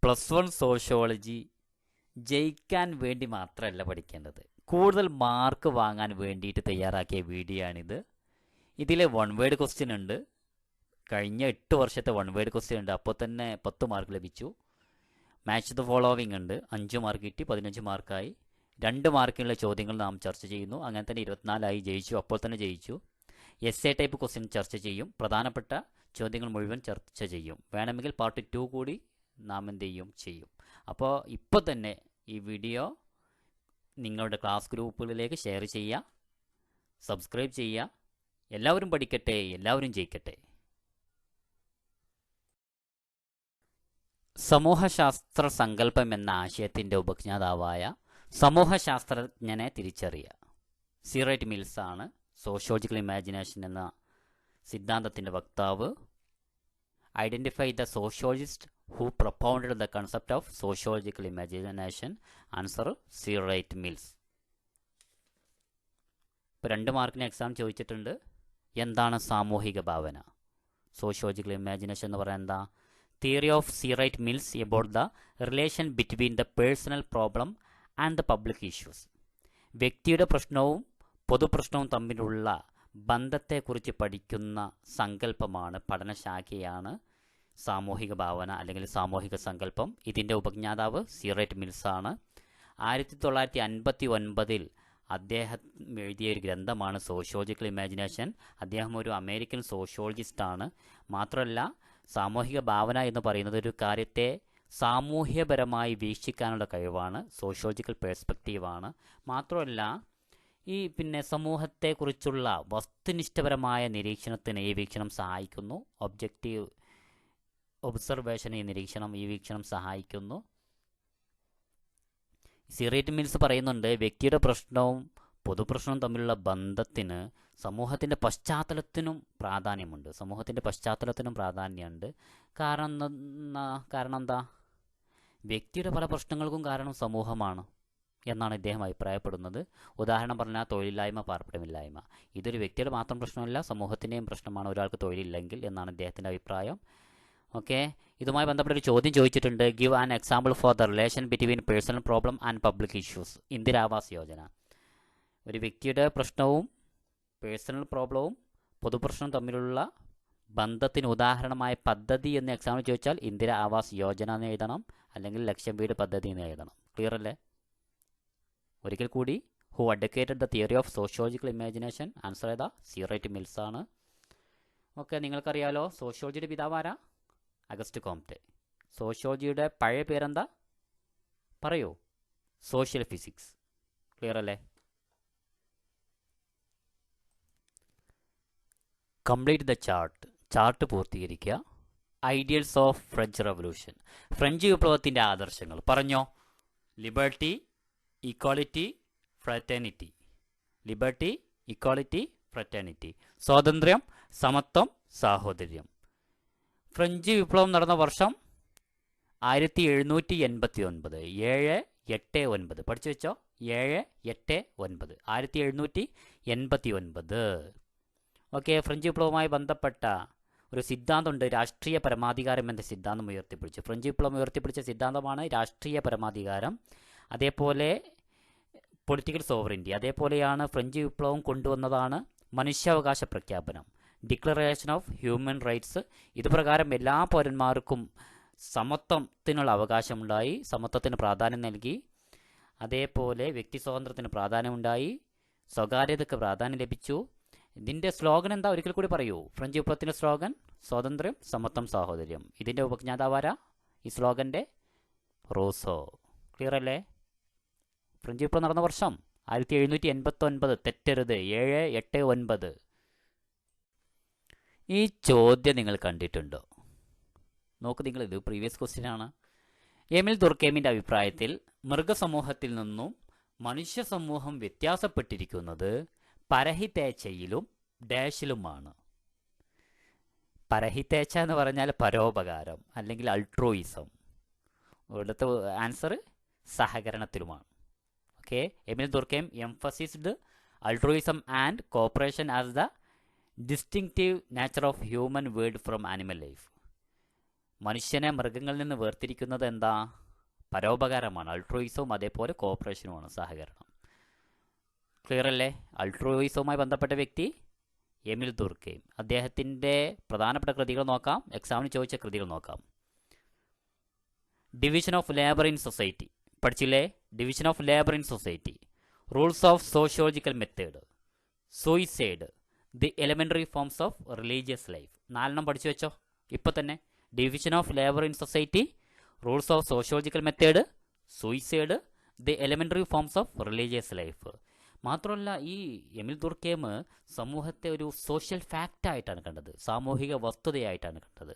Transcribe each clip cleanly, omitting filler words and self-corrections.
+1 sociology ജയിക്കാൻ വേണ്ടി മാത്രമല്ല പഠിക്കേണ്ടത്, കൂടുതൽ മാർക്ക് വാങ്ങാൻ വേണ്ടിയിട്ട് തയ്യാറാക്കിയ വീഡിയോ ആണിത്. ഇതിലെ 1 വേർഡ് ക്വസ്റ്റ്യൻ ഉണ്ട്. കഴിഞ്ഞ 8 വർഷത്തെ 1 വേർഡ് ക്വസ്റ്റ്യൻ ഉണ്ട്. അപ്പോൾ തന്നെ 10 മാർക്ക് ലഭിച്ചു. മാച്ച് ദ ഫോളോവിങ് ഉണ്ട്, 5 മാർക്ക് കിട്ടി, 15 മാർക്കായി. 2 മാർക്കിനുള്ള ചോദ്യങ്ങൾ നാം ചർച്ച ചെയ്യുന്നു. അങ്ങനെ തന്നെ 24 ജയിച്ചു, അപ്പോൾ തന്നെ ജയിച്ചു. എസ് ടൈപ്പ് ക്വസ്റ്റ്യൻ ചർച്ച ചെയ്യും. പ്രധാനപ്പെട്ട ചോദ്യങ്ങൾ മുഴുവൻ ചർച്ച ചെയ്യും. വേണമെങ്കിൽ പാർട്ട് 2 കൂടി നാം എന്ത് ചെയ്യും. അപ്പോൾ ഇപ്പോൾ തന്നെ ഈ വീഡിയോ നിങ്ങളുടെ ക്ലാസ് ഗ്രൂപ്പുകളിലേക്ക് ഷെയർ ചെയ്യുക, സബ്സ്ക്രൈബ് ചെയ്യുക. എല്ലാവരും പഠിക്കട്ടെ, എല്ലാവരും ജയിക്കട്ടെ. സമൂഹശാസ്ത്ര സങ്കല്പം എന്ന ആശയത്തിൻ്റെ ഉപജ്ഞാതാവായ സമൂഹശാസ്ത്രജ്ഞനെ തിരിച്ചറിയുക. സീറൈറ്റ് മിൽസ് ആണ് സോഷ്യോളജിക്കൽ ഇമാജിനേഷൻ എന്ന സിദ്ധാന്തത്തിൻ്റെ വക്താവ്. Identify the sociologist who propounded the concept of sociological imagination. Answer C Wright Mills. ഇപ്പോൾ 2 മാർക്കിന് എക്സാം ചോദിച്ചിട്ടുണ്ട്. എന്താണ് സാമൂഹിക ഭാവന? സോഷ്യോളജിക്കൽ ഇമാജിനേഷൻ എന്ന് പറയാൻ എന്താ? Theory of C Wright Mills about the relation between the personal problem and the public issues. വ്യക്തിയുടെ പ്രശ്നവും പൊതുപ്രശ്നവും തമ്മിലുള്ള ബന്ധത്തെക്കുറിച്ച് പഠിക്കുന്ന സങ്കല്പമാണ്, പഠനശാഖയാണ് സാമൂഹിക ഭാവന അല്ലെങ്കിൽ സാമൂഹിക സങ്കല്പം. ഇതിൻ്റെ ഉപജ്ഞാതാവ് സീറൈറ്റ് മിൽസ് ആണ്. 1959 അദ്ദേഹം എഴുതിയ ഒരു ഗ്രന്ഥമാണ് സോഷ്യോളജിക്കൽ ഇമാജിനേഷൻ. അദ്ദേഹം ഒരു അമേരിക്കൻ സോഷ്യോളജിസ്റ്റാണ്. മാത്രമല്ല, സാമൂഹിക ഭാവന എന്ന് പറയുന്നത് ഒരു കാര്യത്തെ സാമൂഹ്യപരമായി വീക്ഷിക്കാനുള്ള കഴിവാണ്, സോഷ്യോളജിക്കൽ പേഴ്സ്പെക്റ്റീവാണ്. മാത്രമല്ല, ഈ സമൂഹത്തെക്കുറിച്ചുള്ള വസ്തുനിഷ്ഠപരമായ നിരീക്ഷണത്തിന് ഈ വീക്ഷണം സഹായിക്കുന്നു. ഒബ്ജക്റ്റീവ് ഒബ്സർവേഷൻ ഈ വീക്ഷണം സഹായിക്കുന്നു. സീറൈറ്റ് മിൽസ് പറയുന്നുണ്ട്, വ്യക്തിയുടെ പ്രശ്നവും പൊതുപ്രശ്നവും തമ്മിലുള്ള ബന്ധത്തിന് സമൂഹത്തിൻ്റെ പശ്ചാത്തലത്തിനും പ്രാധാന്യമുണ്ട്. കാരണം എന്താ? വ്യക്തിയുടെ പല പ്രശ്നങ്ങൾക്കും കാരണം സമൂഹമാണ് എന്നാണ് ഇദ്ദേഹം അഭിപ്രായപ്പെടുന്നത്. ഉദാഹരണം പറഞ്ഞാൽ തൊഴിലില്ലായ്മ, പാർപ്പിടമില്ലായ്മ. ഇതൊരു വ്യക്തിയുടെ മാത്രം പ്രശ്നമല്ല, സമൂഹത്തിൻ്റെയും പ്രശ്നമാണ് ഒരാൾക്ക് തൊഴിലില്ലെങ്കിൽ എന്നാണ് ഇദ്ദേഹത്തിൻ്റെ അഭിപ്രായം. ഓക്കെ, ഇതുമായി ബന്ധപ്പെട്ട ഒരു ചോദ്യം ചോദിച്ചിട്ടുണ്ട്. Give an example for the relation between personal problem and public issues. ഇന്ദിരാവാസ് Yojana. ഒരു വ്യക്തിയുടെ പ്രശ്നവും പേഴ്സണൽ പ്രോബ്ലവും പൊതുപ്രശ്നവും തമ്മിലുള്ള ബന്ധത്തിന് ഉദാഹരണമായ പദ്ധതി എന്ന് എക്സാമ്പിൾ ചോദിച്ചാൽ ഇന്ദിര ആവാസ് യോജന എന്ന് എഴുതണം, അല്ലെങ്കിൽ ലക്ഷ്യം വീട് പദ്ധതി എന്ന് എഴുതണം. ക്ലിയർ അല്ലേ? ഒരിക്കൽ കൂടി, who advocated the theory of sociological imagination? Answer ഏതാ? സീറൈറ്റ് മിൽസ് ആണ്. ഓക്കെ, നിങ്ങൾക്കറിയാലോ സോഷ്യോളജിയുടെ പിതാവാരാ? August Comte. സോഷ്യോളജിയുടെ പഴയ പേരെന്താ? പറയൂ. Social physics. ക്ലിയർ അല്ലേ? കംപ്ലീറ്റ് ദ ചാർട്ട് പൂർത്തീകരിക്കുക. Ideals of French revolution. French വിപ്ലവത്തിൻ്റെ ആദർശങ്ങൾ പറഞ്ഞോ. Liberty, equality, fraternity. സ്വാതന്ത്ര്യം, സമത്വം, സാഹോദര്യം. ഫ്രഞ്ച് വിപ്ലവം നടന്ന വർഷം 1789. 789 പഠിച്ചു വെച്ചോ. 789 1789. ഓക്കെ, ഫ്രഞ്ച് വിപ്ലവവുമായി ബന്ധപ്പെട്ട ഒരു സിദ്ധാന്തമുണ്ട്, രാഷ്ട്രീയ പരമാധികാരം എന്ന സിദ്ധാന്തം ഉയർത്തിപ്പിടിച്ചു. ഫ്രഞ്ച് വിപ്ലവം ഉയർത്തിപ്പിടിച്ച സിദ്ധാന്തമാണ് രാഷ്ട്രീയ പരമാധികാരം. അതേപോലെ പൊളിറ്റിക്കൽ സോവറിറ്റി. അതേപോലെയാണ് ഫ്രഞ്ച് വിപ്ലവം കൊണ്ടുവന്നതാണ് മനുഷ്യാവകാശ പ്രഖ്യാപനം, ഡിക്ലറേഷൻ ഓഫ് ഹ്യൂമൻ റൈറ്റ്സ്. ഇതുപ്രകാരം എല്ലാ പൗരന്മാർക്കും സമത്വത്തിനുള്ള അവകാശമുണ്ടായി, സമത്വത്തിന് പ്രാധാന്യം നൽകി. അതേപോലെ വ്യക്തി സ്വാതന്ത്ര്യത്തിന് പ്രാധാന്യമുണ്ടായി, സ്വകാര്യതയ്ക്ക് പ്രാധാന്യം ലഭിച്ചു. ഇതിൻ്റെ സ്ലോഗൻ എന്താ? ഒരിക്കൽ കൂടി പറയൂ. ഫ്രഞ്ച് വിപ്ലവത്തിൻ്റെ സ്ലോഗൻ സ്വാതന്ത്ര്യം, സമത്വം, സാഹോദര്യം. ഇതിൻ്റെ ഉപജ്ഞാതാവാരാ? ഈ സ്ലോഗൻ്റെ റൂസോ. ക്ലിയർ അല്ലേ? ഫ്രഞ്ച് വിപ്ലവം നടന്ന വർഷം 1789. തെറ്റരുത്. 789. ഈ ചോദ്യം നിങ്ങൾ കണ്ടിട്ടുണ്ടോ? നോക്ക് നിങ്ങൾ, ഇത് പ്രീവിയസ് ക്വസ്റ്റ്യൻ ആണ്. എമിൽ ദുർക്കെയ്മിൻ്റെ അഭിപ്രായത്തിൽ മൃഗസമൂഹത്തിൽ നിന്നും മനുഷ്യ സമൂഹം വ്യത്യാസപ്പെട്ടിരിക്കുന്നത് പരഹിതേച്ഛയിലും ഡാഷിലുമാണ്. പരഹിതേച്ഛ എന്ന് പറഞ്ഞാൽ പരോപകാരം അല്ലെങ്കിൽ അൾട്രോയിസം. ഇവിടുത്തെ ആൻസർ സഹകരണത്തിലുമാണ്. Okay, Emile Durkheim emphasised altruism and cooperation as the distinctive nature of human world from animal life. മനുഷ്യനെ മൃഗങ്ങളിൽ നിന്ന് വേർതിരിക്കുന്നത് എന്താ? പരോപകാരമാണ്. അൾട്രോയിസവും അതേപോലെ കോഓപ്പറേഷനുമാണ്, സഹകരണം. ക്ലിയർ അല്ലേ? അൾട്രോയിസവുമായി ബന്ധപ്പെട്ട വ്യക്തി എമിൽ ദുർക്കെയ്ം. അദ്ദേഹത്തിൻ്റെ പ്രധാനപ്പെട്ട കൃതികൾ നോക്കാം, എക്സാമിന് ചോദിച്ച കൃതികൾ നോക്കാം. Division of labour in society പഠിച്ചില്ലേ? Division of labour in society, rules of sociological method, suicide, the elementary forms of religious life. 4 പഠിച്ചു വെച്ചോ ഇപ്പോൾ തന്നെ. Division of labour in society, rules of sociological method, suicide, the elementary forms of religious life. മാത്രമല്ല ഈ എമിൽ ദുർക്കെയ്ം സമൂഹത്തെ ഒരു social ഫാക്റ്റായിട്ടാണ് കണ്ടത്, സാമൂഹിക വസ്തുതയായിട്ടാണ് കണ്ടത്.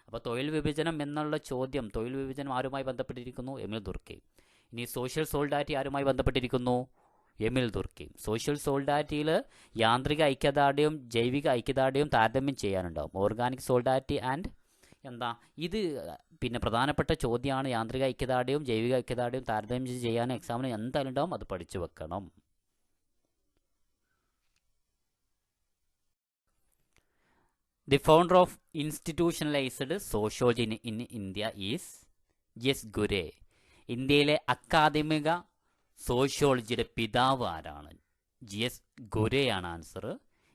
അപ്പോൾ തൊഴിൽ വിഭജനം എന്നുള്ള ചോദ്യം, തൊഴിൽ വിഭജനം ആരുമായി ബന്ധപ്പെട്ടിരിക്കുന്നു? എമിൽ ദുർക്കെയ്ം. ഇനി സോഷ്യൽ സോളിഡാരിറ്റി ആരുമായി ബന്ധപ്പെട്ടിരിക്കുന്നു? എമിൽ ദുർക്കെയ്ം. സോഷ്യൽ സോളിഡാരിറ്റിയിൽ യാന്ത്രിക ഐക്യദാർഢ്യവും ജൈവിക ഐക്യദാർഢ്യവും താരതമ്യം ചെയ്യാനുണ്ടാവും. ഓർഗാനിക് സോളിഡാരിറ്റി ആൻഡ് എന്താ ഇത് പിന്നെ പ്രധാനപ്പെട്ട ചോദ്യമാണ്. യാന്ത്രിക ഐക്യദാർഢ്യവും ജൈവിക ഐക്യദാർഢ്യവും താരതമ്യം ചെയ്യാൻ എക്സാമിന് എന്തായാലും ഉണ്ടാവും, അത് പഠിച്ചു വെക്കണം. The founder of institutionalized sociology in India is J.S. Gure. ഇന്ത്യയിലെ അക്കാദമിക സോഷ്യോളജിയുടെ പിതാവ് ആരാണ്? J.S. ഗുരെയാണ് ആൻസർ.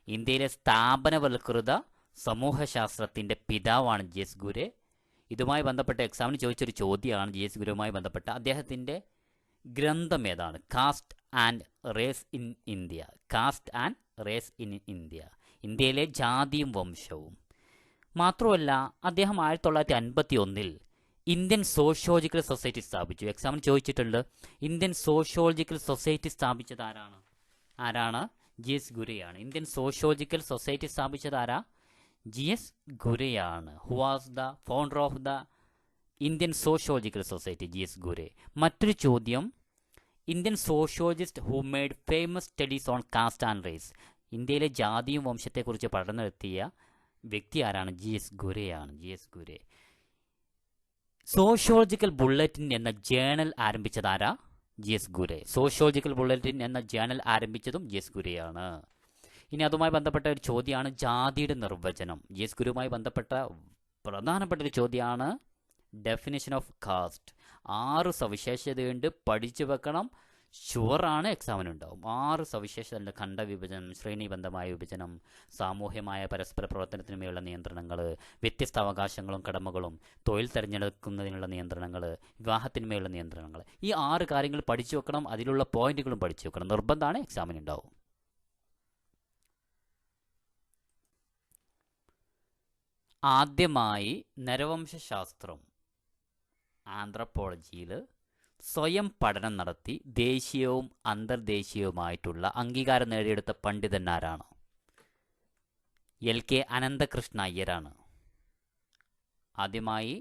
ഇന്ത്യയിലെ സ്ഥാപനവൽകൃത സമൂഹശാസ്ത്രത്തിൻ്റെ പിതാവാണ് J.S. ഗുരെ. ഇതുമായി ബന്ധപ്പെട്ട എക്സാമിന് ചോദിച്ചൊരു ചോദ്യമാണ് J.S. ഗുരുവുമായി ബന്ധപ്പെട്ട. അദ്ദേഹത്തിൻ്റെ ഗ്രന്ഥം ഏതാണ്? Caste and race in India. Caste and race in India, ഇന്ത്യയിലെ ജാതിയും വംശവും. മാത്രമല്ല അദ്ദേഹം 1951 ഇന്ത്യൻ സോഷ്യോളജിക്കൽ സൊസൈറ്റി സ്ഥാപിച്ചു. എക്സാമിന് ചോദിച്ചിട്ടുണ്ട്. ഇന്ത്യൻ സോഷ്യോളജിക്കൽ സൊസൈറ്റി സ്ഥാപിച്ചത് ആരാണ്? ആരാണ്? J.S. ഗുരെയാണ്. ഇന്ത്യൻ സോഷ്യോളജിക്കൽ സൊസൈറ്റി സ്ഥാപിച്ചത് ആരാ? J.S. ഗുരെയാണ്. Who was the founder of the Indian sociological society? J.S. Ghurye. മറ്റൊരു ചോദ്യം, Indian sociologist who made famous studies on caste and race. ഇന്ത്യയിലെ ജാതിയും വംശത്തെക്കുറിച്ച് പഠനം നടത്തിയ വ്യക്തി ആരാണ്? J.S. ഗുരെയാണ്. J.S. ഗുരെ. സോഷ്യോളജിക്കൽ ബുള്ളറ്റിൻ എന്ന ജേണൽ ആരംഭിച്ചത് ആരാ? J.S. ഗുരെ. സോഷ്യോളജിക്കൽ ബുള്ളറ്റിൻ എന്ന ജേണൽ ആരംഭിച്ചതും J.S. ഗുരെയാണ്. ഇനി അതുമായി ബന്ധപ്പെട്ട ഒരു ചോദ്യമാണ് ജാതിയുടെ നിർവചനം. J.S. ഗുരുവുമായി ബന്ധപ്പെട്ട പ്രധാനപ്പെട്ട ഒരു ചോദ്യമാണ് ഡെഫിനിഷൻ ഓഫ് കാസ്റ്റ്. 6 സവിശേഷതയുണ്ട്, പഠിച്ചു വെക്കണം. ഷുവറാണ്, എക്സാമിനുണ്ടാവും. 6 സവിശേഷതയുണ്ട്. ഖണ്ഡവിഭജനം, ശ്രേണിബന്ധമായ വിഭജനം, സാമൂഹ്യമായ പരസ്പര പ്രവർത്തനത്തിനുമേലുള്ള നിയന്ത്രണങ്ങൾ, വ്യത്യസ്ത അവകാശങ്ങളും കടമകളും, തൊഴിൽ തിരഞ്ഞെടുക്കുന്നതിനുള്ള നിയന്ത്രണങ്ങൾ, വിവാഹത്തിന്മേലുള്ള നിയന്ത്രണങ്ങൾ. ഈ 6 കാര്യങ്ങൾ പഠിച്ചു വെക്കണം. അതിലുള്ള പോയിന്റുകളും പഠിച്ചു വെക്കണം. നിർബന്ധമാണ്, എക്സാമിനുണ്ടാവും. ആദ്യമായി നരവംശാസ്ത്രം ആന്ത്രപ്പോളജിയിൽ സ്വയം പഠനം നടത്തി ദേശീയവും അന്തർദേശീയവുമായിട്ടുള്ള അംഗീകാരം നേടിയെടുത്ത പണ്ഡിതന്മാരാണ്? L.K. അനന്തകൃഷ്ണ അയ്യരാണ്. ആദ്യമായി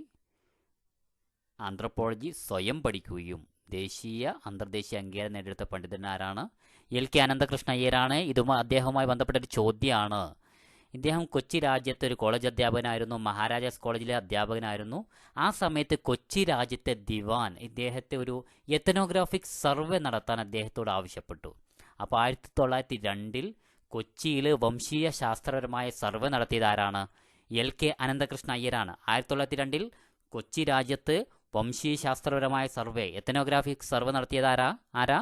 ആന്ത്രപ്പോളജി സ്വയം പഠിക്കുകയും ദേശീയ അന്തർദേശീയ അംഗീകാരം നേടിയെടുത്ത പണ്ഡിതന്മാരാണ്? L.K. അനന്തകൃഷ്ണ അയ്യരാണ്. അദ്ദേഹവുമായി ബന്ധപ്പെട്ട ഒരു ചോദ്യമാണ്. ഇദ്ദേഹം കൊച്ചി രാജ്യത്തെ ഒരു കോളേജ് അധ്യാപകനായിരുന്നു, മഹാരാജാസ് കോളേജിലെ അധ്യാപകനായിരുന്നു. ആ സമയത്ത് കൊച്ചി രാജ്യത്തെ ദിവാൻ ഇദ്ദേഹത്തെ ഒരു എത്തനോഗ്രാഫിക് സർവേ നടത്താൻ അദ്ദേഹത്തോട് ആവശ്യപ്പെട്ടു. അപ്പോൾ 1902 കൊച്ചിയിൽ വംശീയ ശാസ്ത്രപരമായ സർവേ നടത്തിയത് ആരാണ്? L.K. അനന്തകൃഷ്ണ അയ്യരാണ്. 1902 കൊച്ചി രാജ്യത്ത് വംശീയ ശാസ്ത്രപരമായ സർവേ, എത്തനോഗ്രാഫിക് സർവേ നടത്തിയത് ആരാ?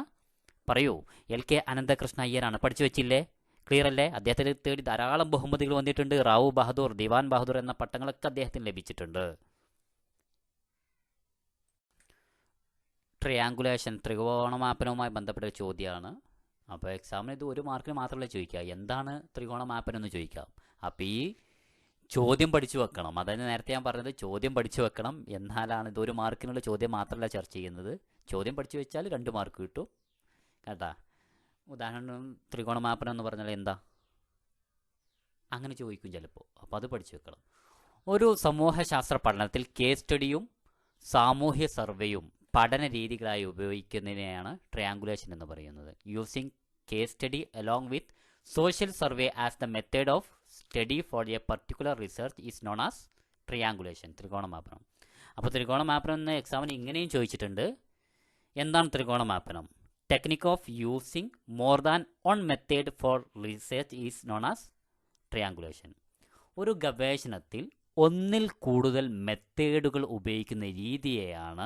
പറയൂ. L.K. അനന്തകൃഷ്ണ അയ്യരാണ്. പഠിച്ചു വെച്ചില്ലേ? ക്ലിയർ അല്ലേ? അദ്ദേഹത്തിന് തേടി ധാരാളം ബഹുമതികൾ വന്നിട്ടുണ്ട്. റാവു ബഹദൂർ, ദിവാൻ ബഹദൂർ എന്ന പട്ടങ്ങളൊക്കെ അദ്ദേഹത്തിന് ലഭിച്ചിട്ടുണ്ട്. ട്രയാങ്കുലേഷൻ, ത്രികോണമാപനവുമായി ബന്ധപ്പെട്ട ഒരു ചോദ്യമാണ്. അപ്പോൾ എക്സാമിന് ഇത് 1 മാർക്കിന് മാത്രമല്ല ചോദിക്കുക, എന്താണ് ത്രികോണമാപനം എന്ന് ചോദിക്കാം. അപ്പോൾ ഈ ചോദ്യം പഠിച്ചു വെക്കണം. അതായത് നേരത്തെ ഞാൻ പറഞ്ഞത്, ചോദ്യം പഠിച്ചു വെക്കണം. എന്നാലാണ് ഇത് 1 മാർക്കിനുള്ള ചോദ്യം മാത്രമല്ല ചർച്ച ചെയ്യുന്നത്. ചോദ്യം പഠിച്ചു വെച്ചാൽ 2 മാർക്ക് കിട്ടും കേട്ടാ. ഉദാഹരണം, ത്രികോണമാപനം എന്ന് പറഞ്ഞാൽ എന്താ? അങ്ങനെ ചോദിക്കും ചിലപ്പോൾ. അപ്പോൾ അത് പഠിച്ചു വെക്കണം. ഒരു സമൂഹശാസ്ത്ര പഠനത്തിൽ കേസ് സ്റ്റഡിയും സാമൂഹ്യ സർവേയും പഠന രീതികളായി ഉപയോഗിക്കുന്നതിനെയാണ് ട്രയാങ്കുലേഷൻ എന്ന് പറയുന്നത്. Using case study along with social survey as the method of study for a particular research is known as triangulation, ത്രികോണമാപനം. അപ്പോൾ ത്രികോണമാപനം എന്ന എക്സാമിന് ഇങ്ങനെയും ചോദിച്ചിട്ടുണ്ട്. എന്താണ് ത്രികോണമാപനം? Technique of using more than one method for research is known as triangulation. ഒരു ഗവേഷണത്തിൽ ഒന്നിൽ കൂടുതൽ മെത്തേഡുകൾ ഉപയോഗിക്കുന്ന രീതിയെയാണ്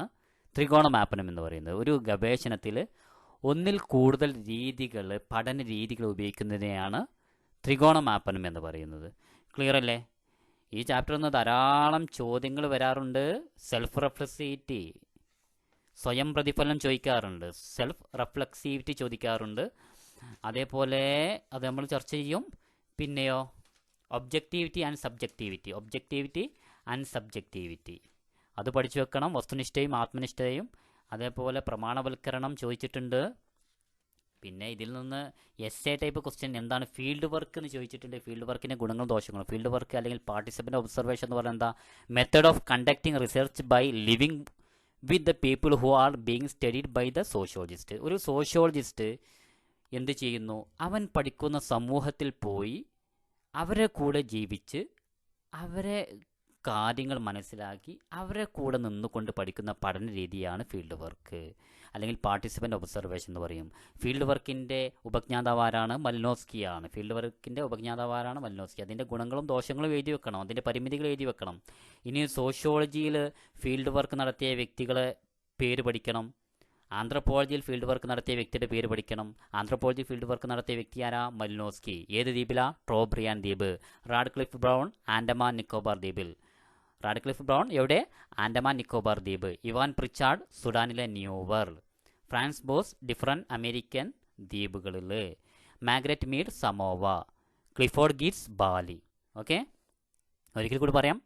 ത്രികോണമാപനം എന്ന് പറയുന്നത്. ഒരു ഗവേഷണത്തിൽ ഒന്നിൽ കൂടുതൽ രീതികൾ, പഠന രീതികൾ ഉപയോഗിക്കുന്നതിനെയാണ് ത്രികോണമാപനം എന്ന് പറയുന്നത്. ക്ലിയർ അല്ലേ? ഈ ചാപ്റ്ററിൽ നിന്ന് ധാരാളം ചോദ്യങ്ങൾ വരാറുണ്ട്. സെൽഫ് റെഫ്ലെക്സിവിറ്റി, സ്വയം പ്രതിഫലനം ചോദിക്കാറുണ്ട്, സെൽഫ് റെഫ്ലെക്സിവിറ്റി ചോദിക്കാറുണ്ട്. അതേപോലെ അത് നമ്മൾ ചർച്ച ചെയ്യും. പിന്നെയോ ഒബ്ജക്റ്റിവിറ്റി ആൻഡ് സബ്ജക്റ്റിവിറ്റി അത് പഠിച്ചു വെക്കണം. വസ്തുനിഷ്ഠയും ആത്മനിഷ്ഠയും, അതേപോലെ പ്രമാണവൽക്കരണം ചോദിച്ചിട്ടുണ്ട്. പിന്നെ ഇതിൽ നിന്ന് എസ്സേ ടൈപ്പ് ക്വസ്റ്റ്യൻ, എന്താണ് ഫീൽഡ് വർക്ക് എന്ന് ചോദിച്ചിട്ടുണ്ട്. ഫീൽഡ് വർക്കിൻ്റെ ഗുണങ്ങളും ദോഷങ്ങളും. ഫീൽഡ് വർക്ക് അല്ലെങ്കിൽ പാർട്ടിസിപ്പൻ്റ് ഒബ്സർവേഷൻ എന്ന് പറയുന്നത് എന്താ? Method of conducting research by living with the people who are being studied by the sociologist. ഒരു സോഷ്യോളജിസ്റ്റ് എന്ത് ചെയ്യുന്നു? അവൻ പഠിക്കുന്ന സമൂഹത്തിൽ പോയി അവരെ കൂടെ ജീവിച്ച് അവരെ കാര്യങ്ങൾ മനസ്സിലാക്കി അവരെ കൂടെ നിന്നുകൊണ്ട് പഠിക്കുന്ന പഠന രീതിയാണ് ഫീൽഡ് വർക്ക് അല്ലെങ്കിൽ പാർട്ടിസിപ്പൻ്റ് ഒബ്സർവേഷൻ എന്ന് പറയും. ഫീൽഡ് വർക്കിൻ്റെ ഉപജ്ഞാതാവാരാണ്? മലിനോസ്കിയാണ്. ഫീൽഡ് വർക്കിൻ്റെ ഉപജ്ഞാതാവാരാണ് മലിനോസ്കി. അതിൻ്റെ ഗുണങ്ങളും ദോഷങ്ങളും എഴുതി വെക്കണം, അതിൻ്റെ പരിമിതികൾ എഴുതി വെക്കണം. ഇനി സോഷ്യോളജിയിൽ ഫീൽഡ് വർക്ക് നടത്തിയ വ്യക്തികളെ പേര് പഠിക്കണം. ആന്ത്രപ്പോളജിയിൽ ഫീൽഡ് വർക്ക് നടത്തിയ വ്യക്തിയുടെ പേര് പഠിക്കണം. ആന്ത്രപ്പോളജി ഫീൽഡ് വർക്ക് നടത്തിയ വ്യക്തി ആരാ? മലിനോസ്കി. ഏത് ദ്വീപിലാ? ട്രോബ്രിയാൻ ദ്വീപ്. റാഡ്ക്ലിഫ് ബ്രൗൺ ആൻഡമാൻ നിക്കോബാർ ദ്വീപിൽ. റാഡ്ക്ലിഫ് ബ്രൗൺ എവിടെ? ആൻഡമാൻ നിക്കോബാർ ദ്വീപ്. ഇവാൻ പ്രിച്ചാർഡ് സുഡാനിലെ Nuer. Franz Boas different American ദ്വീപുകളിൽ. Margaret Mead Samoa. Clifford Geertz Bali. Okay, ഒരിക്കൽ കൂടി പറയാം.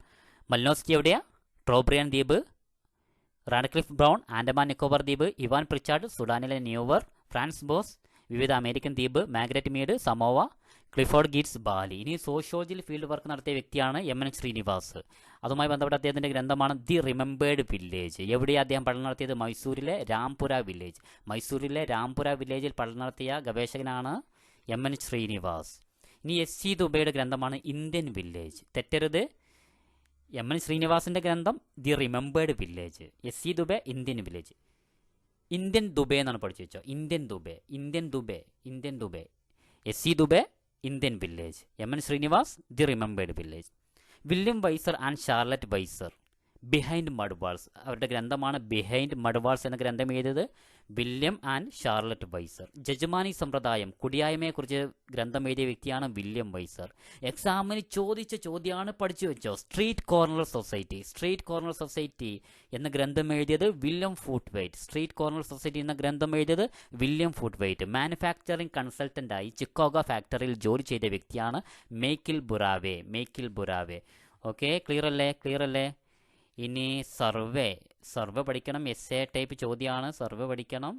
മലിനോസ്കി എവിടെയാ? ട്രോബ്രിയാൻ ദ്വീപ്. റാഡ്ക്ലിഫ് ബ്രൗൺ ആൻഡമാൻ നിക്കോബാർ ദ്വീപ്. ഇവാൻ പ്രിച്ചാർഡ് സുഡാനിലെ ന്യൂവർ. ഫ്രാൻസ് ബോസ് വിവിധ അമേരിക്കൻ ദ്വീപ്. Margaret Mead Samoa. Clifford Geertz Bali. ഇനി സോഷ്യോളജിയിൽ ഫീൽഡ് വർക്ക് നടത്തിയ വ്യക്തിയാണ് എം.എൻ. ശ്രീനിവാസ്. അതുമായി ബന്ധപ്പെട്ട അദ്ദേഹത്തിൻ്റെ ഗ്രന്ഥമാണ് ദി റിമെമ്പേർഡ് വില്ലേജ്. എവിടെയാണ് അദ്ദേഹം പഠനം നടത്തിയത്? മൈസൂരിലെ രാംപുര വില്ലേജ്. മൈസൂരിലെ രാംപുര വില്ലേജിൽ പഠനം നടത്തിയ ഗവേഷകനാണ് എം.എൻ. ശ്രീനിവാസ്. ഇനി എസ്.സി. ദുബൈയുടെ ഗ്രന്ഥമാണ് ഇന്ത്യൻ വില്ലേജ്. തെറ്റരുത്, എം.എൻ. ശ്രീനിവാസിൻ്റെ ഗ്രന്ഥം the remembered village. S C. Dube Indian village. Indian Dube എന്നാണ് പഠിച്ചു വെച്ചോ. Indian Dube. S C. Dube Indian village. M N. Srinivas the remembered village. William Wiser and Charlotte Wiser behind mud walls. അവരുടെ ഗ്രന്ഥമാണ് ബിഹൈൻഡ് മഡ് വാൾസ് എന്ന ഗ്രന്ഥം എഴുതിയത് William and Charlotte Wiser. Jajmani സമ്പ്രദായം, കുടിയായ്മയെക്കുറിച്ച് ഗ്രന്ഥം എഴുതിയ വ്യക്തിയാണ് വില്യം വൈസർ. എക്സാമിന് ചോദിച്ച ചോദ്യമാണ്, പഠിച്ചു വെച്ചോ. സ്ട്രീറ്റ് കോർണർ സൊസൈറ്റി എന്ന ഗ്രന്ഥം എഴുതിയത് വില്യം ഫൂട്ട് വെയ്റ്റ്. മാനുഫാക്ചറിംഗ് കൺസൾട്ടൻ്റായി ചിക്കാഗോ ഫാക്ടറിയിൽ ജോലി ചെയ്ത വ്യക്തിയാണ് മൈക്കിൾ ബുറാവെ. ഓക്കെ, ക്ലിയർ അല്ലേ? ഇനി സർവേ പഠിക്കണം. എസ്സേ ടൈപ്പ് ചോദ്യമാണ്. സർവേ പഠിക്കണം.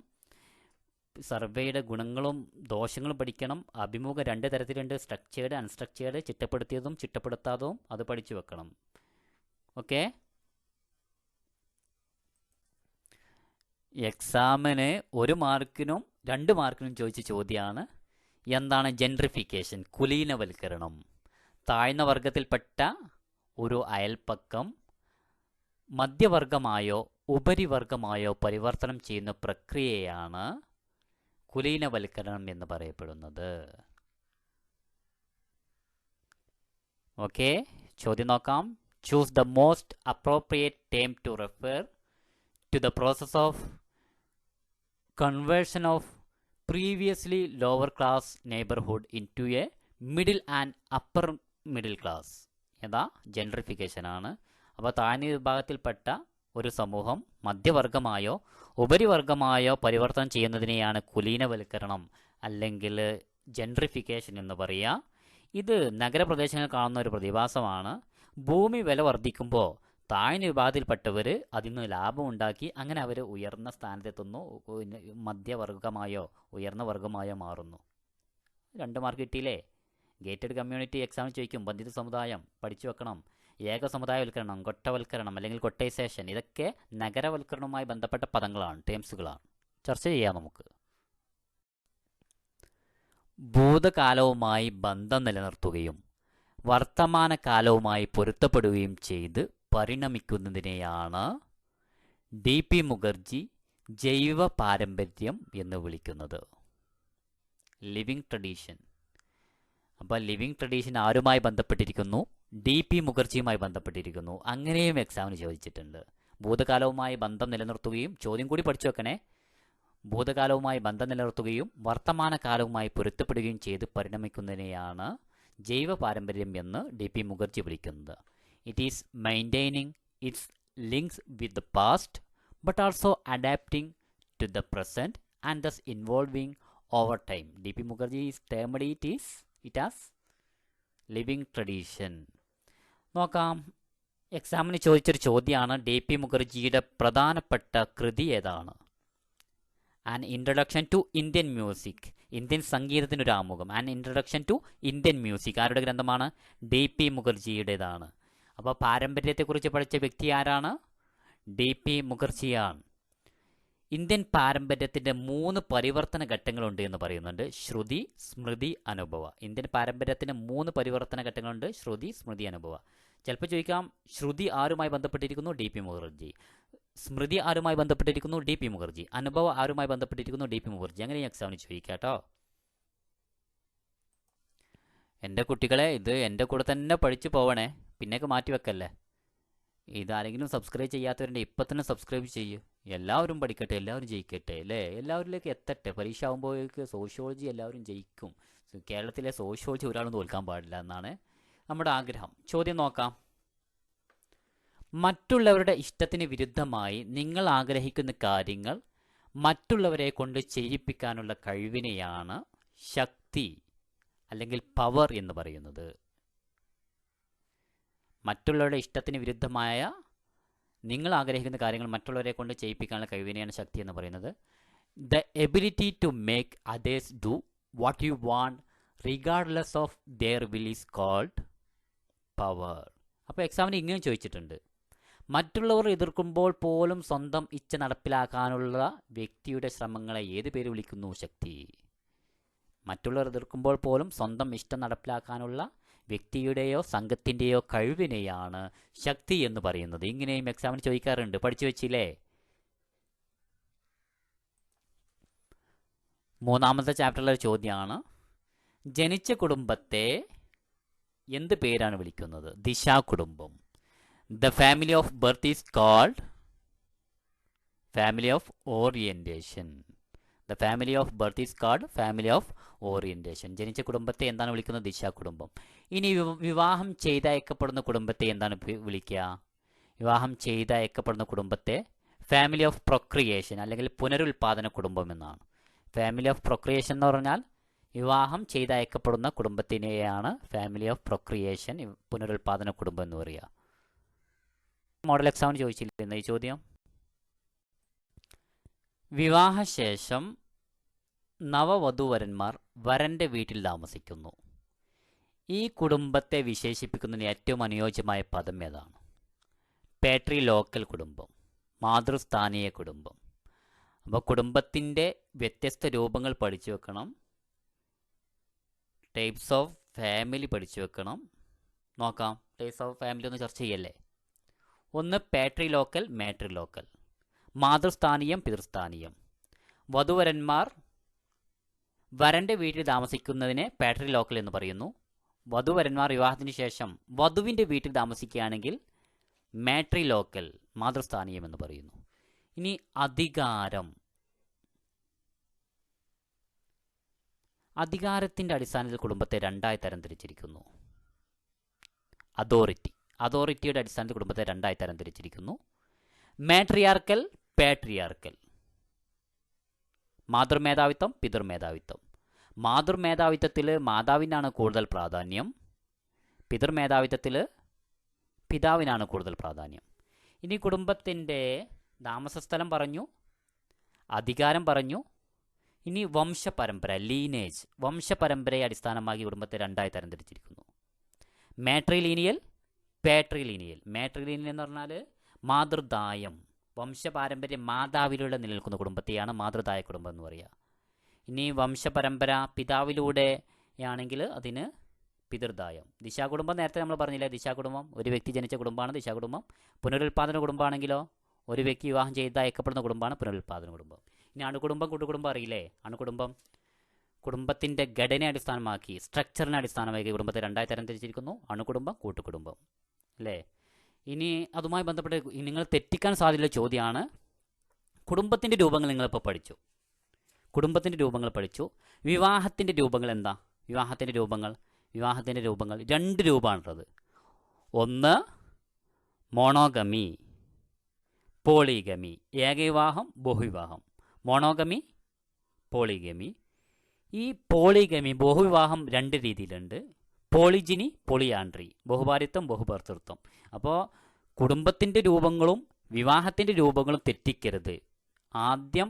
സർവേയുടെ ഗുണങ്ങളും ദോഷങ്ങളും പഠിക്കണം. അഭിമുഖം 2 തരത്തിലുണ്ട്: സ്ട്രക്ചേർഡ്, അൺസ്ട്രക്ചേർഡ്, ചിട്ടപ്പെടുത്തിയതും ചിട്ടപ്പെടുത്താത്തതും. അത് പഠിച്ചു വെക്കണം. ഓക്കെ, എക്സാമിന് 1 മാർക്കിനും 2 മാർക്കിനും ചോദിച്ച ചോദ്യമാണ് എന്താണ് ജെൻട്രിഫിക്കേഷൻ, കുലീനവൽക്കരണം. താഴ്ന്ന വർഗത്തിൽപ്പെട്ട ഒരു അയൽപ്പക്കം മധ്യവർഗമായോ ഉപരിവർഗമായോ പരിവർത്തനം ചെയ്യുന്ന പ്രക്രിയയാണ് കുലീനവൽക്കരണം എന്ന് പറയപ്പെടുന്നത്. ഓക്കെ, ചോദ്യം നോക്കാം. Choose the most appropriate term to refer to the process of conversion of previously lower class neighborhood into a middle and upper middle class. എന്താ? ജെൻട്രിഫിക്കേഷൻ ആണ്. അപ്പോൾ താഴ്ന്ന വിഭാഗത്തിൽപ്പെട്ട ഒരു സമൂഹം മധ്യവർഗമായോ ഉപരിവർഗമായോ പരിവർത്തനം ചെയ്യുന്നതിനെയാണ് കുലീനവൽക്കരണം അല്ലെങ്കിൽ ജെൻട്രിഫിക്കേഷൻ എന്ന് പറയുക. ഇത് നഗരപ്രദേശങ്ങളിൽ കാണുന്ന ഒരു പ്രതിഭാസമാണ്. ഭൂമി വില വർദ്ധിക്കുമ്പോൾ താഴ്ന്ന വിഭാഗത്തിൽപ്പെട്ടവർ അതിൽ നിന്ന് ലാഭം ഉണ്ടാക്കി അങ്ങനെ അവർ ഉയർന്ന സ്ഥാനത്തെത്തുന്നു, മധ്യവർഗമായോ ഉയർന്ന വർഗമായോ മാറുന്നു. 2 മാർക്ക് കിട്ടിയില്ലേ? ഗേറ്റഡ് കമ്മ്യൂണിറ്റി എക്സാമിൽ ചോദിക്കും. ബന്ധിത സമുദായം പഠിച്ചു വെക്കണം. ഏക സമുദായവൽക്കരണം, കൊട്ടവൽക്കരണം അല്ലെങ്കിൽ കൊട്ടൈസേഷൻ, ഇതൊക്കെ നഗരവൽക്കരണവുമായി ബന്ധപ്പെട്ട പദങ്ങളാണ്, ടേംസുകളാണ്. ചർച്ച ചെയ്യാം നമുക്ക്. ഭൂതകാലവുമായി ബന്ധം നിലനിർത്തുകയും വർത്തമാനകാലവുമായി പൊരുത്തപ്പെടുകയും ചെയ്ത് പരിണമിക്കുന്നതിനെയാണ് D.P. മുഖർജി ജൈവ പാരമ്പര്യം എന്ന് വിളിക്കുന്നത്. Living tradition. അപ്പോൾ ലിവിങ് ട്രഡീഷൻ ആരുമായി ബന്ധപ്പെട്ടിരിക്കുന്നു? DP മുഖർജിയുമായി ബന്ധപ്പെട്ടിരിക്കുന്നു. അങ്ങനെയും എക്സാമിന് ചോദിച്ചിട്ടുണ്ട്. ഭൂതകാലവുമായി ബന്ധം നിലനിർത്തുകയും, ചോദ്യം കൂടി പഠിച്ചു വെക്കണേ, ഭൂതകാലവുമായി ബന്ധം നിലനിർത്തുകയും വർത്തമാനകാലവുമായി പൊരുത്തപ്പെടുകയും ചെയ്ത് പരിണമിക്കുന്നതിനെയാണ് ജൈവ പാരമ്പര്യം എന്ന് DP മുഖർജി വിളിക്കുന്നത്. It is maintaining its links with the past but also adapting to the present and thus involving over time. DP Mukherjee is termed it as living tradition. നോക്കാം, എക്സാമിന് ചോദിച്ചൊരു ചോദ്യമാണ്, DP മുഖർജിയുടെ പ്രധാനപ്പെട്ട കൃതി ഏതാണ്? An introduction to Indian music, Indian സംഗീതത്തിനൊരു ആമുഖം. An introduction to Indian music ആരുടെ ഗ്രന്ഥമാണ്? DP മുഖർജിയുടേതാണ്. അപ്പോൾ പാരമ്പര്യത്തെക്കുറിച്ച് പഠിച്ച വ്യക്തി ആരാണ്? DP മുഖർജിയാണ്. ഇന്ത്യൻ പാരമ്പര്യത്തിൻ്റെ 3 പരിവർത്തന ഘട്ടങ്ങളുണ്ട് എന്ന് പറയുന്നുണ്ട്. ശ്രുതി, സ്മൃതി, അനുഭവ. ഇന്ത്യൻ പാരമ്പര്യത്തിന് 3 പരിവർത്തന ഘട്ടങ്ങളുണ്ട്: ശ്രുതി, സ്മൃതി, അനുഭവ. ചിലപ്പോൾ ചോദിക്കാം, ശ്രുതി ആരുമായി ബന്ധപ്പെട്ടിരിക്കുന്നു? DP മുഖർജി. സ്മൃതി ആരുമായി ബന്ധപ്പെട്ടിരിക്കുന്നു? DP മുഖർജി. അനുഭവ ആരുമായി ബന്ധപ്പെട്ടിരിക്കുന്നു? DP മുഖർജി. അങ്ങനെ എക്സാമിന് ചോദിക്കാം കേട്ടോ. എൻ്റെ കുട്ടികളെ, ഇത് എൻ്റെ കൂടെ തന്നെ പഠിച്ചു പോവണേ, പിന്നേക്ക് മാറ്റി വെക്കല്ലേ. ഇതാരെങ്കിലും സബ്സ്ക്രൈബ് ചെയ്യാത്തവരുണ്ട്, ഇപ്പം തന്നെ സബ്സ്ക്രൈബ് ചെയ്യൂ. എല്ലാവരും പഠിക്കട്ടെ, എല്ലാവരും ജയിക്കട്ടെ അല്ലേ, എല്ലാവരിലേക്ക് എത്തട്ടെ. പരീക്ഷ ആകുമ്പോഴേക്ക് സോഷ്യോളജി എല്ലാവരും ജയിക്കും. കേരളത്തിലെ സോഷ്യോളജി ഒരാളും തോൽക്കാൻ പാടില്ല എന്നാണ് നമ്മുടെ ആഗ്രഹം. ചോദ്യം നോക്കാം. മറ്റുള്ളവരുടെ ഇഷ്ടത്തിന് വിരുദ്ധമായി നിങ്ങൾ ആഗ്രഹിക്കുന്ന കാര്യങ്ങൾ മറ്റുള്ളവരെ കൊണ്ട് ചെയ്യിപ്പിക്കാനുള്ള കഴിവിനെയാണ് ശക്തി അല്ലെങ്കിൽ പവർ എന്ന് പറയുന്നത്. മറ്റുള്ളവരുടെ ഇഷ്ടത്തിന് വിരുദ്ധമായ നിങ്ങൾ ആഗ്രഹിക്കുന്ന കാര്യങ്ങൾ മറ്റുള്ളവരെ കൊണ്ട് ചെയ്യിപ്പിക്കാനുള്ള കഴിവിനെയാണ് ശക്തി എന്ന് പറയുന്നത്. The ability to make others do what you want regardless of their will is called power. അപ്പോൾ എക്സാമിന് ഇങ്ങനെയും ചോദിച്ചിട്ടുണ്ട്, മറ്റുള്ളവർ എതിർക്കുമ്പോൾ പോലും സ്വന്തം ഇച്ഛ നടപ്പിലാക്കാനുള്ള വ്യക്തിയുടെ ശ്രമങ്ങളെ ഏത് പേര് വിളിക്കുന്നു? ശക്തി. മറ്റുള്ളവർ എതിർക്കുമ്പോൾ പോലും സ്വന്തം ഇഷ്ടം നടപ്പിലാക്കാനുള്ള വ്യക്തിയുടെയോ സംഘത്തിൻ്റെയോ കഴിവിനെയാണ് ശക്തി എന്ന് പറയുന്നത്. ഇങ്ങനെയും എക്സാമിന് ചോദിക്കാറുണ്ട്, പഠിച്ചു വെച്ചില്ലേ? 3ാമത്തെ ചാപ്റ്ററിലെ ചോദ്യമാണ്, ജനിച്ച കുടുംബത്തെ എന്ത് പേരാണ് വിളിക്കുന്നത്? ദിശാ കുടുംബം. The family of birth is called family of orientation. The family of birth is called family of orientation. ജനിച്ച കുടുംബത്തെ എന്താണ് വിളിക്കുന്നത്? ദിശാ കുടുംബം. ഇനി വിവാഹം ചെയ്തയക്കപ്പെടുന്ന കുടുംബത്തെ എന്താണ് വിളിക്കുക? വിവാഹം ചെയ്തയക്കപ്പെടുന്ന കുടുംബത്തെ ഫാമിലി ഓഫ് പ്രൊക്രിയേഷൻ അല്ലെങ്കിൽ പുനരുൽപാദന കുടുംബം എന്നാണ്. ഫാമിലി ഓഫ് പ്രൊക്രിയേഷൻ എന്ന് പറഞ്ഞാൽ വിവാഹം ചെയ്തയക്കപ്പെടുന്ന കുടുംബത്തിനെയാണ് ഫാമിലി ഓഫ് പ്രൊക്രിയേഷൻ, പുനരുൽപാദന കുടുംബം എന്ന് പറയുക. മോഡൽ എക്സാമിന് ചോദിച്ചില്ല ഈ ചോദ്യം. വിവാഹശേഷം നവവധൂവരന്മാർ വരൻ്റെ വീട്ടിൽ താമസിക്കുന്നു. ഈ കുടുംബത്തെ വിശേഷിപ്പിക്കുന്നതിന് ഏറ്റവും അനുയോജ്യമായ പദം ഏതാണ്? പേട്രി ലോക്കൽ കുടുംബം, മാതൃസ്ഥാനീയ കുടുംബം. അപ്പോൾ കുടുംബത്തിൻ്റെ വ്യത്യസ്ത രൂപങ്ങൾ പഠിച്ചു വെക്കണം. ടൈപ്സ് ഓഫ് ഫാമിലി പഠിച്ചു വെക്കണം. നോക്കാം, ടൈപ്സ് ഓഫ് ഫാമിലി ഒന്ന് ചർച്ച ചെയ്യല്ലേ. ഒന്ന് പേട്രി ലോക്കൽ, മാട്രി ലോക്കൽ. മാതൃസ്ഥാനീയം, പിതൃസ്ഥാനീയം. വധുവരന്മാർ വരൻ്റെ വീട്ടിൽ താമസിക്കുന്നതിനെ പേട്രി ലോക്കൽ എന്ന് പറയുന്നു. വധുവരന്മാർ വിവാഹത്തിന് ശേഷം വധുവിൻ്റെ വീട്ടിൽ താമസിക്കുകയാണെങ്കിൽ മാട്രി ലോക്കൽ, മാതൃസ്ഥാനീയം എന്ന് പറയുന്നു. ഇനി അധികാരം. അധികാരത്തിൻ്റെ അടിസ്ഥാനത്തിൽ കുടുംബത്തെ 2ആയി തരംതിരിച്ചിരിക്കുന്നു. അതോറിറ്റിയുടെ അടിസ്ഥാനത്തിൽ കുടുംബത്തെ 2ആയി തരംതിരിച്ചിരിക്കുന്നു. Matriarchal, patriarchal. മാതൃമേധാവിത്വം, പിതൃമേധാവിത്വം. മാതൃമേധാവിത്വത്തിൽ മാതാവിനാണ് കൂടുതൽ പ്രാധാന്യം. പിതൃമേധാവിത്വത്തിൽ പിതാവിനാണ് കൂടുതൽ പ്രാധാന്യം. ഇനി കുടുംബത്തിൻ്റെ താമസസ്ഥലം പറഞ്ഞു, അധികാരം പറഞ്ഞു. ഇനി വംശപരമ്പര, ലീനേജ്. വംശപരമ്പരയെ അടിസ്ഥാനമാക്കി കുടുംബത്തെ 2ആയി തരംതിരിച്ചിരിക്കുന്നു. Matrilineal, patrilineal. മാട്രിലീനിയൽ എന്ന് പറഞ്ഞാൽ മാതൃദായം, വംശപാരമ്പര്യം മാതാവിലൂടെ നിലനിൽക്കുന്ന കുടുംബത്തെയാണ് മാതൃദായ കുടുംബം എന്ന് പറയുക. ഇനി വംശപരമ്പര പിതാവിലൂടെ ആണെങ്കിൽ അതിന് പിതൃദായം. ദിശാകുടുംബം നേരത്തെ നമ്മൾ പറഞ്ഞില്ലേ, ദിശാകുടുംബം ഒരു വ്യക്തി ജനിച്ച കുടുംബമാണ് ദിശാകുടുംബം. പുനരുൽപാദന കുടുംബമാണെങ്കിലോ ഒരു വ്യക്തി വിവാഹം ചെയ്ത് അയക്കപ്പെടുന്ന കുടുംബമാണ് പുനരുൽപാദന കുടുംബം. ഇനി അണുകുടുംബം, കൂട്ടുകുടുംബം അറിയില്ലേ? അണുകുടുംബം കുടുംബത്തിൻ്റെ ഘടനയെ അടിസ്ഥാനമാക്കി, സ്ട്രക്ചറിനെ അടിസ്ഥാനമാക്കി കുടുംബത്തെ രണ്ടായി തരംതിരിച്ചിരിക്കുന്നു: അണുകുടുംബം, കൂട്ടുകുടുംബം. അല്ലേ? ഇനി അതുമായി ബന്ധപ്പെട്ട് നിങ്ങൾ തെറ്റിക്കാൻ സാധ്യതയുള്ള ചോദ്യമാണ്, കുടുംബത്തിൻ്റെ രൂപങ്ങൾ നിങ്ങളിപ്പോൾ പഠിച്ചു, കുടുംബത്തിൻ്റെ രൂപങ്ങൾ പഠിച്ചു. വിവാഹത്തിൻ്റെ രൂപങ്ങൾ എന്താ? വിവാഹത്തിൻ്റെ രൂപങ്ങൾ 2 രൂപമാണുള്ളത്. ഒന്ന് മോണോഗമി, പോളിഗമി. ഏകവിവാഹം, ബഹുവിവാഹം. Monogamy, polygamy. ഈ പോളിഗമി, ബഹുവിവാഹം 2 രീതിയിലുണ്ട്: പോളിജിനി, പോളിയാൻഡ്രി. ബഹുഭാര്യത്വം, ബഹുഭർത്തൃത്വം. അപ്പോൾ കുടുംബത്തിൻ്റെ രൂപങ്ങളും വിവാഹത്തിൻ്റെ രൂപങ്ങളും തെറ്റിക്കരുത്. ആദ്യം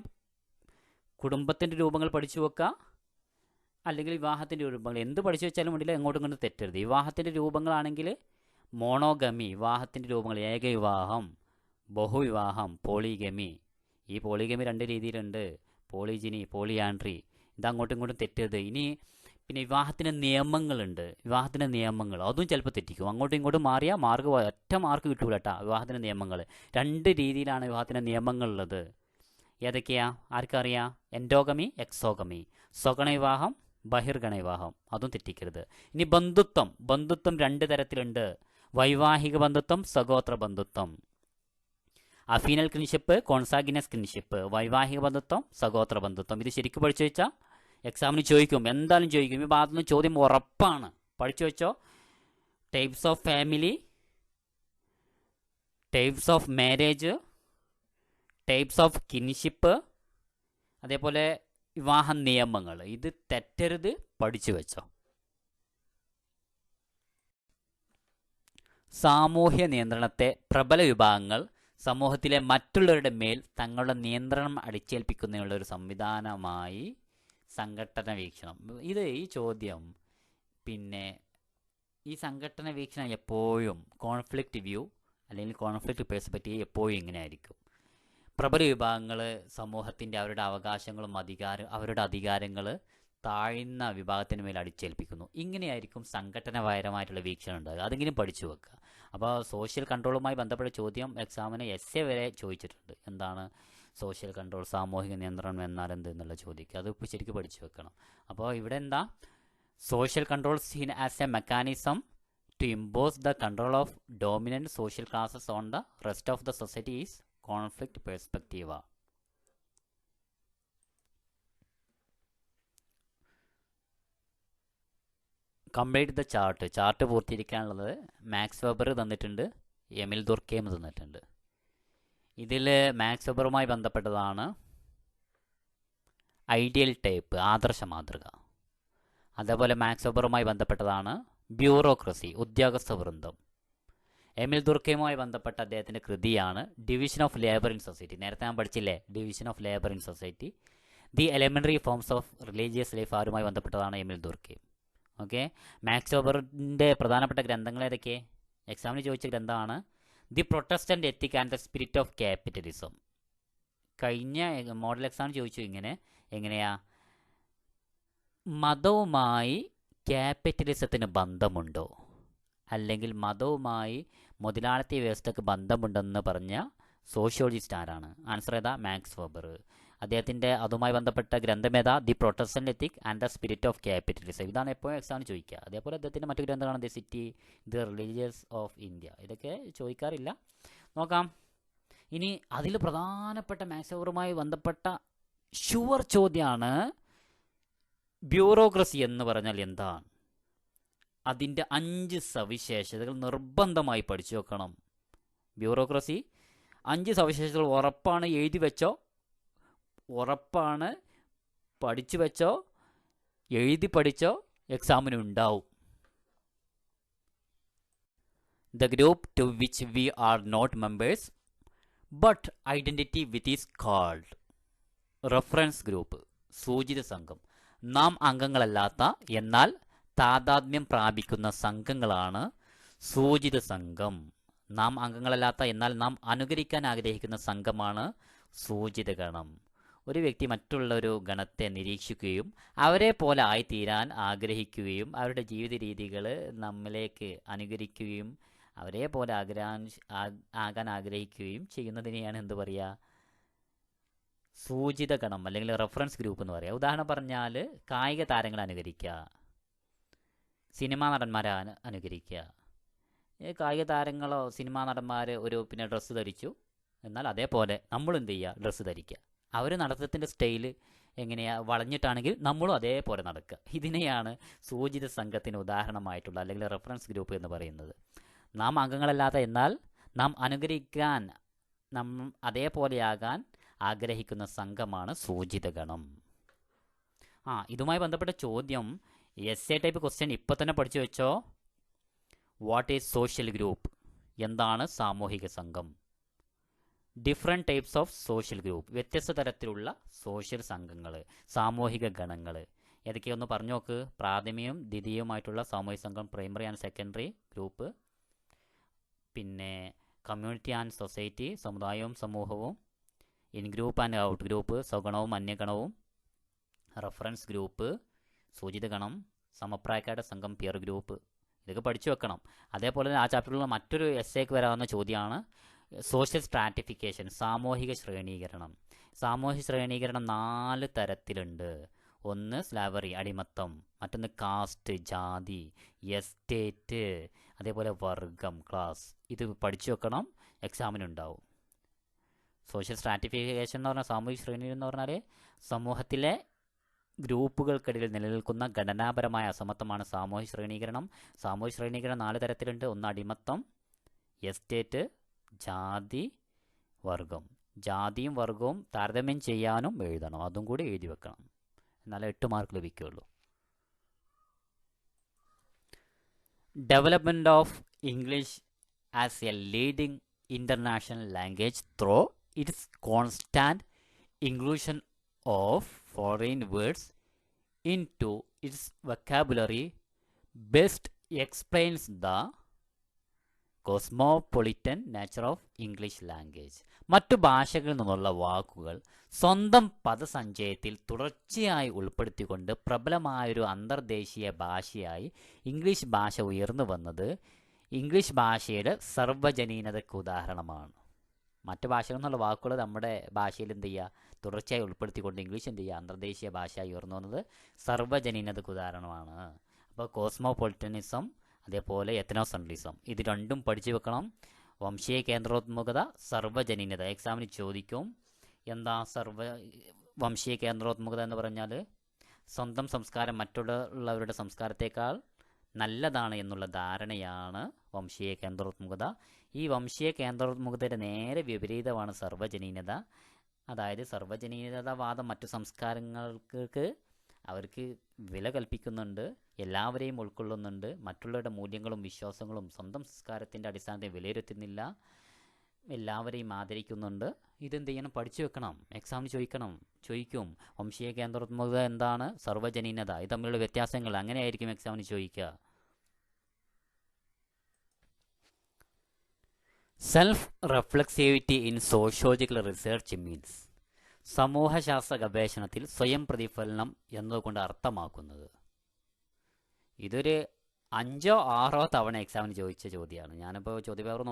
കുടുംബത്തിൻ്റെ രൂപങ്ങൾ പഠിച്ചു വെക്കുക, അല്ലെങ്കിൽ വിവാഹത്തിൻ്റെ രൂപങ്ങൾ എന്ത് പഠിച്ചു വെച്ചാലും വേണ്ടില്ല, എങ്ങോട്ടും ഇങ്ങോട്ടും തെറ്റരുത്. വിവാഹത്തിൻ്റെ രൂപങ്ങളാണെങ്കിൽ മോണോഗമി, വിവാഹത്തിൻ്റെ രൂപങ്ങൾ ഏകവിവാഹം, ബഹുവിവാഹം, പോളിഗമി. ഈ പോളിഗമി 2 രീതിയിലുണ്ട്: പോളിജിനി, പോളിയാൻഡ്രി. ഇതങ്ങോട്ടും ഇങ്ങോട്ടും തെറ്റരുത്. ഇനി പിന്നെ വിവാഹത്തിൻ്റെ നിയമങ്ങളുണ്ട്. വിവാഹത്തിൻ്റെ നിയമങ്ങൾ അതും ചിലപ്പോൾ തെറ്റിക്കും. അങ്ങോട്ടും ഇങ്ങോട്ടും മാറിയാൽ ഒറ്റ മാർക്ക് കിട്ടൂല കേട്ടോ. വിവാഹത്തിൻ്റെ നിയമങ്ങൾ 2 രീതിയിലാണ് വിവാഹത്തിൻ്റെ നിയമങ്ങളുള്ളത്. ഏതൊക്കെയാ? ആർക്കറിയാം? Endogamy, exogamy. സ്വഗണ വിവാഹം, ബഹിർഗണ വിവാഹം. അതും തെറ്റിക്കരുത്. ഇനി ബന്ധുത്വം 2 തരത്തിലുണ്ട്: വൈവാഹിക ബന്ധുത്വം, സഗോത്ര ബന്ധുത്വം. അഫീനൽ കിൻഷിപ്പ്, കോൺസാഗിനസ് കിൻഷിപ്പ്. വൈവാഹിക ബന്ധുത്വം, സഗോത്ര ബന്ധുത്വം. ഇത് ശരിക്കും പഠിച്ചു വെച്ചാൽ എക്സാമിന് ചോദിക്കും, എന്തായാലും ചോദിക്കും. ഈ ഭാഗത്തു നിന്ന് ചോദ്യം ഉറപ്പാണ്. പഠിച്ചു വെച്ചോ. Types of family, types of marriage, types of kinship, അതേപോലെ വിവാഹ നിയമങ്ങൾ. ഇത് തെറ്റരുത്, പഠിച്ചു വെച്ചോ. സാമൂഹ്യ നിയന്ത്രണത്തെ പ്രബല വിഭാഗങ്ങൾ സമൂഹത്തിലെ മറ്റുള്ളവരുടെ മേൽ തങ്ങളുടെ നിയന്ത്രണം അടിച്ചേൽപ്പിക്കുന്നതിനുള്ള ഒരു സംവിധാനമായി സംഘട്ടന വീക്ഷണം. ഈ ചോദ്യം പിന്നെ ഈ സംഘട്ടന വീക്ഷണം എപ്പോഴും കോൺഫ്ലിക്റ്റ് വ്യൂ അല്ലെങ്കിൽ കോൺഫ്ലിക്റ്റ് പെർസ്പെക്റ്റീവ് എപ്പോഴും ഇങ്ങനെ ആയിരിക്കും. പ്രബല വിഭാഗങ്ങൾ സമൂഹത്തിൻ്റെ അവരുടെ അവകാശങ്ങളും അവരുടെ അധികാരങ്ങൾ താഴ്ന്ന വിഭാഗത്തിന് മേൽ അടിച്ചേൽപ്പിക്കുന്നു. ഇങ്ങനെയായിരിക്കും സംഘടനപരമായിട്ടുള്ള വീക്ഷണം ഉണ്ടാകുക. അതെങ്കിലും പഠിച്ചു വെക്കുക. അപ്പോൾ സോഷ്യൽ കൺട്രോളുമായി ബന്ധപ്പെട്ട ചോദ്യം എക്സാമിന് എസ്എ വരെ ചോദിച്ചിട്ടുണ്ട്. എന്താണ് സോഷ്യൽ കൺട്രോൾ, സാമൂഹിക നിയന്ത്രണം എന്നാൽ എന്ത് എന്നുള്ള ചോദിക്കുക. അത് ഇപ്പോൾ ശരിക്കും പഠിച്ചു വെക്കണം. അപ്പോൾ ഇവിടെ എന്താ? Social control seen as a mechanism to impose the control of dominant social classes on the rest of the society is conflict perspective. Complete the chart പൂർത്തീകരിക്കാനുള്ളത് മാക്സ് വെബർ തന്നിട്ടുണ്ട്, എമിൽ ദുർക്കേം തന്നിട്ടുണ്ട്. ഇതിൽ മാക്സ് വെബറുമായി ബന്ധപ്പെട്ടതാണ് ഐഡിയൽ ടൈപ്പ്, ആദർശ മാതൃക. അതേപോലെ max വെബറുമായി ബന്ധപ്പെട്ടതാണ് bureaucracy, ഉദ്യോഗസ്ഥ വൃന്ദം. എമിൽ ദുർക്കേമുമായി ബന്ധപ്പെട്ട അദ്ദേഹത്തിൻ്റെ കൃതിയാണ് division of labour in society. നേരത്തെ ഞാൻ പഠിച്ചില്ലേ, division of labour in society. The elementary forms of religious life ആരുമായി ബന്ധപ്പെട്ടതാണ് എമിൽ ദുർക്കേം. ഓക്കെ. മാക്സ് വെബറിൻ്റെ പ്രധാനപ്പെട്ട ഗ്രന്ഥങ്ങൾ ഏതൊക്കെ? എക്സാമിന് ചോദിച്ച ഗ്രന്ഥമാണ് the Protestant ethic and the spirit of capitalism. കഴിഞ്ഞ മോഡൽ എക്സാമിന് ചോദിച്ചു എങ്ങനെയാ മതവുമായി ക്യാപിറ്റലിസത്തിന് ബന്ധമുണ്ടോ, അല്ലെങ്കിൽ മതവുമായി മുതലാളിത്ത വ്യവസ്ഥയ്ക്ക് ബന്ധമുണ്ടെന്ന് പറഞ്ഞ സോഷ്യോളജിസ്റ്റ് ആരാണ്? ആൻസർ ഏതാ? Max Weber. അദ്ദേഹത്തിൻ്റെ അതുമായി ബന്ധപ്പെട്ട ഗ്രന്ഥമേതാ? The Protestant ethic and the spirit of capitalism. ഇതാണ് എപ്പോഴും എക്സാമിന് ചോദിക്കുക. അതേപോലെ അദ്ദേഹത്തിൻ്റെ മറ്റു ഗ്രന്ഥങ്ങളാണ് the city, the religious of India. ഇതൊക്കെ ചോദിക്കാറില്ല. നോക്കാം. ഇനി അതിൽ പ്രധാനപ്പെട്ട മാക്സ് വെബറുമായി ബന്ധപ്പെട്ട ഷുവർ ചോദ്യമാണ് ബ്യൂറോക്രസി എന്ന് പറഞ്ഞാൽ എന്താണ്? അതിൻ്റെ 5 സവിശേഷതകൾ നിർബന്ധമായി പഠിച്ചു വെക്കണം. ബ്യൂറോക്രസി 5 സവിശേഷതകൾ ഉറപ്പാണ്, എഴുതി വെച്ചോ. ഉറപ്പാണ്, പഠിച്ചു വെച്ചോ, എഴുതി പഠിച്ചോ, എക്സാമിന് ഉണ്ടാവും. The group to which we are not members but identity with is called reference group, സൂചിത സംഘം. നാം അംഗങ്ങളല്ലാത്ത എന്നാൽ താതാത്മ്യം പ്രാപിക്കുന്ന സംഘങ്ങളാണ് സൂചിത സംഘം. നാം അംഗങ്ങളല്ലാത്ത എന്നാൽ നാം അനുകരിക്കാൻ ആഗ്രഹിക്കുന്ന സംഘമാണ് സൂചിത ഗണം. ഒരു വ്യക്തി മറ്റുള്ള ഒരു ഗണത്തെ നിരീക്ഷിക്കുകയും അവരെ പോലെ ആയിത്തീരാൻ ആഗ്രഹിക്കുകയും അവരുടെ ജീവിത രീതികൾ നമ്മിലേക്ക് അനുകരിക്കുകയും അവരെ പോലെ ആകാൻ ആഗ്രഹിക്കുകയും ചെയ്യുന്നതിനെയാണ് എന്ത് പറയുക? സൂചിത ഗണം അല്ലെങ്കിൽ റെഫറൻസ് ഗ്രൂപ്പ് എന്ന് പറയാം. ഉദാഹരണം പറഞ്ഞാൽ കായിക താരങ്ങളെ അനുകരിക്കുക, സിനിമാ നടന്മാരെ അനുകരിക്കുക. കായിക താരങ്ങളോ സിനിമാ നടന്മാർ ഒരു പിന്നെ ഡ്രസ്സ് ധരിച്ചു, എന്നാൽ അതേപോലെ നമ്മൾ എന്ത് ചെയ്യുക, ഡ്രസ്സ് ധരിക്കുക. അവർ നടത്തത്തിൻ്റെ സ്റ്റൈല് എങ്ങനെയാണ്, വളഞ്ഞിട്ടാണെങ്കിൽ നമ്മളും അതേപോലെ നടക്കുക. ഇതിനെയാണ് സൂചിത സംഘത്തിന് ഉദാഹരണമായിട്ടുള്ള അല്ലെങ്കിൽ റെഫറൻസ് ഗ്രൂപ്പ് എന്ന് പറയുന്നത്. നാം അംഗങ്ങളല്ലാത്ത എന്നാൽ നാം അനുകരിക്കാൻ, അതേപോലെയാകാൻ ആഗ്രഹിക്കുന്ന സംഘമാണ് സൂചിത ഗണം. ഇതുമായി ബന്ധപ്പെട്ട ചോദ്യം എസ് എ ടൈപ്പ് ക്വസ്റ്റ്യൻ ഇപ്പോൾ തന്നെ പഠിച്ചു വെച്ചോ. What is social group? എന്താണ് സാമൂഹിക സംഘം? Different types of social group, വ്യത്യസ്ത തരത്തിലുള്ള സോഷ്യൽ സംഘങ്ങൾ, സാമൂഹിക ഗണങ്ങൾ ഏതൊക്കെയൊന്ന് പറഞ്ഞു നോക്ക്. പ്രാഥമികവും ദ്വിതീയവുമായിട്ടുള്ള സാമൂഹിക സംഘം, പ്രൈമറി ആൻഡ് സെക്കൻഡറി ഗ്രൂപ്പ്, പിന്നെ കമ്മ്യൂണിറ്റി ആൻഡ് സൊസൈറ്റി, സമുദായവും സമൂഹവും, in group and out group, സ്വഗണവും അന്യഗണവും, റെഫറൻസ് ഗ്രൂപ്പ്, സൂചിത ഗണം, സമപ്രായക്കാരുടെ സംഘം, പിയർ ഗ്രൂപ്പ്. ഇതൊക്കെ പഠിച്ചു വെക്കണം. അതേപോലെ തന്നെ ആ ചാപ്റ്ററിലുള്ള മറ്റൊരു എസ്സേക്ക് വരാവുന്ന ചോദ്യമാണ് സോഷ്യൽ സ്ട്രാറ്റിഫിക്കേഷൻ, സാമൂഹിക ശ്രേണീകരണം. സാമൂഹിക ശ്രേണീകരണം 4 തരത്തിലുണ്ട്. ഒന്ന് സ്ലാവറി, അടിമത്തം, മറ്റൊന്ന് കാസ്റ്റ്, ജാതി, എസ്റ്റേറ്റ്, അതേപോലെ വർഗം, ക്ലാസ്. ഇത് പഠിച്ചു വെക്കണം, എക്സാമിനുണ്ടാവും. സോഷ്യൽ സ്ട്രാറ്റിഫിക്കേഷൻ എന്ന് പറഞ്ഞാൽ, സാമൂഹിക ശ്രേണീകരണം എന്ന് പറഞ്ഞാൽ സമൂഹത്തിലെ ഗ്രൂപ്പുകൾക്കിടയിൽ നിലനിൽക്കുന്ന ഘടനാപരമായ അസമത്വമാണ് സാമൂഹിക ശ്രേണീകരണം. സാമൂഹിക ശ്രേണീകരണം 4 തരത്തിലുണ്ട്. ഒന്ന് അടിമത്തം, എസ്റ്റേറ്റ്, ജാതി, വർഗം. ജാതിയും വർഗവും താരതമ്യം ചെയ്യാനും എഴുതണം, അതും കൂടി എഴുതി വെക്കണം, എന്നാലേ 8 മാർക്ക് ലഭിക്കുകയുള്ളൂ. Development of English as a leading international language through its constant inclusion of foreign words into its vocabulary best explains the cosmopolitan nature of English language. മറ്റു ഭാഷകളിൽ നിന്നുള്ള വാക്കുകൾ സ്വന്തം പദസഞ്ചയത്തിൽ തുടർച്ചയായി ഉൾപ്പെടുത്തിക്കൊണ്ട് പ്രബലമായൊരു അന്തർദേശീയ ഭാഷയായി ഇംഗ്ലീഷ് ഭാഷ ഉയർന്നു വന്നത് ഇംഗ്ലീഷ് ഭാഷയുടെ സർവ്വജനീനതയ്ക്ക് ഉദാഹരണമാണ്. മറ്റു ഭാഷകളിൽ നിന്നുള്ള വാക്കുകൾ നമ്മുടെ ഭാഷയിൽ എന്ത് ചെയ്യുക, തുടർച്ചയായി ഉൾപ്പെടുത്തിക്കൊണ്ട് ഇംഗ്ലീഷ് എന്ത് ചെയ്യുക, അന്തർദേശീയ ഭാഷയായി ഉയർന്നു വന്നത് സർവ്വജനീനതയ്ക്ക് ഉദാഹരണമാണ്. അപ്പോൾ കോസ്മോപൊളിറ്റനിസം, അതേപോലെ എത്നോസെൻട്രിസം, ഇത് രണ്ടും പഠിച്ചു വെക്കണം. വംശീയ കേന്ദ്രോത്മുഖത, സർവ്വജനീനത എക്സാമിന് ചോദിക്കും. എന്താ വംശീയ കേന്ദ്രോത്മുഖത എന്ന് പറഞ്ഞാൽ സ്വന്തം സംസ്കാരം മറ്റുള്ളവരുടെ സംസ്കാരത്തേക്കാൾ നല്ലതാണ് എന്നുള്ള ധാരണയാണ് വംശീയ കേന്ദ്രോത്മുഖത. ഈ വംശീയ കേന്ദ്രോത്മുഖതയുടെ നേരെ വിപരീതമാണ് സർവ്വജനീനത. അതായത് സർവ്വജനീനതാവാദം മറ്റു സംസ്കാരങ്ങൾക്ക് അവർക്ക് വില കൽപ്പിക്കുന്നുണ്ട്, എല്ലാവരെയും ഉൾക്കൊള്ളുന്നുണ്ട്, മറ്റുള്ളവരുടെ മൂല്യങ്ങളും വിശ്വാസങ്ങളും സ്വന്തം സംസ്കാരത്തിൻ്റെ അടിസ്ഥാനത്തിൽ വിലയിരുത്തുന്നില്ല, എല്ലാവരെയും ആദരിക്കുന്നുണ്ട്. ഇതെന്ത് ചെയ്യണം, പഠിച്ചു വെക്കണം, എക്സാമിന് ചോദിക്കും. വംശീയ കേന്ദ്രോത്മുഖത എന്താണ്, സർവ്വജനീനത, ഇത് തമ്മിലുള്ള വ്യത്യാസങ്ങൾ അങ്ങനെയായിരിക്കും എക്സാമിന് ചോദിക്കുക. Self reflexivity in sociological research means, സമൂഹശാസ്ത്ര ഗവേഷണത്തിൽ സ്വയം പ്രതിഫലനം എന്നതുകൊണ്ട് അർത്ഥമാക്കുന്നത്. ഇതൊരു 5ഓ 6ഓ തവണ എക്സാമിന് ചോദിച്ച ചോദ്യമാണ്. ഞാനിപ്പോൾ ചോദ്യപേപ്പർ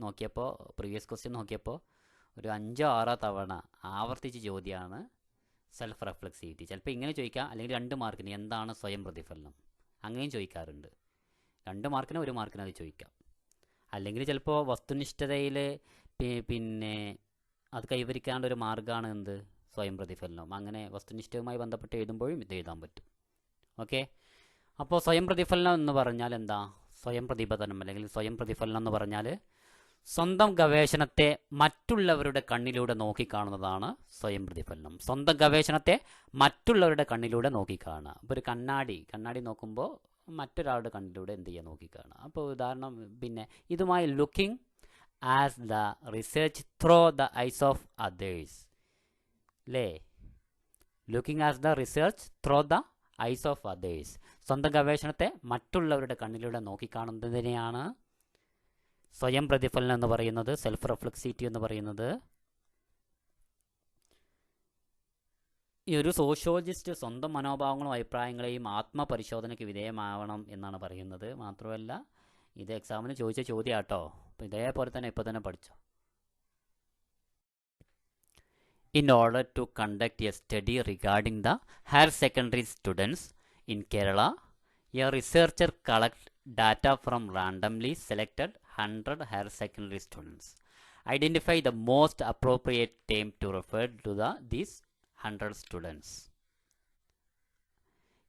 നോക്കിയപ്പോൾ പ്രീവിയസ് ക്വസ്റ്റ്യൻ നോക്കിയപ്പോൾ ഒരു 5ഓ 6ഓ തവണ ആവർത്തിച്ച ചോദ്യമാണ് സെൽഫ് റിഫ്ലെക്സിവിറ്റി. ചിലപ്പോൾ ഇങ്ങനെ ചോദിക്കാം, അല്ലെങ്കിൽ 2 മാർക്കിന് എന്താണ് സ്വയം പ്രതിഫലനം, അങ്ങനെയും ചോദിക്കാറുണ്ട്. 2 മാർക്കിന് 1 മാർക്കിന് അത് ചോദിക്കാം. അല്ലെങ്കിൽ ചിലപ്പോൾ വസ്തുനിഷ്ഠതയിൽ പിന്നെ അത് കൈവരിക്കാനുള്ള ഒരു മാർഗ്ഗമാണ് എന്ത്, സ്വയം പ്രതിഫലനം. അങ്ങനെ വസ്തുനിഷ്ഠവുമായി ബന്ധപ്പെട്ട് എഴുതുമ്പോഴും ഇത് എഴുതാൻ പറ്റും. ഓക്കെ, അപ്പോൾ സ്വയം പ്രതിഫലനം എന്ന് പറഞ്ഞാൽ എന്താ, സ്വയം പ്രതിപതനം അല്ലെങ്കിൽ സ്വയം പ്രതിഫലനം എന്ന് പറഞ്ഞാൽ സ്വന്തം ഗവേഷണത്തെ മറ്റുള്ളവരുടെ കണ്ണിലൂടെ നോക്കിക്കാണുന്നതാണ് സ്വയം പ്രതിഫലനം. സ്വന്തം ഗവേഷണത്തെ മറ്റുള്ളവരുടെ കണ്ണിലൂടെ നോക്കിക്കാണുക. ഇപ്പോൾ ഒരു കണ്ണാടി നോക്കുമ്പോൾ മറ്റൊരാളുടെ കണ്ണിലൂടെ എന്ത് ചെയ്യുക, നോക്കിക്കാണുക. അപ്പോൾ ഉദാഹരണം പിന്നെ ഇതുമായി looking as the research through the eyes of others, അല്ലേ? Looking as the research through the eyes of others, സ്വന്തം ഗവേഷണത്തെ മറ്റുള്ളവരുടെ കണ്ണിലൂടെ നോക്കിക്കാണുന്നതിനെയാണ് സ്വയം പ്രതിഫലനം എന്ന് പറയുന്നത്, സെൽഫ് റിഫ്ലെക്സിവിറ്റി എന്ന് പറയുന്നത്. ഈ ഒരു സോഷ്യോളജിസ്റ്റ് സ്വന്തം മനോഭാവങ്ങളും അഭിപ്രായങ്ങളെയും ആത്മപരിശോധനയ്ക്ക് വിധേയമാവണം എന്നാണ് പറയുന്നത്. മാത്രമല്ല ഇത് എക്സാമിന് ചോദിച്ച ചോദ്യം കേട്ടോ. അപ്പോൾ ഇതേപോലെ തന്നെ ഇപ്പോൾ തന്നെ പഠിച്ചോ. in order to conduct a study regarding the higher secondary students in Kerala. A researcher collects data from randomly selected 100 higher secondary students. Identify the most appropriate term to refer to these 100 students.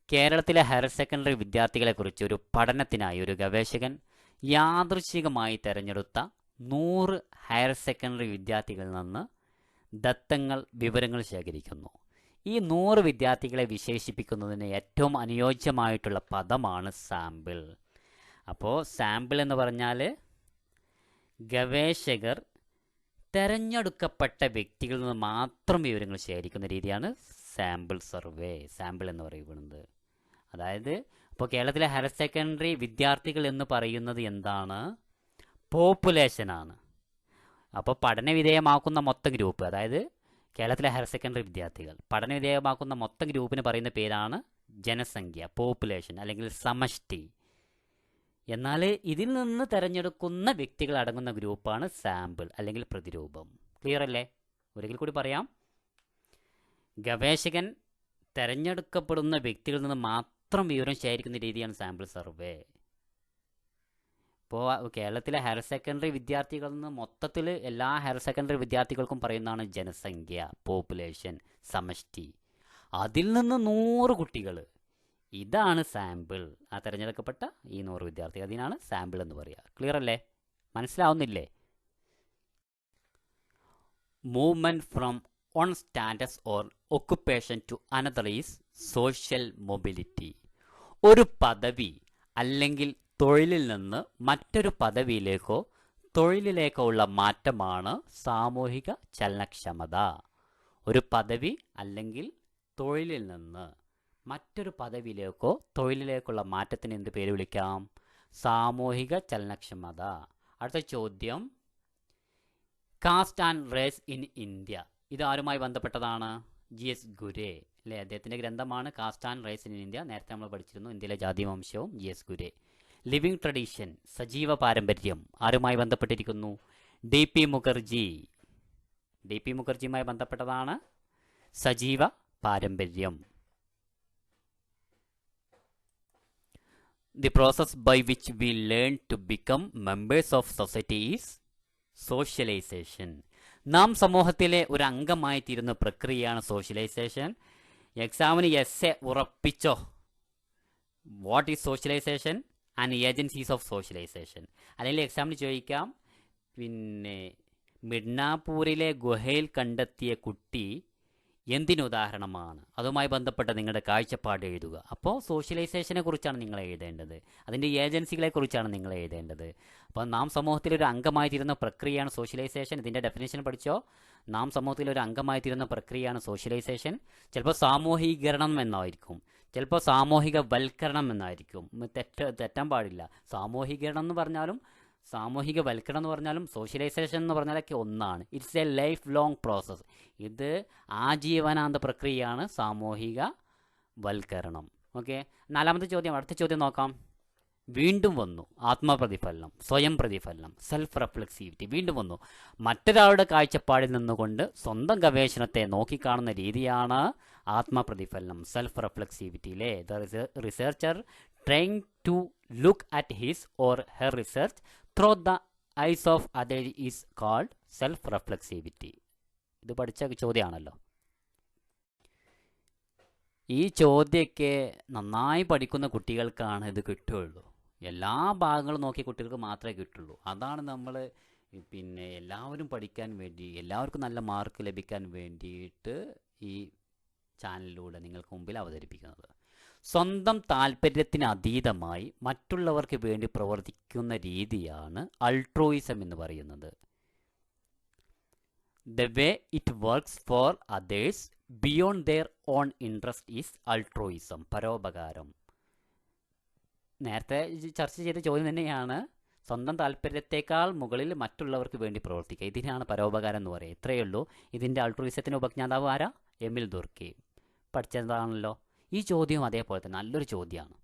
കേരളത്തിലെ higher secondary വിദ്യാർത്ഥികളെക്കുറിച്ച് ഒരു പഠനത്തിനായി ഒരു ഗവേഷകൻ യാദൃച്ഛികമായി തിരഞ്ഞെടുത്ത 100 higher secondary വിദ്യാർത്ഥികളിൽ നിന്ന് വിവരങ്ങൾ ശേഖരിക്കുന്നു. ഈ 100 വിദ്യാർത്ഥികളെ വിശേഷിപ്പിക്കുന്നതിന് ഏറ്റവും അനുയോജ്യമായിട്ടുള്ള പദമാണ് സാമ്പിൾ. അപ്പോൾ സാമ്പിൾ എന്ന് പറഞ്ഞാൽ ഗവേഷകർ തിരഞ്ഞെടുക്കപ്പെട്ട വ്യക്തികളിൽ നിന്ന് മാത്രം വിവരങ്ങൾ ശേഖരിക്കുന്ന രീതിയാണ് സാമ്പിൾ സർവേ, സാമ്പിൾ എന്ന് പറയുന്നത്. അതായത് ഇപ്പോൾ കേരളത്തിലെ ഹയർ സെക്കൻഡറി വിദ്യാർത്ഥികൾ എന്ന് പറയുന്നത് എന്താണ്? പോപ്പുലേഷനാണ്. അപ്പോൾ പഠനവിധേയമാക്കുന്ന മൊത്തം ഗ്രൂപ്പ്, അതായത് കേരളത്തിലെ ഹയർ സെക്കൻഡറി വിദ്യാർത്ഥികൾ പഠനവിധേയമാക്കുന്ന മൊത്തം ഗ്രൂപ്പിന് പറയുന്ന പേരാണ് ജനസംഖ്യ, പോപ്പുലേഷൻ അല്ലെങ്കിൽ സമഷ്ടി. എന്നാൽ ഇതിൽ നിന്ന് തിരഞ്ഞെടുക്കുന്ന വ്യക്തികൾ അടങ്ങുന്ന ഗ്രൂപ്പാണ് സാമ്പിൾ അല്ലെങ്കിൽ പ്രതിരൂപം. ക്ലിയർ അല്ലേ? ഒരിക്കൽ കൂടി പറയാം. ഗവേഷകൻ തിരഞ്ഞെടുക്കപ്പെടുന്ന വ്യക്തികളിൽ നിന്ന് മാത്രം വിവരം ശേഖരിക്കുന്ന രീതിയാണ് സാമ്പിൾ സർവേ. ഇപ്പോൾ കേരളത്തിലെ ഹയർ സെക്കൻഡറി വിദ്യാർത്ഥികളിൽ നിന്ന് മൊത്തത്തിൽ എല്ലാ ഹയർ സെക്കൻഡറി വിദ്യാർത്ഥികൾക്കും പറയുന്നതാണ് ജനസംഖ്യ, പോപ്പുലേഷൻ, സമഷ്ടി. അതിൽ നിന്ന് 100 കുട്ടികൾ, ഇതാണ് സാമ്പിൾ. ആ തിരഞ്ഞെടുക്കപ്പെട്ട ഈ 100 വിദ്യാർത്ഥികൾ, അതിനാണ് സാമ്പിൾ എന്ന് പറയുക. ക്ലിയർ അല്ലേ? മനസ്സിലാവുന്നില്ലേ? Movement from one status or occupation to another is social mobility. ഒരു പദവി അല്ലെങ്കിൽ തൊഴിലിൽ നിന്ന് മറ്റൊരു പദവിയിലേക്കോ തൊഴിലിലേക്കോ ഉള്ള മാറ്റമാണ് സാമൂഹിക ചലനക്ഷമത. ഒരു പദവി അല്ലെങ്കിൽ തൊഴിലിൽ നിന്ന് മറ്റൊരു പദവിയിലേക്കോ തൊഴിലിലേക്കുള്ള മാറ്റത്തിന് എന്ത് പേര് വിളിക്കാം? സാമൂഹിക ചലനക്ഷമത. അടുത്ത ചോദ്യം, cast and race in India. ഇത് ആരുമായി ബന്ധപ്പെട്ടതാണ്? GS ഗുരെ അല്ലേ? അദ്ദേഹത്തിൻ്റെ ഗ്രന്ഥമാണ് caste and race in India. നേരത്തെ നമ്മൾ പഠിച്ചിരുന്നു, ഇന്ത്യയിലെ ജാതിവംശവും. GS ഗുരെ. ലിവിങ് ട്രഡീഷൻ, സജീവ പാരമ്പര്യം, ആരുമായി ബന്ധപ്പെട്ടിരിക്കുന്നു? DP മുഖർജി. DP മുഖർജിയുമായി ബന്ധപ്പെട്ടതാണ് സജീവ പാരമ്പര്യം. The process by which we learn to become members of society is socialization. നാം സമൂഹത്തിലെ ഒരു അംഗമായി തീരുന്ന പ്രക്രിയയാണ് സോഷ്യലൈസേഷൻ. എക്സാമിന് എസ്സെ ഉറപ്പിച്ചോ. What is socialisation and agencies of socialisation. അല്ലെങ്കിൽ എക്സാമിന് ചോദിക്കാം, പിന്നെ മിഡ്നാപൂരിലെ ഗുഹയിൽ കണ്ടെത്തിയ കുട്ടി എന്തിനുദാഹരണമാണ്? അതുമായി ബന്ധപ്പെട്ട നിങ്ങളുടെ കാഴ്ചപ്പാട് എഴുതുക. അപ്പോൾ സോഷ്യലൈസേഷനെ കുറിച്ചാണ് നിങ്ങൾ എഴുതേണ്ടത്, അതിൻ്റെ ഏജൻസികളെ കുറിച്ചാണ് നിങ്ങൾ എഴുതേണ്ടത്. അപ്പോൾ നാം സമൂഹത്തിലൊരു അംഗമായി തീരുന്ന പ്രക്രിയയാണ് സോഷ്യലൈസേഷൻ. ഇതിൻ്റെ ഡെഫിനേഷൻ പഠിച്ചോ. നാം സമൂഹത്തിലൊരു അംഗമായി തീരുന്ന പ്രക്രിയയാണ് സോഷ്യലൈസേഷൻ. ചിലപ്പോൾ സാമൂഹീകരണം എന്നായിരിക്കും, ചിലപ്പോൾ സാമൂഹിക വൽക്കരണം എന്നായിരിക്കും. തെറ്റാൻ പാടില്ല. സാമൂഹീകരണം എന്ന് പറഞ്ഞാലും സാമൂഹിക വൽക്കരണം എന്ന് പറഞ്ഞാലും സോഷ്യലൈസേഷൻ എന്ന് പറഞ്ഞാലൊക്കെ ഒന്നാണ്. It's A life long process. ഇത് ആജീവനാന്ത പ്രക്രിയയാണ് സാമൂഹിക വൽക്കരണം. ഓക്കെ, 4ാമത്തെ ചോദ്യം. അടുത്ത ചോദ്യം നോക്കാം. വീണ്ടും വന്നു ആത്മപ്രതിഫലനം, സ്വയം പ്രതിഫലനം, സെൽഫ് റിഫ്ലെക്സിവിറ്റി. വീണ്ടും വന്നു. മറ്റൊരാളുടെ കാഴ്ചപ്പാടിൽ നിന്നുകൊണ്ട് സ്വന്തം ഗവേഷണത്തെ നോക്കിക്കാണുന്ന രീതിയാണ് ആത്മപ്രതിഫലനം, സെൽഫ് റിഫ്ലെക്സിവിറ്റിയിലെ. The researcher trying to look at his or her research through the eyes of other is called self reflexivity. ഇത് പഠിച്ച ചോദ്യമാണല്ലോ. ഈ ചോദ്യമൊക്കെ നന്നായി പഠിക്കുന്ന കുട്ടികൾക്കാണ് ഇത് കിട്ടുകയുള്ളൂ. എല്ലാ ഭാഗങ്ങളും നോക്കിയ കുട്ടികൾക്ക് മാത്രമേ കിട്ടുള്ളൂ. അതാണ് നമ്മൾ പിന്നെ എല്ലാവരും പഠിക്കാൻ വേണ്ടി, എല്ലാവർക്കും നല്ല മാർക്ക് ലഭിക്കാൻ വേണ്ടിയിട്ട് ഈ ചാനലിലൂടെ നിങ്ങൾക്ക് മുമ്പിൽ അവതരിപ്പിക്കുന്നത്. സ്വന്തം താല്പര്യത്തിന് അതീതമായി മറ്റുള്ളവർക്ക് വേണ്ടി പ്രവർത്തിക്കുന്ന രീതിയാണ് അൾട്രോയിസം എന്ന് പറയുന്നത്. The way it works for others beyond their own interest is altruism. പരോപകാരം. നേരത്തെ ചർച്ച ചെയ്ത ചോദ്യം തന്നെയാണ്. സ്വന്തം താല്പര്യത്തെക്കാൾ മുകളിൽ മറ്റുള്ളവർക്ക് വേണ്ടി പ്രവർത്തിക്കുക, ഇതിനാണ് പരോപകാരം എന്ന് പറയുക. ഇത്രയേ ഉള്ളൂ. ഇതിൻ്റെ അൾട്രോയിസത്തിന് ഉപജ്ഞാതാവ് ആരാ? എമിൽ ദുർക്കി. പഠിച്ചതാണല്ലോ. ഈ ചോദ്യം അതേപോലെ തന്നെ നല്ലൊരു ചോദ്യമാണ്.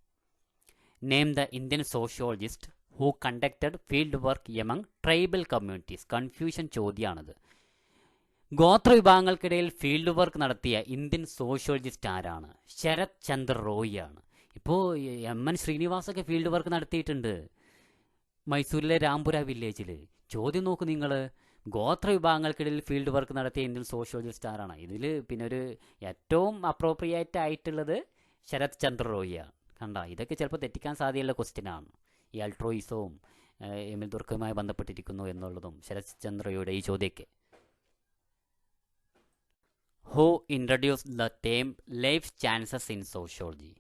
Name the Indian sociologist who conducted field work among tribal communities. Confusion ചോദ്യമാണിത്. ഗോത്ര വിഭാഗങ്ങൾക്കിടയിൽ ഫീൽഡ് വർക്ക് നടത്തിയ ഇന്ത്യൻ സോഷ്യോളജിസ്റ്റ് ആരാണ്? ശരത് ചന്ദ്ര റോയ് ആണ്. ഇപ്പോൾ എം.എൻ. ശ്രീനിവാസൊക്കെ ഫീൽഡ് വർക്ക് നടത്തിയിട്ടുണ്ട് മൈസൂരിലെ രാംപുര വില്ലേജിൽ. ചോദ്യം നോക്കൂ നിങ്ങൾ, ഗോത്ര വിഭാഗങ്ങൾക്കിടയിൽ ഫീൽഡ് വർക്ക് നടത്തിയ ഇന്ത്യൻ സോഷ്യോളജിസ്റ്റ് ആരാണ്? ഇതിൽ പിന്നെ ഒരു ഏറ്റവും അപ്രോപ്രിയേറ്റ് ആയിട്ടുള്ളത് ശരത് ചന്ദ്ര റോയിയാണ്. കണ്ട, ഇതൊക്കെ ചിലപ്പോൾ തെറ്റിക്കാൻ സാധ്യതയുള്ള ക്വസ്റ്റ്യനാണ്. ഈ അൾട്രോയിസവും എമിൽ ദുർഗയുമായി ബന്ധപ്പെട്ടിരിക്കുന്നു എന്നുള്ളതും ശരത് ചന്ദ്രയുടെ ഈ ചോദ്യമൊക്കെ. Who introduce the term life chances in sociology?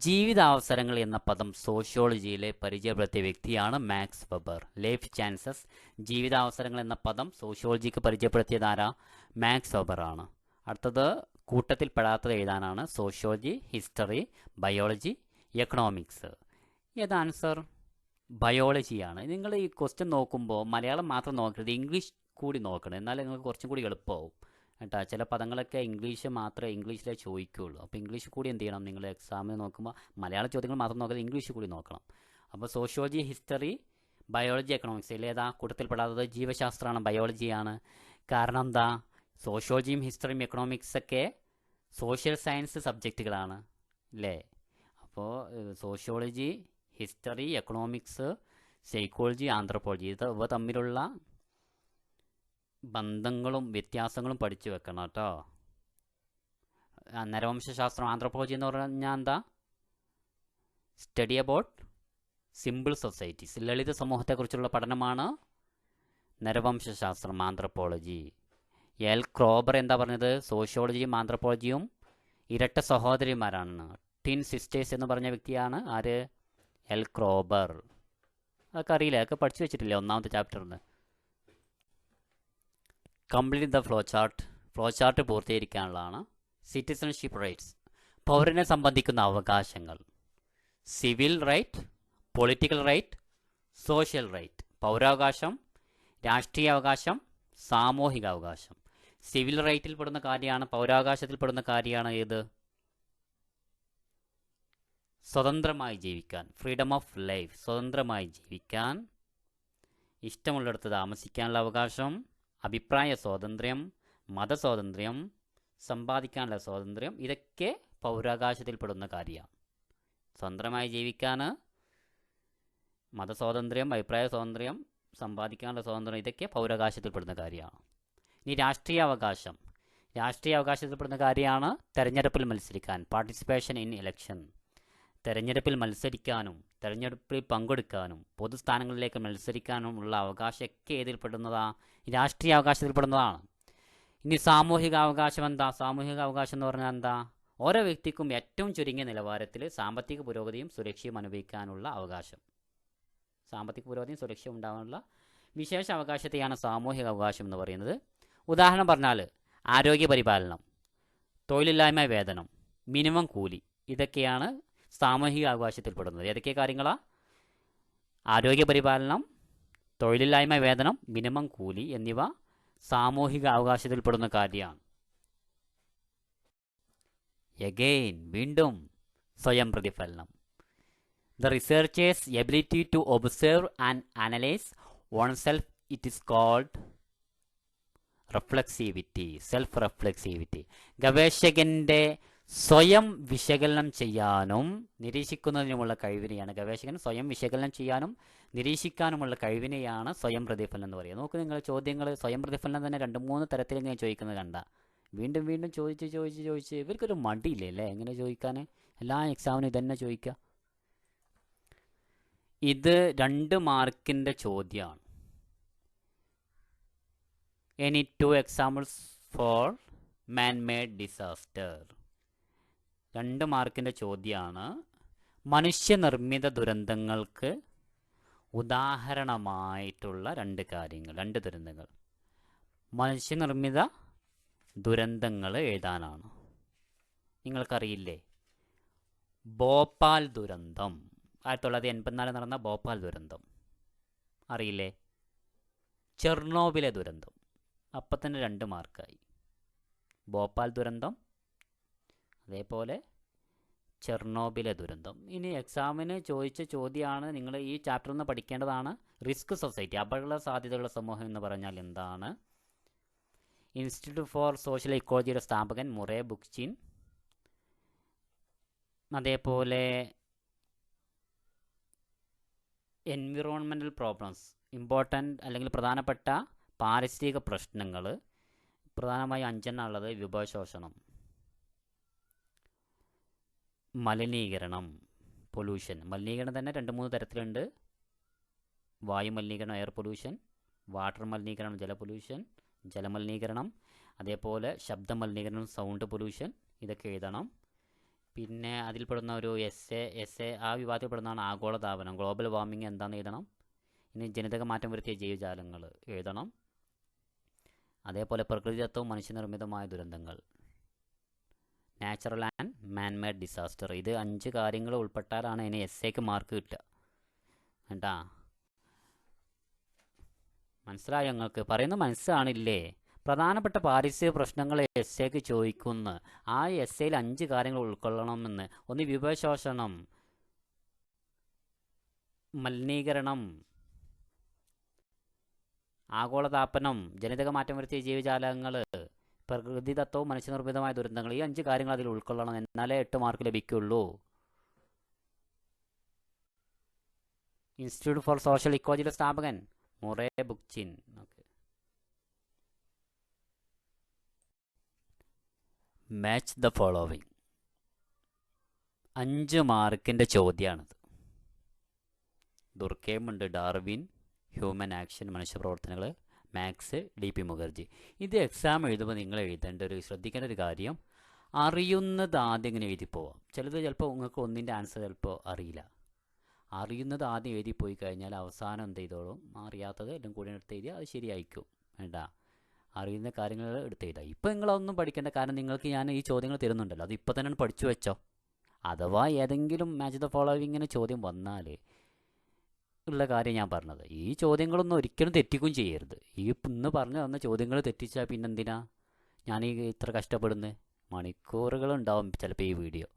ജീവിതാവസരങ്ങൾ എന്ന പദം സോഷ്യോളജിയിലെ പരിചയപ്പെടുത്തിയ വ്യക്തിയാണ് മാക്സ് വെബർ. ലൈഫ് ചാൻസസ്, ജീവിതാവസരങ്ങൾ എന്ന പദം സോഷ്യോളജിക്ക് പരിചയപ്പെടുത്തിയത് ആരാ? മാക്സ് വെബർ ആണ്. അടുത്തത് കൂട്ടത്തിൽ പെടാത്തത് എഴുതാനാണ്. Sociology, history, biology, economics. ഏത് ആൻസർ? ബയോളജിയാണ്. നിങ്ങൾ ഈ ക്വസ്റ്റ്യൻ നോക്കുമ്പോൾ മലയാളം മാത്രം നോക്കരുത്, ഇംഗ്ലീഷ് കൂടി നോക്കണം, എന്നാലേ നിങ്ങൾക്ക് കുറച്ചും കൂടി എളുപ്പമാവും കേട്ടോ. ചില പദങ്ങളൊക്കെ ഇംഗ്ലീഷിലേ ചോദിക്കുകയുള്ളൂ. അപ്പോൾ ഇംഗ്ലീഷ് കൂടി എന്ത് ചെയ്യണം? നിങ്ങൾ എക്സാമിന് നോക്കുമ്പോൾ മലയാള ചോദ്യങ്ങൾ മാത്രം നോക്കാതെ ഇംഗ്ലീഷ് കൂടി നോക്കണം. അപ്പോൾ സോഷ്യോളജി, ഹിസ്റ്ററി, ബയോളജി, എക്കണോമിക്സ് ഇതിലേതാ? കൂട്ടത്തിൽപ്പെടാത്തത് ജീവശാസ്ത്രമാണ്, ബയോളജിയാണ്. കാരണം എന്താ? സോഷ്യോളജിയും ഹിസ്റ്ററിയും എക്കണോമിക്സൊക്കെ സോഷ്യൽ സയൻസ് സബ്ജക്റ്റുകളാണ് അല്ലേ? അപ്പോൾ sociology, history, economics, psychology, anthropology ഇവ തമ്മിലുള്ള ബന്ധങ്ങളും വ്യത്യാസങ്ങളും പഠിച്ചു വെക്കണം കേട്ടോ. നരവംശാസ്ത്രം, ആന്ത്രപ്പോളജി എന്ന് പറഞ്ഞാൽ എന്താ? സ്റ്റഡി അബൌട്ട് സിമ്പിൾ സൊസൈറ്റീസ്, ലളിത സമൂഹത്തെക്കുറിച്ചുള്ള പഠനമാണ് നരവംശാസ്ത്രം, ആന്ത്രപ്പോളജി. എൽ ക്രോബർ എന്താ പറഞ്ഞത്? സോഷ്യോളജിയും ആന്ത്രപ്പോളജിയും ഇരട്ട സഹോദരിമാരാണ്, ട്വിൻ സിസ്റ്റേഴ്സ് എന്ന് പറഞ്ഞ വ്യക്തിയാണ് ആര്? L Kroeber. അതൊക്കെ അറിയില്ല, അതൊക്കെ പഠിച്ചു വെച്ചിട്ടില്ലേ ഒന്നാമത്തെ ചാപ്റ്ററിന്. Complete the flow chart. Flow chart പൂർത്തീകരിക്കാനുള്ളതാണ്. സിറ്റിസൺഷിപ്പ് റൈറ്റ്സ്, പൗരനെ സംബന്ധിക്കുന്ന അവകാശങ്ങൾ. Civil right, political right, social right. പൗരാവകാശം, രാഷ്ട്രീയ അവകാശം, സാമൂഹിക അവകാശം. സിവിൽ റൈറ്റിൽ പെടുന്ന കാര്യമാണ്, പൗരാവകാശത്തിൽ പെടുന്ന കാര്യമാണ് ഏത്? സ്വതന്ത്രമായി ജീവിക്കാൻ, ഫ്രീഡം ഓഫ് ലൈഫ്, സ്വതന്ത്രമായി ജീവിക്കാൻ, ഇഷ്ടമുള്ളിടത്ത് താമസിക്കാനുള്ള അവകാശം, അഭിപ്രായ സ്വാതന്ത്ര്യം, മതസ്വാതന്ത്ര്യം, സമ്പാദിക്കാനുള്ള സ്വാതന്ത്ര്യം. ഇതൊക്കെ പൗരാവകാശത്തിൽപ്പെടുന്ന കാര്യമാണ്. സ്വതന്ത്രമായി ജീവിക്കാൻ മതസ്വാതന്ത്ര്യം, അഭിപ്രായ സ്വാതന്ത്ര്യം, സമ്പാദിക്കാനുള്ള സ്വാതന്ത്ര്യം, ഇതൊക്കെ പൗരാവകാശത്തിൽപ്പെടുന്ന കാര്യമാണ്. ഇനി രാഷ്ട്രീയ അവകാശം. രാഷ്ട്രീയ അവകാശത്തിൽപ്പെടുന്ന കാര്യമാണ് തെരഞ്ഞെടുപ്പിൽ മത്സരിക്കാൻ, പാർട്ടിസിപ്പേഷൻ ഇൻ ഇലക്ഷൻ. തെരഞ്ഞെടുപ്പിൽ മത്സരിക്കാനും തെരഞ്ഞെടുപ്പിൽ പങ്കെടുക്കാനും പൊതുസ്ഥാനങ്ങളിലേക്ക് മത്സരിക്കാനുമുള്ള അവകാശമൊക്കെ ഏതിൽപ്പെടുന്നതാ? രാഷ്ട്രീയ അവകാശത്തിൽപ്പെടുന്നതാണ്. ഇനി സാമൂഹിക അവകാശം എന്താ? സാമൂഹിക അവകാശം എന്ന് പറഞ്ഞാൽ എന്താ? ഓരോ വ്യക്തിക്കും ഏറ്റവും ചുരുങ്ങിയ നിലവാരത്തിൽ സാമ്പത്തിക പുരോഗതിയും സുരക്ഷയും അനുഭവിക്കാനുള്ള അവകാശം. സാമ്പത്തിക പുരോഗതിയും സുരക്ഷയും ഉണ്ടാകാനുള്ള വിശേഷ അവകാശത്തെയാണ് സാമൂഹിക അവകാശം എന്ന് പറയുന്നത്. ഉദാഹരണം പറഞ്ഞാൽ ആരോഗ്യ പരിപാലനം, തൊഴിലില്ലായ്മ വേതനം, മിനിമം കൂലി, ഇതൊക്കെയാണ് സാമൂഹിക അവകാശത്തിൽപ്പെടുന്നത്. ഏതൊക്കെ കാര്യങ്ങളാണ്? ആരോഗ്യ പരിപാലനം, തൊഴിലില്ലായ്മ വേതനം, മിനിമം കൂലി എന്നിവ സാമൂഹിക അവകാശത്തിൽപ്പെടുന്ന കാര്യമാണ്. എഗെയിൻ, വീണ്ടും സ്വയം പ്രതിഫലനം. The researcher's ability to observe and analyse oneself, it is called reflexivity, self reflexivity. ഗവേഷകൻ്റെ സ്വയം വിശകലനം ചെയ്യാനും നിരീക്ഷിക്കുന്നതിനുമുള്ള കഴിവിനെയാണ് ഗവേഷകൻ സ്വയം വിശകലനം ചെയ്യാനും നിരീക്ഷിക്കാനുമുള്ള കഴിവിനെയാണ് സ്വയം പ്രതിഫലനം എന്ന് പറയുക. നോക്ക് നിങ്ങൾ ചോദ്യങ്ങൾ സ്വയം പ്രതിഫലനം തന്നെ 2-3 തരത്തിൽ ഇങ്ങനെ ചോദിക്കുന്നത് കണ്ട. വീണ്ടും വീണ്ടും ചോദിച്ച് ഇവർക്കൊരു മടിയില്ലേ അല്ലേ എങ്ങനെ ചോദിക്കാൻ? എല്ലാ എക്സാമിനും ഇതന്നെ ചോദിക്കുക. ഇത് 2 മാർക്കിൻ്റെ ചോദ്യമാണ്. Any 2 examples for man made disaster. 2 മാർക്കിൻ്റെ ചോദ്യമാണ്. മനുഷ്യനിർമ്മിത ദുരന്തങ്ങൾക്ക് ഉദാഹരണമായിട്ടുള്ള 2 കാര്യങ്ങൾ, 2 ദുരന്തങ്ങൾ. മനുഷ്യനിർമ്മിത ദുരന്തങ്ങൾ എഴുതാനാണ്. നിങ്ങൾക്കറിയില്ലേ ഭോപ്പാൽ ദുരന്തം, 1984 നടന്ന ഭോപ്പാൽ ദുരന്തം അറിയില്ലേ? ചെർണോബിലെ ദുരന്തം. അപ്പം തന്നെ 2 മാർക്കായി. ഭോപ്പാൽ ദുരന്തം, അതേപോലെ ചെർണോബിലെ ദുരന്തം. ഇനി എക്സാമിന് ചോദിച്ച ചോദ്യമാണ്, നിങ്ങൾ ഈ ചാപ്റ്ററിൽ നിന്ന് പഠിക്കേണ്ടതാണ്. റിസ്ക് സൊസൈറ്റി, അപകട സാധ്യതയുള്ള സമൂഹം എന്ന് പറഞ്ഞാൽ എന്താണ്? ഇൻസ്റ്റിറ്റ്യൂട്ട് ഫോർ സോഷ്യൽ ഇക്കോളജിയുടെ സ്ഥാപകൻ മുറേ ബുക്ചിൻ. അതേപോലെ എൻവിറോൺമെൻറ്റൽ പ്രോബ്ലംസ്, ഇമ്പോർട്ടൻ്റ് അല്ലെങ്കിൽ പ്രധാനപ്പെട്ട പാരിസ്ഥിതിക പ്രശ്നങ്ങൾ പ്രധാനമായും 5 ഉള്ളത്. വിഭവശോഷണം, മലിനീകരണം, പൊല്യൂഷൻ. മലിനീകരണം തന്നെ 2-3 തരത്തിലുണ്ട്. വായു മലിനീകരണം എയർ പൊല്യൂഷൻ, വാട്ടർ മലിനീകരണം ജല പൊല്യൂഷൻ, ജലമലിനീകരണം, അതേപോലെ ശബ്ദ മലിനീകരണം സൗണ്ട് പൊല്യൂഷൻ. ഇതൊക്കെ എഴുതണം. പിന്നെ അതിൽപ്പെടുന്ന ഒരു എസ് എ ആ വിഭാഗത്തിൽപ്പെടുന്നതാണ് ആഗോളതാപനം, ഗ്ലോബൽ വാർമിംഗ് എന്താണെന്ന് എഴുതണം. ഇനി ജനിതക മാറ്റം വരുത്തിയ ജീവജാലങ്ങൾ എഴുതണം. അതേപോലെ പ്രകൃതിദത്തവും മനുഷ്യനിർമ്മിതമായ ദുരന്തങ്ങൾ, നാച്ചുറൽ ആൻഡ് മാൻമെയ്ഡ് ഡിസാസ്റ്റർ. ഇത് 5 കാര്യങ്ങൾ ഉൾപ്പെട്ടാലാണ് ഇനി എസ്സേക്ക് മാർക്ക് കിട്ടുക. കേട്ടാ, മനസ്സിലായോ? നിങ്ങൾക്ക് പറയുന്നത് മനസ്സിലാണില്ലേ? പ്രധാനപ്പെട്ട പാരിസ്ഥിതിക പ്രശ്നങ്ങൾ എസ്സേക്ക് ചോദിക്കുന്ന ആ എസ്സേയിൽ 5 കാര്യങ്ങൾ ഉൾക്കൊള്ളണമെന്ന്. ഒന്ന് വിഭവശോഷണം, മലിനീകരണം, ആഗോളതാപനം, ജനിതക മാറ്റം വരുത്തിയ ജീവജാലങ്ങൾ, പ്രകൃതിദത്തവും മനുഷ്യനിർമ്മിതമായ ദുരന്തങ്ങൾ. ഈ 5 കാര്യങ്ങൾ അതിൽ ഉൾക്കൊള്ളണം, എന്നാലേ 8 മാർക്ക് ലഭിക്കുള്ളൂ. ഇൻസ്റ്റിറ്റ്യൂട്ട് ഫോർ സോഷ്യൽ ഇക്കോളജിയുടെ സ്ഥാപകൻ Murray Bookchin. Match the following. 5 മാർക്കിൻ്റെ ചോദ്യമാണിത്. ദുർക്കൈമുണ്ട്, ഡാർവിൻ, ഹ്യൂമൻ ആക്ഷൻ, മനുഷ്യപ്രവർത്തനങ്ങൾ, മാത്സ്, DP മുഖർജി. ഇത് എക്സാം എഴുതുമ്പോൾ നിങ്ങൾ ശ്രദ്ധിക്കേണ്ട ഒരു കാര്യം, അറിയുന്നത് ആദ്യം ഇങ്ങനെ എഴുതി പോവാം. ചിലപ്പോൾ നിങ്ങൾക്ക് ഒന്നിൻ്റെ ആൻസർ ചിലപ്പോൾ അറിയില്ല. അറിയുന്നത് ആദ്യം എഴുതി പോയി കഴിഞ്ഞാൽ അവസാനം എന്ത് ചെയ്തോളും, അറിയാത്തത് എല്ലാം കൂടി എടുത്ത് എഴുതിയാൽ അത് ശരിയായിരിക്കും. വേണ്ട, അറിയുന്ന കാര്യങ്ങൾ എടുത്ത് എഴുതാം. ഇപ്പം നിങ്ങളൊന്നും പഠിക്കേണ്ട, കാരണം നിങ്ങൾക്ക് ഞാൻ ഈ ചോദ്യങ്ങൾ തരുന്നുണ്ടല്ലോ, അത് ഇപ്പോൾ തന്നെ പഠിച്ചു വെച്ചോ. അഥവാ ഏതെങ്കിലും മാച്ച് ദ ഫോളോവിങ്ങിന് ചോദ്യം വന്നാൽ ഉള്ള കാര്യം ഞാൻ പറഞ്ഞത്, ഈ ചോദ്യങ്ങളൊന്നും ഒരിക്കലും തെറ്റിക്കും ചെയ്യരുത്. ഈ ഇന്ന് പറഞ്ഞു തന്ന ചോദ്യങ്ങൾ തെറ്റിച്ചാൽ പിന്നെന്തിനാ ഞാൻ ഇത്ര കഷ്ടപ്പെടുന്നത്? മണിക്കൂറുകളുണ്ടാവും ചിലപ്പോൾ ഈ വീഡിയോ.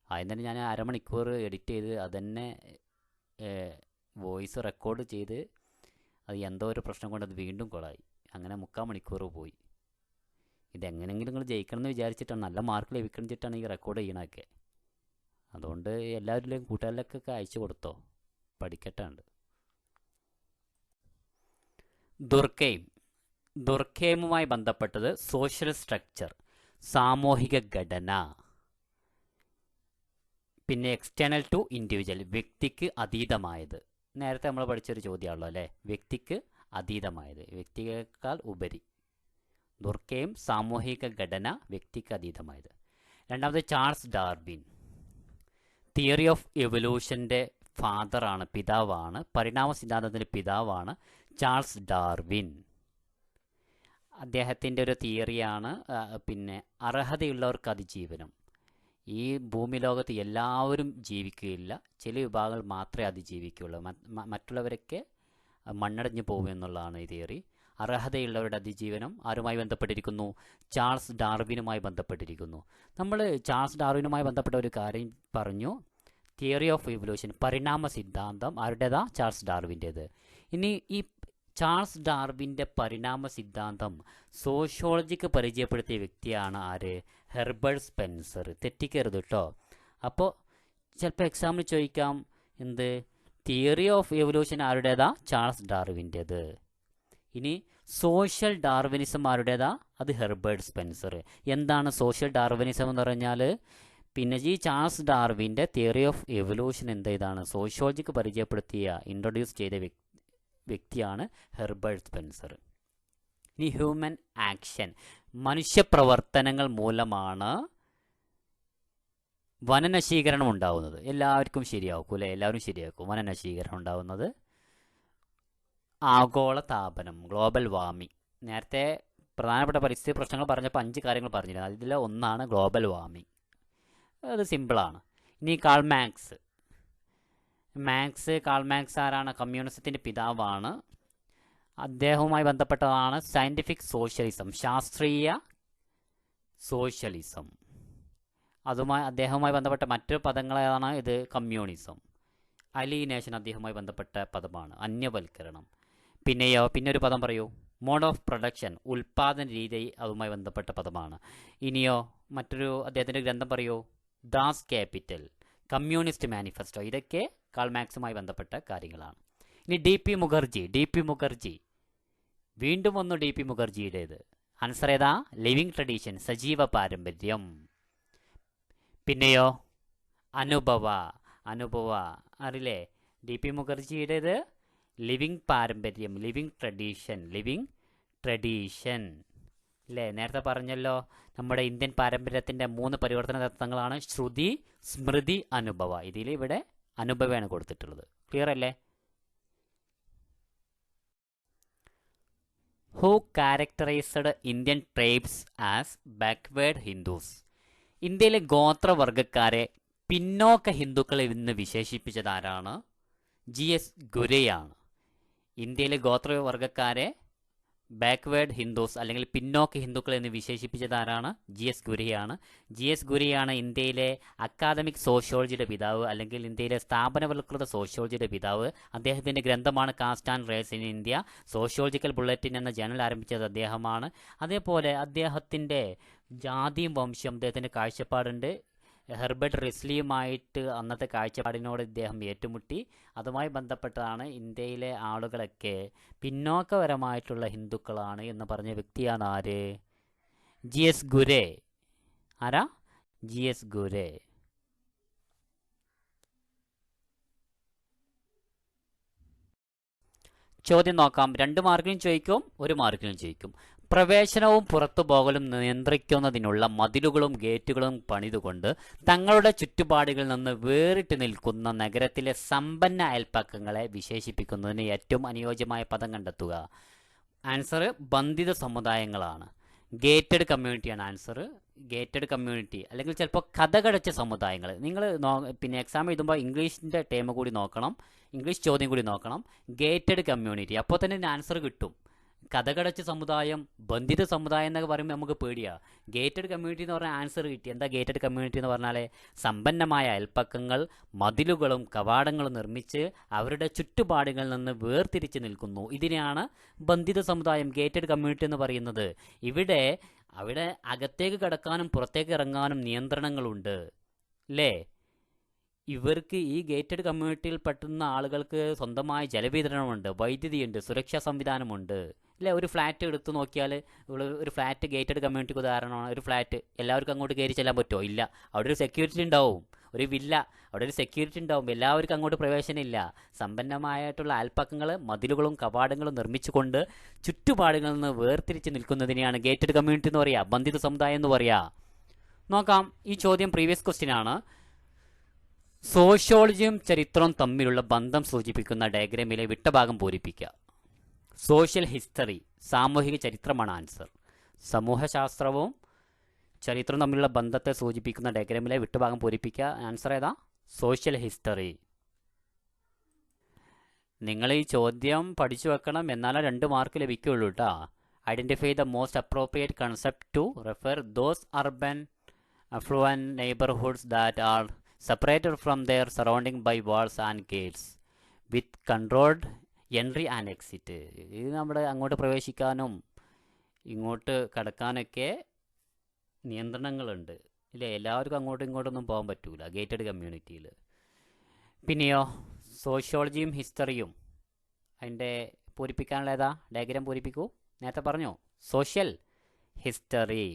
ആദ്യം തന്നെ ഞാൻ അരമണിക്കൂർ എഡിറ്റ് ചെയ്ത് അതന്നെ വോയിസ് റെക്കോർഡ് ചെയ്ത് അത് എന്തോ ഒരു പ്രശ്നം കൊണ്ട് അത് വീണ്ടും കൊളായി. അങ്ങനെ 3/4 മണിക്കൂർ പോയി. ഇതെങ്ങനെയെങ്കിലും നിങ്ങൾ ജയിക്കണം എന്ന് വിചാരിച്ചിട്ടാണ്, നല്ല മാർക്ക് ലഭിക്കണം വെച്ചിട്ടാണ് ഈ റെക്കോർഡ് ചെയ്യണമൊക്കെ. അതുകൊണ്ട് എല്ലാവരിലും കൂട്ടുകാരിലൊക്കെ അയച്ചു കൊടുത്തോ, പഠിക്കട്ടുണ്ട്. ദുർക്കൈമുമായി ബന്ധപ്പെട്ടത് സോഷ്യൽ സ്ട്രക്ചർ, സാമൂഹിക ഘടന. പിന്നെ എക്സ്റ്റേണൽ ടു ഇൻഡിവിജ്വൽ, വ്യക്തിക്ക് അതീതമായത്. നേരത്തെ നമ്മൾ പഠിച്ചൊരു ചോദ്യമാണല്ലോ അല്ലേ, വ്യക്തിക്ക് അതീതമായത്, വ്യക്തിയേക്കാൾ ഉപരി. ദുർക്കൈം, സാമൂഹിക ഘടന, വ്യക്തിക്ക് അതീതമായത്. രണ്ടാമത് ചാൾസ് ഡാർവിൻ, തിയറി ഓഫ് എവല്യൂഷൻ്റെ ഫാദറാണ്, പിതാവാണ്. പരിണാമ സിദ്ധാന്തത്തിൻ്റെ പിതാവാണ് ചാൾസ് ഡാർവിൻ. അദ്ദേഹത്തിൻ്റെ ഒരു തിയറിയാണ് പിന്നെ അർഹതയുള്ളവർക്ക് അതിജീവനം. ഈ ഭൂമി ലോകത്ത് എല്ലാവരും ജീവിക്കുകയില്ല, ചില വിഭാഗങ്ങൾ മാത്രമേ അതിജീവിക്കുകയുള്ളൂ, മറ്റുള്ളവരൊക്കെ മണ്ണടഞ്ഞു പോകും എന്നുള്ളതാണ് ഈ തിയറി. അർഹതയുള്ളവരുടെ അതിജീവനം ആരുമായി ബന്ധപ്പെട്ടിരിക്കുന്നു? ചാൾസ് ഡാർവിനുമായി ബന്ധപ്പെട്ടിരിക്കുന്നു. നമ്മൾ ചാൾസ് ഡാർവിനുമായി ബന്ധപ്പെട്ട ഒരു കാര്യം പറഞ്ഞു, തിയറി ഓഫ് എവല്യൂഷൻ, പരിണാമ സിദ്ധാന്തം. ആരുടേതാ? ചാൾസ് ഡാർവിൻ്റേത്. ഇനി ഈ ചാൾസ് ഡാർവിൻ്റെ പരിണാമ സിദ്ധാന്തം സോഷ്യോളജിക്ക് പരിചയപ്പെടുത്തിയ വ്യക്തിയാണ് ആര്? Herbert Spencer. തെറ്റിക്കരുത് കേട്ടോ. അപ്പോൾ ചിലപ്പോൾ എക്സാമിന് ചോദിക്കാം, എന്ത് തിയറി ഓഫ് എവല്യൂഷൻ ആരുടേതാ? ചാൾസ് ഡാർവിൻ്റേത്. ഇനി സോഷ്യൽ ഡാർവിനിസം ആരുടേതാ? അത് ഹെർബർട്ട് സ്പെൻസർ. എന്താണ് സോഷ്യൽ ഡാർവിനിസം എന്ന് പറഞ്ഞാൽ? പിന്നെ ഈ ചാൾസ് ഡാർവിൻ്റെ തിയറി ഓഫ് എവല്യൂഷൻ ഇതാണ് സോഷ്യോളജിക്ക് പരിചയപ്പെടുത്തിയ, ഇൻട്രൊഡ്യൂസ് ചെയ്ത വ്യക്തിയാണ് ഹെർബർട്ട് സ്പെൻസർ. ഇനി ഹ്യൂമൻ ആക്ഷൻ, മനുഷ്യപ്രവർത്തനങ്ങൾ മൂലമാണ് വനനശീകരണം ഉണ്ടാവുന്നത്. എല്ലാവർക്കും ശരിയാക്കും അല്ലേ? എല്ലാവരും ശരിയാക്കും. വനനശീകരണം ഉണ്ടാവുന്നത്. ആഗോള താപനം, ഗ്ലോബൽ വാർമിംഗ്. നേരത്തെ പ്രധാനപ്പെട്ട പരിസ്ഥിതി പ്രശ്നങ്ങൾ പറഞ്ഞപ്പോൾ 5 കാര്യങ്ങൾ പറഞ്ഞിരുന്നു, അതിൽ ഒന്നാണ് ഗ്ലോബൽ വാർമിംഗ്. അത് സിമ്പിളാണ്. ഇനി കാൾ മാർക്സ് ആരാണ്? കമ്മ്യൂണിസത്തിൻ്റെ പിതാവാണ്. അദ്ദേഹവുമായി ബന്ധപ്പെട്ടതാണ് സയൻറ്റിഫിക് സോഷ്യലിസം, ശാസ്ത്രീയ സോഷ്യലിസം. അദ്ദേഹവുമായി ബന്ധപ്പെട്ട മറ്റൊരു പദങ്ങളാണ് ഇത് കമ്മ്യൂണിസം. അലീനേഷൻ അദ്ദേഹവുമായി ബന്ധപ്പെട്ട പദമാണ്, അന്യവൽക്കരണം. പിന്നെയൊരു പദം പറയൂ, മോഡ് ഓഫ് പ്രൊഡക്ഷൻ, ഉൽപാദന രീതി, അതുമായി ബന്ധപ്പെട്ട പദമാണ്. ഇനിയോ മറ്റൊരു അദ്ദേഹത്തിൻ്റെ ഗ്രന്ഥം പറയൂ. ദാസ് ക്യാപിറ്റൽ, കമ്മ്യൂണിസ്റ്റ് മാനിഫെസ്റ്റോ, ഇതൊക്കെ കാൾ മാർക്സുമായി ബന്ധപ്പെട്ട കാര്യങ്ങളാണ്. ഇനി ഡി പി മുഖർജി, വീണ്ടും ഒന്ന് ഡി പി മുഖർജിയുടേത്. ആൻസർ ഏതാ? ലിവിങ് ട്രഡീഷൻ, സജീവ പാരമ്പര്യം. പിന്നെയോ അനുഭവ അറിയില്ലേ? ഡി പി മുഖർജിയുടേത് ലിവിങ് പാരമ്പര്യം, ലിവിങ് ട്രഡീഷൻ അല്ലേ? നേരത്തെ പറഞ്ഞല്ലോ, നമ്മുടെ ഇന്ത്യൻ പാരമ്പര്യത്തിൻ്റെ 3 പരിവർത്തന തത്വങ്ങളാണ് ശ്രുതി, സ്മൃതി, അനുഭവ. ഇവിടെ അനുഭവമാണ് കൊടുത്തിട്ടുള്ളത്. ക്ലിയർ അല്ലേ? Who characterized Indian tribes as backward Hindus? ഇന്ത്യയിലെ ഗോത്രവർഗക്കാരെ പിന്നോക്ക ഹിന്ദുക്കളെ എന്ന് വിശേഷിപ്പിച്ചതാരാണ്? GS ഗുരയാണ്. ഇന്ത്യയിലെ ഗോത്രവർഗക്കാരെ ബാക്ക്വേർഡ് ഹിന്ദുസ് അല്ലെങ്കിൽ പിന്നോക്ക ഹിന്ദുക്കൾ എന്ന് വിശേഷിപ്പിച്ചതാരാണ്? GS ഗുരയാണ്. GS ഗുരയാണ് ഇന്ത്യയിലെ അക്കാദമിക് സോഷ്യോളജിയുടെ പിതാവ്, അല്ലെങ്കിൽ ഇന്ത്യയിലെ സ്ഥാപനവൽകൃത സോഷ്യോളജിയുടെ പിതാവ്. അദ്ദേഹത്തിൻ്റെ ഗ്രന്ഥമാണ് caste and race in India. Sociological bulletin എന്ന ജേണൽ ആരംഭിച്ചത് അദ്ദേഹമാണ്. അതേപോലെ അദ്ദേഹത്തിൻ്റെ ജാതിയും വംശം അദ്ദേഹത്തിൻ്റെ കാഴ്ചപ്പാടുണ്ട്. ഹെർബർട്ട് റിസ്ലിയുമായിട്ട് അന്നത്തെ കാഴ്ചപ്പാടിനോട് ഇദ്ദേഹം ഏറ്റുമുട്ടി. അതുമായി ബന്ധപ്പെട്ടതാണ് ഇന്ത്യയിലെ ആളുകളൊക്കെ പിന്നോക്കപരമായിട്ടുള്ള ഹിന്ദുക്കളാണ് എന്ന് പറഞ്ഞ വ്യക്തിയാണ് ആര്? GS ഗുരെ. ആരാ? GS ഗുരെ. ചോദ്യം നോക്കാം. 2 മാർക്കിനും ചോദിക്കും, 1 മാർക്കിനും ചോദിക്കും. പ്രവേശനവും പുറത്തുപോകലും നിയന്ത്രിക്കുന്നതിനുള്ള മതിലുകളും ഗേറ്റുകളും പണിതുകൊണ്ട് തങ്ങളുടെ ചുറ്റുപാടുകളിൽ നിന്ന് വേറിട്ട് നിൽക്കുന്ന നഗരത്തിലെ സമ്പന്ന അയൽപ്പക്കങ്ങളെ വിശേഷിപ്പിക്കുന്നതിന് ഏറ്റവും അനുയോജ്യമായ പദം കണ്ടെത്തുക. ആൻസർ ബന്ധിത സമുദായങ്ങളാണ്. ഗേറ്റഡ് കമ്മ്യൂണിറ്റിയാണ് ആൻസർ. ഗേറ്റഡ് കമ്മ്യൂണിറ്റി അല്ലെങ്കിൽ ചിലപ്പോൾ കഥകടച്ച സമുദായങ്ങൾ. നിങ്ങൾ പിന്നെ എക്സാം എഴുതുമ്പോൾ ഇംഗ്ലീഷിൻ്റെ ടേം കൂടി നോക്കണം, ഇംഗ്ലീഷ് ചോദ്യം കൂടി നോക്കണം. ഗേറ്റഡ് കമ്മ്യൂണിറ്റി, അപ്പോൾ തന്നെ ആൻസർ കിട്ടും. കഥകടച്ച സമുദായം, ബന്ധിത സമുദായം എന്നൊക്കെ പറയുമ്പോൾ നമുക്ക് പേടിയാണ്. ഗേറ്റഡ് കമ്മ്യൂണിറ്റി എന്ന് പറഞ്ഞാൽ ആൻസർ കിട്ടി. എന്താ ഗേറ്റഡ് കമ്മ്യൂണിറ്റി എന്ന് പറഞ്ഞാൽ? സമ്പന്നമായ അയൽപ്പക്കങ്ങൾ മതിലുകളും കവാടങ്ങളും നിർമ്മിച്ച് അവരുടെ ചുറ്റുപാടുകളിൽ നിന്ന് വേർതിരിച്ച് നിൽക്കുന്നു. ഇതിനെയാണ് ബന്ധിത സമുദായം, ഗേറ്റഡ് കമ്മ്യൂണിറ്റി എന്ന് പറയുന്നത്. അവിടെ അകത്തേക്ക് കടക്കാനും പുറത്തേക്ക് ഇറങ്ങാനും നിയന്ത്രണങ്ങളുണ്ട് അല്ലേ? ഇവർക്ക് ഈ ഗേറ്റഡ് കമ്മ്യൂണിറ്റിയിൽ പെട്ടുന്ന ആളുകൾക്ക് സ്വന്തമായി ജലവിതരണമുണ്ട്, വൈദ്യുതിയുണ്ട്, സുരക്ഷാ സംവിധാനമുണ്ട് അല്ലേ? ഒരു ഫ്ലാറ്റ് എടുത്ത് നോക്കിയാൽ, ഒരു ഫ്ലാറ്റ് ഗേറ്റഡ് കമ്മ്യൂണിറ്റിക്ക് ഉദാഹരണമാണ്. ഒരു ഫ്ലാറ്റ് എല്ലാവർക്കും അങ്ങോട്ട് കയറി ചെല്ലാൻ പറ്റുമോ? ഇല്ല. അവിടെ ഒരു സെക്യൂരിറ്റി ഉണ്ടാവും. ഒരു വില്ല, അവിടെ ഒരു സെക്യൂരിറ്റി ഉണ്ടാവും. എല്ലാവർക്കും അങ്ങോട്ട് പ്രവേശനമില്ല. സമ്പന്നമായിട്ടുള്ള അയൽപ്പക്കങ്ങൾ മതിലുകളും കവാടങ്ങളും നിർമ്മിച്ചുകൊണ്ട് ചുറ്റുപാടുകളിൽ നിന്ന് വേർതിരിച്ച് നിൽക്കുന്നതിനെയാണ് ഗേറ്റഡ് കമ്മ്യൂണിറ്റി എന്ന് പറയുക, ബന്ധിത സമുദായം എന്ന് പറയുക. നോക്കാം, ഈ ചോദ്യം പ്രീവിയസ് ക്വസ്റ്റ്യൻ ആണ്. സോഷ്യോളജിയും ചരിത്രവും തമ്മിലുള്ള ബന്ധം സൂചിപ്പിക്കുന്ന ഡയഗ്രാമിലെ വിട്ട ഭാഗം പൂരിപ്പിക്കുക. സോഷ്യൽ ഹിസ്റ്ററി, സാമൂഹിക ചരിത്രമാണ് ആൻസർ. സമൂഹശാസ്ത്രവും ചരിത്രവും തമ്മിലുള്ള ബന്ധത്തെ സൂചിപ്പിക്കുന്ന ഡയഗ്രാമിലെ വിട്ടുഭാഗം പൂരിപ്പിക്കുക. ആൻസർ ഏതാ? Social history. നിങ്ങൾ ഈ ചോദ്യം പഠിച്ചു വെക്കണം, എന്നാലേ 2 മാർക്ക് ലഭിക്കുകയുള്ളൂ കേട്ടോ. Identify the most appropriate concept to refer those urban affluent neighbourhoods that are separated from their surrounding by walls and gates with controlled entry and exit. ഇത് നമ്മുടെ അങ്ങോട്ട് പ്രവേശിക്കാനും ഇങ്ങോട്ട് കടക്കാനൊക്കെ നിയന്ത്രണങ്ങളുണ്ട് ഇല്ലേ? എല്ലാവർക്കും അങ്ങോട്ടും ഇങ്ങോട്ടൊന്നും പോകാൻ പറ്റൂല ഗേറ്റഡ് കമ്മ്യൂണിറ്റിയിൽ. പിന്നെയോ സോഷ്യോളജിയും ഹിസ്റ്ററിയും അതിൻ്റെ പൂരിപ്പിക്കാനുള്ള ഏതാ? ഡയഗ്രാം പൂരിപ്പിക്കൂ. നേരത്തെ പറഞ്ഞോ സോഷ്യൽ ഹിസ്റ്ററി.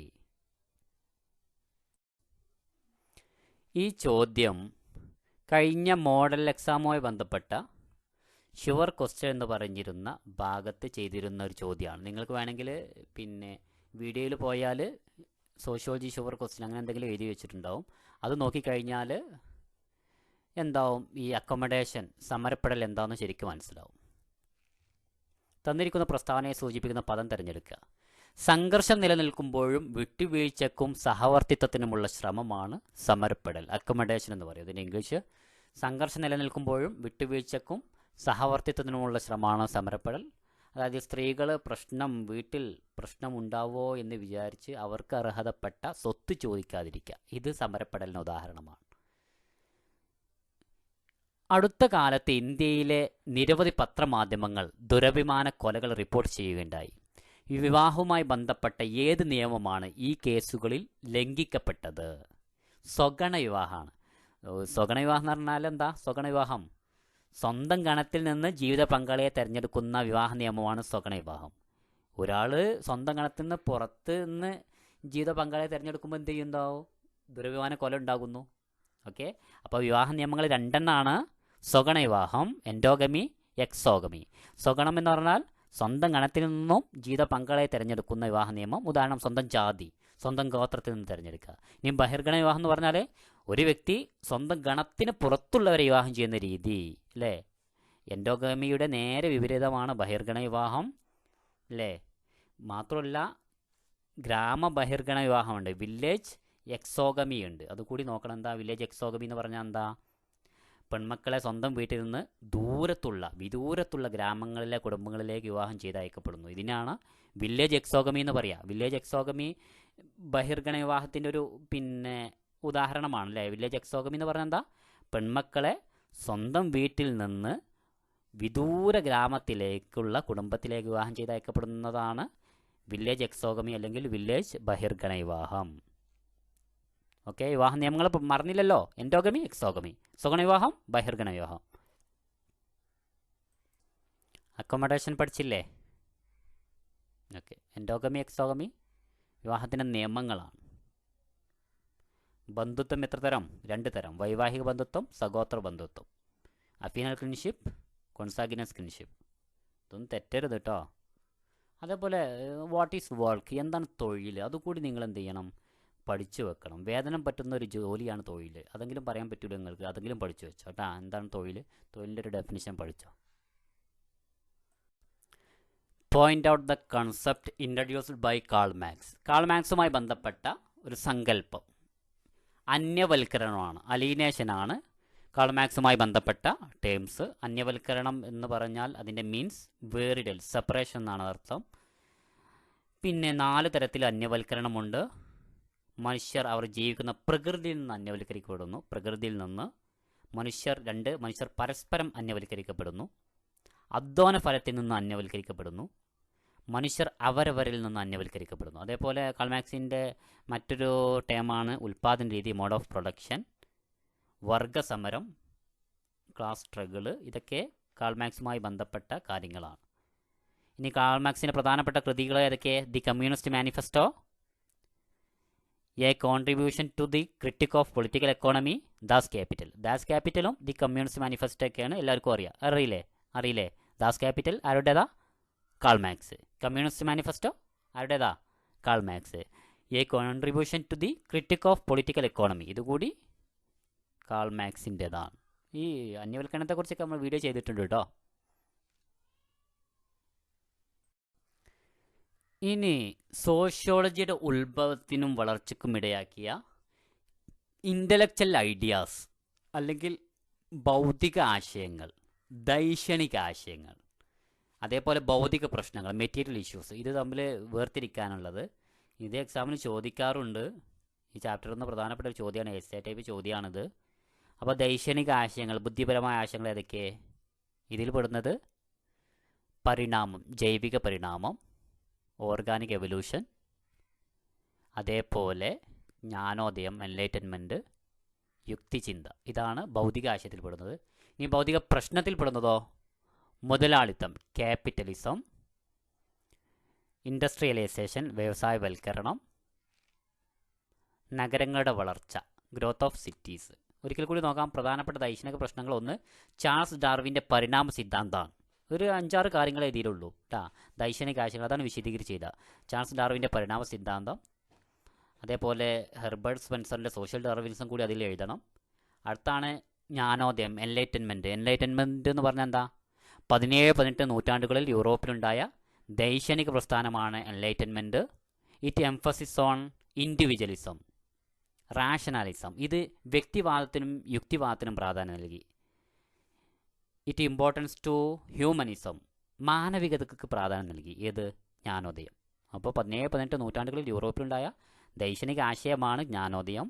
ഈ ചോദ്യം കഴിഞ്ഞ മോഡൽ എക്സാമുമായി ബന്ധപ്പെട്ട ഷുവർ ക്വസ്റ്റ്യൻ എന്ന് പറഞ്ഞിരുന്ന ഭാഗത്ത് ചെയ്തിരുന്ന ഒരു ചോദ്യമാണ്. നിങ്ങൾക്ക് വേണമെങ്കിൽ പിന്നെ വീഡിയോയിൽ പോയാൽ സോഷ്യോളജി ഷുവർ ക്വസ്റ്റ്യൻ അങ്ങനെ എന്തെങ്കിലും എഴുതി വെച്ചിട്ടുണ്ടാവും. അത് നോക്കിക്കഴിഞ്ഞാൽ എന്താവും, ഈ അക്കോമഡേഷൻ സമരപ്പെടൽ എന്താണെന്ന് ശരിക്കും മനസ്സിലാവും. തന്നിരിക്കുന്ന പ്രസ്താവനയെ സൂചിപ്പിക്കുന്ന പദം തിരഞ്ഞെടുക്കുക. സംഘർഷം നിലനിൽക്കുമ്പോഴും വിട്ടുവീഴ്ചക്കും സഹവർത്തിത്വത്തിനുമുള്ള ശ്രമമാണ് സമരപ്പെടൽ, അക്കോമഡേഷൻ എന്ന് പറയും. ഇതിന് ഇംഗ്ലീഷ് സംഘർഷം നിലനിൽക്കുമ്പോഴും വിട്ടുവീഴ്ചക്കും സഹവർത്തിത്വത്തിനുമുള്ള ശ്രമമാണ് സമരപ്പെടൽ. അതായത് സ്ത്രീകൾ വീട്ടിൽ പ്രശ്നം ഉണ്ടാവോ എന്ന് വിചാരിച്ച് അവർക്ക് അർഹതപ്പെട്ട സ്വത്ത് ചോദിക്കാതിരിക്കുക. ഇത് സമരപ്പെടലിന് ഉദാഹരണമാണ്. അടുത്ത കാലത്ത് ഇന്ത്യയിലെ നിരവധി പത്രമാധ്യമങ്ങൾ ദുരഭിമാന കൊലകൾ റിപ്പോർട്ട് ചെയ്യുകയുണ്ടായി. ഈ വിവാഹവുമായി ബന്ധപ്പെട്ട ഏത് നിയമമാണ് ഈ കേസുകളിൽ ലംഘിക്കപ്പെട്ടത്? സ്വഗണ വിവാഹമാണ്. സ്വഗണ വിവാഹം എന്ന് പറഞ്ഞാൽ എന്താ? സ്വഗണ വിവാഹം സ്വന്തം ഗണത്തിൽ നിന്ന് ജീവിത പങ്കാളിയെ തിരഞ്ഞെടുക്കുന്ന വിവാഹ നിയമമാണ് സ്വഗണ വിവാഹം. ഒരാൾ സ്വന്തം ഗണത്തിൽ നിന്ന് പുറത്ത് നിന്ന് ജീവിത പങ്കാളിയെ തിരഞ്ഞെടുക്കുമ്പോൾ എന്ത് ചെയ്യുന്നുണ്ടാവും? ദുരഭിമാന കൊല ഉണ്ടാകുന്നു. ഓക്കെ, അപ്പോൾ വിവാഹ നിയമങ്ങൾ രണ്ടെണ്ണമാണ്: സ്വഗണ വിവാഹം, എൻഡോഗമി, എക്സോഗമി. സ്വഗണം എന്ന് പറഞ്ഞാൽ സ്വന്തം ഗണത്തിൽ നിന്നും ജീവിത പങ്കാളിയെ തിരഞ്ഞെടുക്കുന്ന വിവാഹ നിയമം. ഉദാഹരണം സ്വന്തം ജാതി, സ്വന്തം ഗോത്രത്തിൽ നിന്ന് തിരഞ്ഞെടുക്കുക. ഇനി ബഹിർഗണ വിവാഹം എന്ന് പറഞ്ഞാൽ ഒരു വ്യക്തി സ്വന്തം ഗണത്തിന് പുറത്തുള്ളവരെ വിവാഹം ചെയ്യുന്ന രീതി, അല്ലേ? എൻഡോഗമിയുടെ നേരെ വിപരീതമാണ് ബഹിർഗണ വിവാഹം, അല്ലേ? മാത്രമല്ല ഗ്രാമ ബഹിർഗണ വിവാഹമുണ്ട്, വില്ലേജ് എക്സോഗമി ഉണ്ട്. അതുകൂടി നോക്കണം. എന്താ വില്ലേജ് എക്സോഗമി എന്ന് പറഞ്ഞാൽ എന്താ? പെൺമക്കളെ സ്വന്തം വീട്ടിൽ നിന്ന് വിദൂരത്തുള്ള ഗ്രാമങ്ങളിലെ കുടുംബങ്ങളിലേക്ക് വിവാഹം ചെയ്ത് അയക്കപ്പെടുന്നു. ഇതിനാണ് വില്ലേജ് എക്സോഗമി എന്ന് പറയുക. വില്ലേജ് എക്സോഗമി ബഹിർഗണ വിവാഹത്തിൻ്റെ ഒരു ഉദാഹരണമാണ്, അല്ലേ? വില്ലേജ് എക്സോഗമി എന്ന് പറഞ്ഞാൽ എന്താ? പെൺമക്കളെ സ്വന്തം വീട്ടിൽ നിന്ന് വിദൂര ഗ്രാമത്തിലേക്കുള്ള കുടുംബത്തിലേക്ക് വിവാഹം ചെയ്ത് അയക്കപ്പെടുന്നതാണ് വില്ലേജ് എക്സോഗമി അല്ലെങ്കിൽ വില്ലേജ് ബഹിർഗണ വിവാഹം. ഓക്കെ, വിവാഹ നിയമങ്ങൾ മറന്നില്ലല്ലോ. എൻഡോഗമി, എക്സോഗമി, സ്വഗണ വിവാഹം, ബഹിർഗണ വിവാഹം. അക്കോമഡേഷൻ പഠിച്ചില്ലേ? ഓക്കെ, എൻഡോഗമി, എക്സോഗമി വിവാഹത്തിൻ്റെ നിയമങ്ങളാണ്. ബന്ധുത്വം എത്ര തരം? 2 തരം: വൈവാഹിക ബന്ധുത്വം, സഹോദര ബന്ധുത്വം. അഫീനൽ കിൻഷിപ്പ്, കോൺസാഗിനസ് കിൻഷിപ്പ്. ഇതൊന്നും തെറ്റരുത് കേട്ടോ. അതേപോലെ വാട്ട് ഈസ് വർക്ക്, എന്താണ് തൊഴിൽ, അതുകൂടി നിങ്ങൾ എന്ത് ചെയ്യണം? പഠിച്ചു വെക്കണം. വേതനം പറ്റുന്ന ഒരു ജോലിയാണ് തൊഴിൽ. അതെങ്കിലും പറയാൻ പറ്റൂല നിങ്ങൾക്ക്, അതെങ്കിലും പഠിച്ചു വെച്ചോ കേട്ടോ. എന്താണ് തൊഴിൽ? തൊഴിലിൻ്റെ ഒരു ഡെഫിനിഷൻ പഠിച്ചോ. Point out the concept introduced by Karl Marx. Karl മാർക്സുമായി ബന്ധപ്പെട്ട ഒരു സങ്കല്പം അന്യവൽക്കരണമാണ്, അലീനേഷനാണ് കാൾ മാർക്സുമായി ബന്ധപ്പെട്ട ടേംസ്. അന്യവൽക്കരണം എന്ന് പറഞ്ഞാൽ അതിൻ്റെ മീൻസ് വേറിടൽ, സെപ്പറേഷൻ എന്നാണ് അർത്ഥം. പിന്നെ 4 തരത്തിൽ അന്യവൽക്കരണമുണ്ട്. മനുഷ്യർ അവർ ജീവിക്കുന്ന പ്രകൃതിയിൽ നിന്ന് അന്യവൽക്കരിക്കപ്പെടുന്നു. പ്രകൃതിയിൽ നിന്ന് മനുഷ്യർ പരസ്പരം അന്യവൽക്കരിക്കപ്പെടുന്നു. അധ്വാന ഫലത്തിൽ നിന്ന് അന്യവൽക്കരിക്കപ്പെടുന്നു. മനുഷ്യർ അവരവരിൽ നിന്ന് അന്യവൽക്കരിക്കപ്പെടുന്നു. അതേപോലെ കാൾ മാർക്സിൻ്റെ മറ്റൊരു ടേമാണ് ഉൽപ്പാദന രീതി, മോഡ് ഓഫ് പ്രൊഡക്ഷൻ. വർഗസമരം, ക്ലാസ് സ്ട്രഗിള്, ഇതൊക്കെ കാൾ മാർക്സുമായി ബന്ധപ്പെട്ട കാര്യങ്ങളാണ്. ഇനി കാൾ മാർക്സിൻ്റെ പ്രധാനപ്പെട്ട കൃതികൾ ഏതൊക്കെ? The communist manifesto, a contribution to the critique of political economy, das capital. Das ക്യാപിറ്റലും ദി കമ്മ്യൂണിസ്റ്റ് മാനിഫെസ്റ്റോ ഒക്കെയാണ് എല്ലാവർക്കും അറിയില്ലേ? ദാസ് ക്യാപിറ്റൽ ആരുടേതാ? Karl Marx. കമ്മ്യൂണിസ്റ്റ് മാനിഫെസ്റ്റോ ആരുടേതാ? Karl Marx. A contribution to the critique of political economy, ഇതുകൂടി Karl മാർക്സിൻ്റെതാണ്. ഈ അന്യവൽക്കരണത്തെക്കുറിച്ചൊക്കെ നമ്മൾ വീഡിയോ ചെയ്തിട്ടുണ്ട് കേട്ടോ. ഇനി സോഷ്യോളജിയുടെ ഉത്ഭവത്തിനും വളർച്ചയ്ക്കും ഇടയാക്കിയ ഇൻ്റലക്ച്വൽ ഐഡിയാസ് അല്ലെങ്കിൽ ബൗദ്ധിക ആശയങ്ങൾ, ദൈക്ഷണിക ആശയങ്ങൾ, അതേപോലെ ഭൗതിക പ്രശ്നങ്ങൾ, മെറ്റീരിയൽ ഇഷ്യൂസ്, ഇത് തമ്മിൽ വേർതിരിക്കാനുള്ളത്. ഇത് എക്സാമിന് ചോദിക്കാറുണ്ട്. ഈ ചാപ്റ്ററിൽ നിന്ന് പ്രധാനപ്പെട്ട ഒരു ചോദ്യമാണ്, എസ്സേ ടൈപ്പ് ചോദ്യമാണിത്. അപ്പോൾ ദൈക്ഷണിക ആശയങ്ങൾ, ബുദ്ധിപരമായ ആശയങ്ങൾ ഏതൊക്കെ? ഇതിൽ പെടുന്നത് പരിണാമം, ജൈവിക പരിണാമം, ഓർഗാനിക് എവല്യൂഷൻ, അതേപോലെ ജ്ഞാനോദയം, എൻലൈറ്റൻമെൻറ്റ്, യുക്തിചിന്ത. ഇതാണ് ഭൗതിക ആശയത്തിൽ പെടുന്നത്. ഇനി ഭൗതിക പ്രശ്നത്തിൽ പെടുന്നതോ? മുതലാളിത്തം, ക്യാപിറ്റലിസം, ഇൻഡസ്ട്രിയലൈസേഷൻ, വ്യവസായവൽക്കരണം, നഗരങ്ങളുടെ വളർച്ച, ഗ്രോത്ത് ഓഫ് സിറ്റീസ്. ഒരിക്കൽ കൂടി നോക്കാം പ്രധാനപ്പെട്ട ദൈക്ഷണിക പ്രശ്നങ്ങൾ. ഒന്ന്, ചാൾസ് ഡാർവിൻ്റെ പരിണാമ സിദ്ധാന്തമാണ്. ഒരു 5-6 കാര്യങ്ങളെ ഇതിലുള്ളൂ കേട്ടോ. ദൈക്ഷണിക ആശയങ്ങൾ അതാണ് വിശദീകരിച്ച് ചെയ്ത ചാൾസ് ഡാർവിൻ്റെ പരിണാമ സിദ്ധാന്തം. അതേപോലെ ഹെർബർട്ട് സ്പെൻസറിൻ്റെ സോഷ്യൽ ഡാർവിനിസം കൂടി അതിൽ എഴുതണം. അടുത്താണ് ജ്ഞാനോദയം, എൻലൈറ്റൻമെൻറ്റ്. എൻലൈറ്റൻമെൻറ്റ് എന്ന് പറഞ്ഞാൽ എന്താ? 17-18 നൂറ്റാണ്ടുകളിൽ യൂറോപ്പിലുണ്ടായ ദൈക്ഷണിക പ്രസ്ഥാനമാണ് enlightenment. It emphasis on individualism, rationalism. ഇത് വ്യക്തിവാദത്തിനും യുക്തിവാദത്തിനും പ്രാധാന്യം നൽകി. ഇറ്റ് ഇമ്പോർട്ടൻസ് ടു ഹ്യൂമനിസം, മാനവികതയ്ക്ക് പ്രാധാന്യം നൽകി. ഏത്? ജ്ഞാനോദയം. അപ്പോൾ 17-18 നൂറ്റാണ്ടുകളിൽ യൂറോപ്പിലുണ്ടായ ദൈക്ഷണിക ആശയമാണ് ജ്ഞാനോദയം.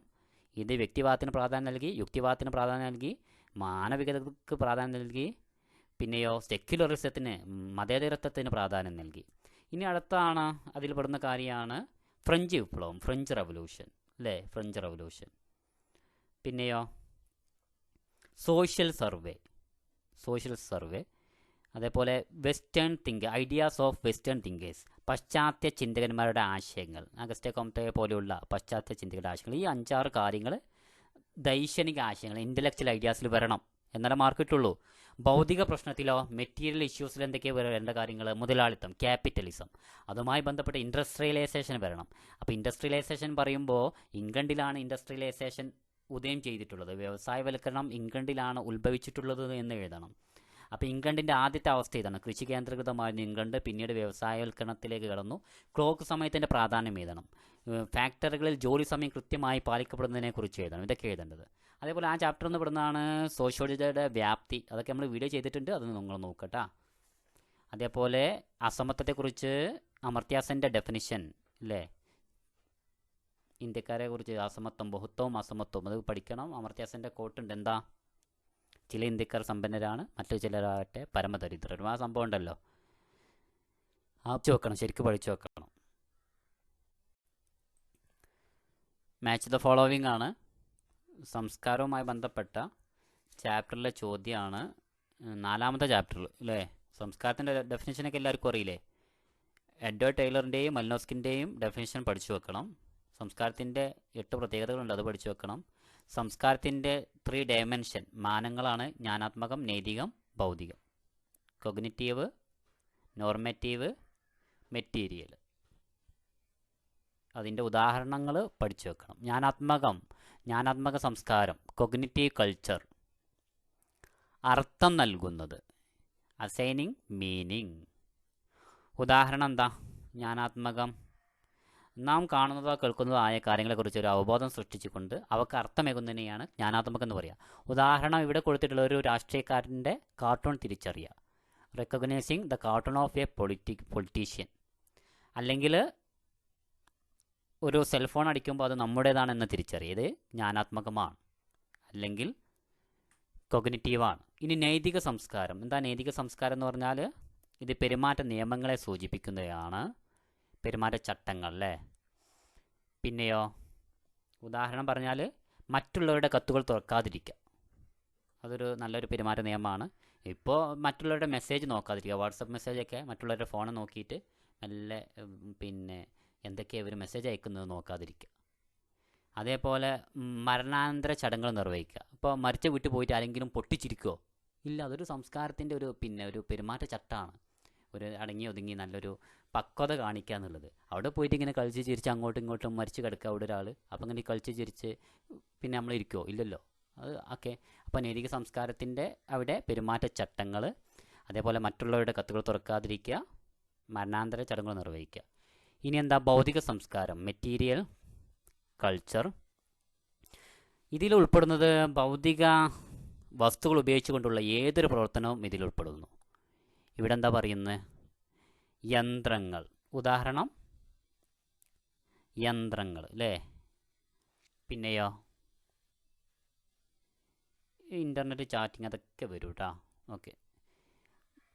ഇത് വ്യക്തിവാദത്തിന് പ്രാധാന്യം നൽകി, യുക്തിവാദത്തിന് പ്രാധാന്യം നൽകി, മാനവികതയ്ക്ക് പ്രാധാന്യം നൽകി. പിന്നെയോ സെക്യുലറിസത്തിന്, മതേതരത്വത്തിന് പ്രാധാന്യം നൽകി. ഇനി അടുത്താണ് അതിൽ പെടുന്ന കാര്യമാണ് ഫ്രഞ്ച് വിപ്ലവം, ഫ്രഞ്ച് റവല്യൂഷൻ അല്ലേ, ഫ്രഞ്ച് റവല്യൂഷൻ. പിന്നെയോ സോഷ്യൽ സർവേ, അതേപോലെ western ideas of western thinkers, പാശ്ചാത്യ ചിന്തകന്മാരുടെ ആശയങ്ങൾ, അഗസ്റ്റേ കോംതെ പോലെയുള്ള പാശ്ചാത്യ ചിന്തകരുടെ ആശയങ്ങൾ. ഈ 5-6 കാര്യങ്ങൾ ദൈക്ഷണിക ആശയങ്ങൾ, ഇൻ്റലക്ച്വൽ ഐഡിയാസിൽ വരണം, എന്നാലേ മാർക്ക് കിട്ടുള്ളൂ. ഭൗതിക പ്രശ്നത്തിലോ മെറ്റീരിയൽ ഇഷ്യൂസിൽ എന്തൊക്കെയാണ് വരേണ്ട കാര്യങ്ങൾ? മുതലാളിത്തം, ക്യാപിറ്റലിസം, അതുമായി ബന്ധപ്പെട്ട ഇൻഡസ്ട്രിയലൈസേഷൻ വരണം. അപ്പോൾ ഇൻഡസ്ട്രിയലൈസേഷൻ പറയുമ്പോൾ ഇംഗ്ലണ്ടിലാണ് ഇൻഡസ്ട്രിയലൈസേഷൻ ഉദയം ചെയ്തിട്ടുള്ളത്, വ്യവസായവൽക്കരണം ഇംഗ്ലണ്ടിലാണ് ഉത്ഭവിച്ചിട്ടുള്ളത് എന്ന് എഴുതണം. അപ്പോൾ ഇംഗ്ലണ്ടിൻ്റെ ആദ്യത്തെ അവസ്ഥ ഇതാണ്, കൃഷി കേന്ദ്രീകൃതമായിരുന്ന ഇംഗ്ലണ്ട് പിന്നീട് വ്യവസായവൽക്കരണത്തിലേക്ക് കടന്നു. ക്ലോക്ക് സമയത്തിൻ്റെ പ്രാധാന്യം എഴുതണം. ഫാക്ടറികളിൽ ജോലി സമയം കൃത്യമായി പാലിക്കപ്പെടുന്നതിനെക്കുറിച്ച് എഴുതണം. ഇതൊക്കെ എഴുതേണ്ടത്. അതേപോലെ ആ ചാപ്റ്ററിൽ നിന്ന് പെടുന്നതാണ് സോഷ്യോളജിയുടെ വ്യാപ്തി. അതൊക്കെ നമ്മൾ വീഡിയോ ചെയ്തിട്ടുണ്ട്, അത് നിങ്ങൾ നോക്കട്ടാ. അതേപോലെ അസമത്വത്തെക്കുറിച്ച് അമർത്യാസൻ്റെ ഡെഫിനിഷൻ അല്ലേ, ഇന്ത്യക്കാരെ കുറിച്ച് അസമത്വം, ബഹുത്വവും അസമത്വവും, അത് പഠിക്കണം. അമർത്യാസൻ്റെ കോട്ടുണ്ട്, എന്താ? ചില ഇന്ത്യക്കാർ സമ്പന്നരാണ്, മറ്റു ചിലരാകട്ടെ പരമദരിദ്രരും. ആ സംഭവം ഉണ്ടല്ലോ, വെക്കണം, ശരിക്കും പഠിച്ചു വെക്കണം. മാച്ച് ദ ഫോളോവിങ് ആണ് സംസ്കാരവുമായി ബന്ധപ്പെട്ട ചാപ്റ്ററിലെ ചോദ്യമാണ്. 4ാമത്തെ ചാപ്റ്ററിൽ അല്ലേ, സംസ്കാരത്തിൻ്റെ ഡെഫിനേഷനൊക്കെ എല്ലാവർക്കും അറിയില്ലേ? എഡ്വേർഡ് ടൈലറിൻ്റെയും മലിനോസ്കിൻ്റെയും ഡെഫിനേഷൻ പഠിച്ചു വെക്കണം. സംസ്കാരത്തിൻ്റെ 8 പ്രത്യേകതകളുണ്ട്, അത് പഠിച്ചു വെക്കണം. സംസ്കാരത്തിൻ്റെ 3 ഡയമെൻഷൻ മാനങ്ങളാണ്: ജ്ഞാനാത്മകം, നൈതികം, ഭൗതികം. Cognitive, normative, material. അതിൻ്റെ ഉദാഹരണങ്ങൾ പഠിച്ചു വെക്കണം. ജ്ഞാനാത്മക സംസ്കാരം, കൊഗ്നിറ്റീവ് കൾച്ചർ, അർത്ഥം നൽകുന്നത്, അസൈനിങ് മീനിങ്. ഉദാഹരണം എന്താ? ജ്ഞാനാത്മകം, നാം കാണുന്നതോ കേൾക്കുന്നതോ ആയ കാര്യങ്ങളെക്കുറിച്ച് ഒരു അവബോധം സൃഷ്ടിച്ചുകൊണ്ട് അവർക്ക് അർത്ഥമേകുന്നതിനെയാണ് ജ്ഞാനാത്മകം എന്ന് പറയുക. ഉദാഹരണം ഇവിടെ കൊടുത്തിട്ടുള്ള ഒരു രാഷ്ട്രീയക്കാരൻ്റെ കാർട്ടൂൺ തിരിച്ചറിയുക, recognising the cartoon of A politician. അല്ലെങ്കിൽ ഒരു സെൽഫോൺ അടിക്കുമ്പോൾ അത് നമ്മുടേതാണെന്ന് തിരിച്ചറിയത് ജ്ഞാനാത്മകമാണ്, അല്ലെങ്കിൽ കൊഗ്നിറ്റീവാണ്. ഇനി നൈതിക സംസ്കാരം. എന്താ നൈതിക സംസ്കാരം എന്ന് പറഞ്ഞാൽ? ഇത് പെരുമാറ്റ നിയമങ്ങളെ സൂചിപ്പിക്കുന്നതാണ്, പെരുമാറ്റച്ചട്ടങ്ങൾ അല്ലേ. പിന്നെയോ ഉദാഹരണം പറഞ്ഞാൽ മറ്റുള്ളവരുടെ കത്തുകൾ തുറക്കാതിരിക്കുക, അതൊരു നല്ലൊരു പെരുമാറ്റ നിയമമാണ്. ഇപ്പോൾ മറ്റുള്ളവരുടെ മെസ്സേജ് നോക്കാതിരിക്കുക, വാട്സപ്പ് മെസ്സേജൊക്കെ മറ്റുള്ളവരുടെ ഫോൺ നോക്കിയിട്ട് നല്ല എന്തൊക്കെയാണ് ഇവർ മെസ്സേജ് അയക്കുന്നത് നോക്കാതിരിക്കുക. അതേപോലെ മരണാനന്തര ചടങ്ങുകൾ നിർവഹിക്കുക. ഇപ്പോൾ മരിച്ച വീട്ടിൽ പോയിട്ട് ആരെങ്കിലും പൊട്ടിച്ചിരിക്കുമോ? ഇല്ല, അതൊരു സംസ്കാരത്തിൻ്റെ ഒരു പെരുമാറ്റച്ചട്ടമാണ്. ഒരു അടങ്ങി ഒതുങ്ങി നല്ലൊരു പക്വത കാണിക്കുക എന്നുള്ളത്. അവിടെ പോയിട്ട് ഇങ്ങനെ കളിച്ച് ചിരിച്ച് അങ്ങോട്ടും ഇങ്ങോട്ടും മരിച്ച് കിടക്കുക അവിടെ ഒരാൾ, അപ്പം ഇങ്ങനെ കളിച്ച് ചിരിച്ച് നമ്മൾ ഇരിക്കുമോ? ഇല്ലല്ലോ. അത് ഓക്കെ. അപ്പോൾ നൈതിക സംസ്കാരത്തിൻ്റെ അവിടെ പെരുമാറ്റച്ചട്ടങ്ങൾ, അതേപോലെ മറ്റുള്ളവരുടെ കത്തുകൾ തുറക്കാതിരിക്കുക, മരണാന്തര ചടങ്ങുകൾ നിർവഹിക്കുക. ഇനി എന്താ? ഭൗതിക സംസ്കാരം, മെറ്റീരിയൽ കൾച്ചർ. ഇതിൽ ഉൾപ്പെടുന്നത് ഭൗതിക വസ്തുക്കൾ ഉപയോഗിച്ചുകൊണ്ടുള്ള ഏതൊരു പ്രവർത്തനവും ഇതിൽ ഉൾപ്പെടുന്നു. ഇവിടെ എന്താ പറയുന്നത്? യന്ത്രങ്ങൾ. ഉദാഹരണം യന്ത്രങ്ങൾ അല്ലേ. പിന്നെയോ ഇൻ്റർനെറ്റ് ചാറ്റിങ്, അതൊക്കെ വരും കേട്ടോ. ഓക്കെ.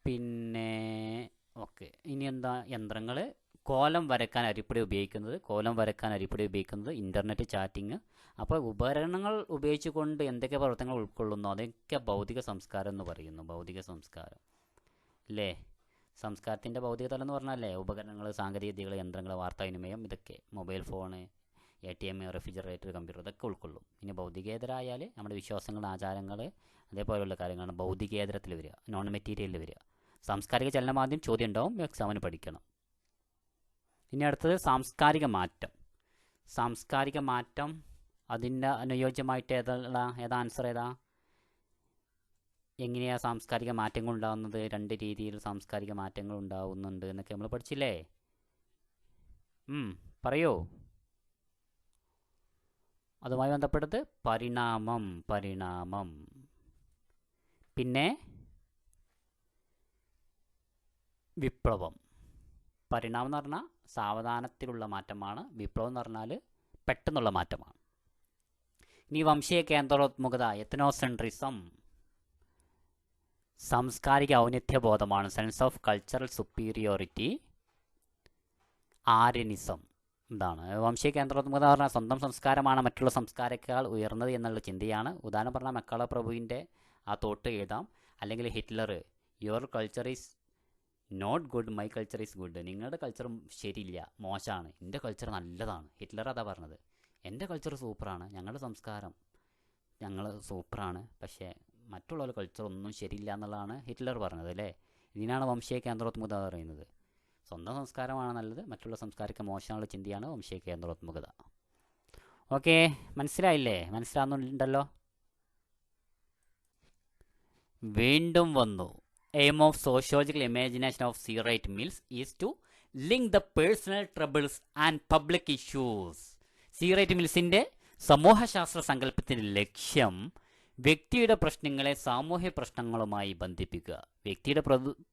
പിന്നെ ഓക്കെ, ഇനി എന്താ? യന്ത്രങ്ങൾ. കോലം വരക്കാൻ അരിപ്പടി ഉപയോഗിക്കുന്നത്, ഇൻ്റർനെറ്റ് ചാറ്റിങ്. അപ്പോൾ ഉപകരണങ്ങൾ ഉപയോഗിച്ചുകൊണ്ട് എന്തൊക്കെ പ്രവർത്തനങ്ങൾ ഉൾക്കൊള്ളുന്നു അതൊക്കെ ഭൗതിക സംസ്കാരം എന്ന് പറയുന്നു. ഭൗതിക സംസ്കാരം അല്ലേ. സംസ്കാരത്തിൻ്റെ ഭൗതിക തലം എന്ന് പറഞ്ഞാലേ ഉപകരണങ്ങൾ, സാങ്കേതികവിദ്യകൾ, യന്ത്രങ്ങൾ, വാർത്താവിനിമയം, ഇതൊക്കെ mobile phone, ATM, refrigerator, computer, ഇതൊക്കെ ഉൾക്കൊള്ളും. ഇനി ഭൗതികേതരായാൽ നമ്മുടെ വിശ്വാസങ്ങൾ, ആചാരങ്ങൾ, അതേപോലെയുള്ള കാര്യങ്ങളാണ് ഭൗതികേതരത്തിൽ വരിക, നോൺ മെറ്റീരിയലിൽ വരിക. സാംസ്കാരിക ചലനമാദ്യം ചോദ്യം ഉണ്ടാവും, എക്സാമിന് പഠിക്കണം. ഇനി അടുത്തത് സാംസ്കാരിക മാറ്റം. അതിൻ്റെ അനുയോജ്യമായിട്ട് ഏതാ ആൻസർ ഏതാ? എങ്ങനെയാണ് സാംസ്കാരിക മാറ്റങ്ങൾ ഉണ്ടാകുന്നത്? 2 രീതിയിൽ സാംസ്കാരിക മാറ്റങ്ങൾ ഉണ്ടാകുന്നുണ്ട് എന്നൊക്കെ നമ്മൾ പഠിച്ചില്ലേ? പറയൂ. അതുമായി ബന്ധപ്പെട്ടത് പരിണാമം. പിന്നെ വിപ്ലവം. പരിണാമം എന്ന് പറഞ്ഞാൽ സാവധാനത്തിലുള്ള മാറ്റമാണ്, വിപ്ലവം എന്ന് പറഞ്ഞാൽ പെട്ടെന്നുള്ള മാറ്റമാണ്. ഇനി വംശീയ കേന്ദ്രോത്മുഖത, എത്നോസെൻട്രിസം. സാംസ്കാരിക ഔന്നത്യബോധമാണ്, sense of cultural superiority. Arianism. എന്താണ് വംശീയ കേന്ദ്രോത്മകത പറഞ്ഞാൽ സ്വന്തം സംസ്കാരമാണ് മറ്റുള്ള സംസ്കാരത്തേക്കാൾ ഉയർന്നത് എന്നുള്ള ചിന്തയാണ്. ഉദാഹരണം പറഞ്ഞാൽ മക്കള പ്രഭുവിൻ്റെ ആ തോട്ട് എഴുതാം. അല്ലെങ്കിൽ Hitler, your culture is not good, my culture is good. നിങ്ങളുടെ കൾച്ചർ ശരിയില്ല, മോശമാണ്, എൻ്റെ കൾച്ചർ നല്ലതാണ്. ഹിറ്റ്ലർ അതാ പറഞ്ഞത്. എൻ്റെ കൾച്ചർ സൂപ്പറാണ്, ഞങ്ങളുടെ സംസ്കാരം ഞങ്ങൾ സൂപ്പറാണ്, പക്ഷേ മറ്റുള്ള കൾച്ചർ ഒന്നും ശരിയില്ല എന്നുള്ളതാണ് ഹിറ്റ്ലർ പറഞ്ഞത് അല്ലേ. ഇതിനാണ് വംശീയ കേന്ദ്രോത്മകത പറയുന്നത്. സ്വന്തം സംസ്കാരമാണ് നല്ലത്, മറ്റുള്ള സംസ്കാരಕ್ಕೆ മോശമുള്ള ചിന്തയാണ് വംശീയ കേന്ദ്രോത്മകത. ഓക്കെ, മനസ്സിലായില്ലേ? മനസ്സിലാവുന്നുണ്ടല്ലോ. വീണ്ടും വന്നു. Aim of sociological imagination of C Wright Mills is to link the personal troubles and public issues. C Wright മിൽസിൻ്റെ സമൂഹശാസ്ത്ര സങ്കല്പത്തിൻ്റെ ലക്ഷ്യം വ്യക്തിയുടെ പ്രശ്നങ്ങളെ സാമൂഹ്യ പ്രശ്നങ്ങളുമായി ബന്ധിപ്പിക്കുക. വ്യക്തിയുടെ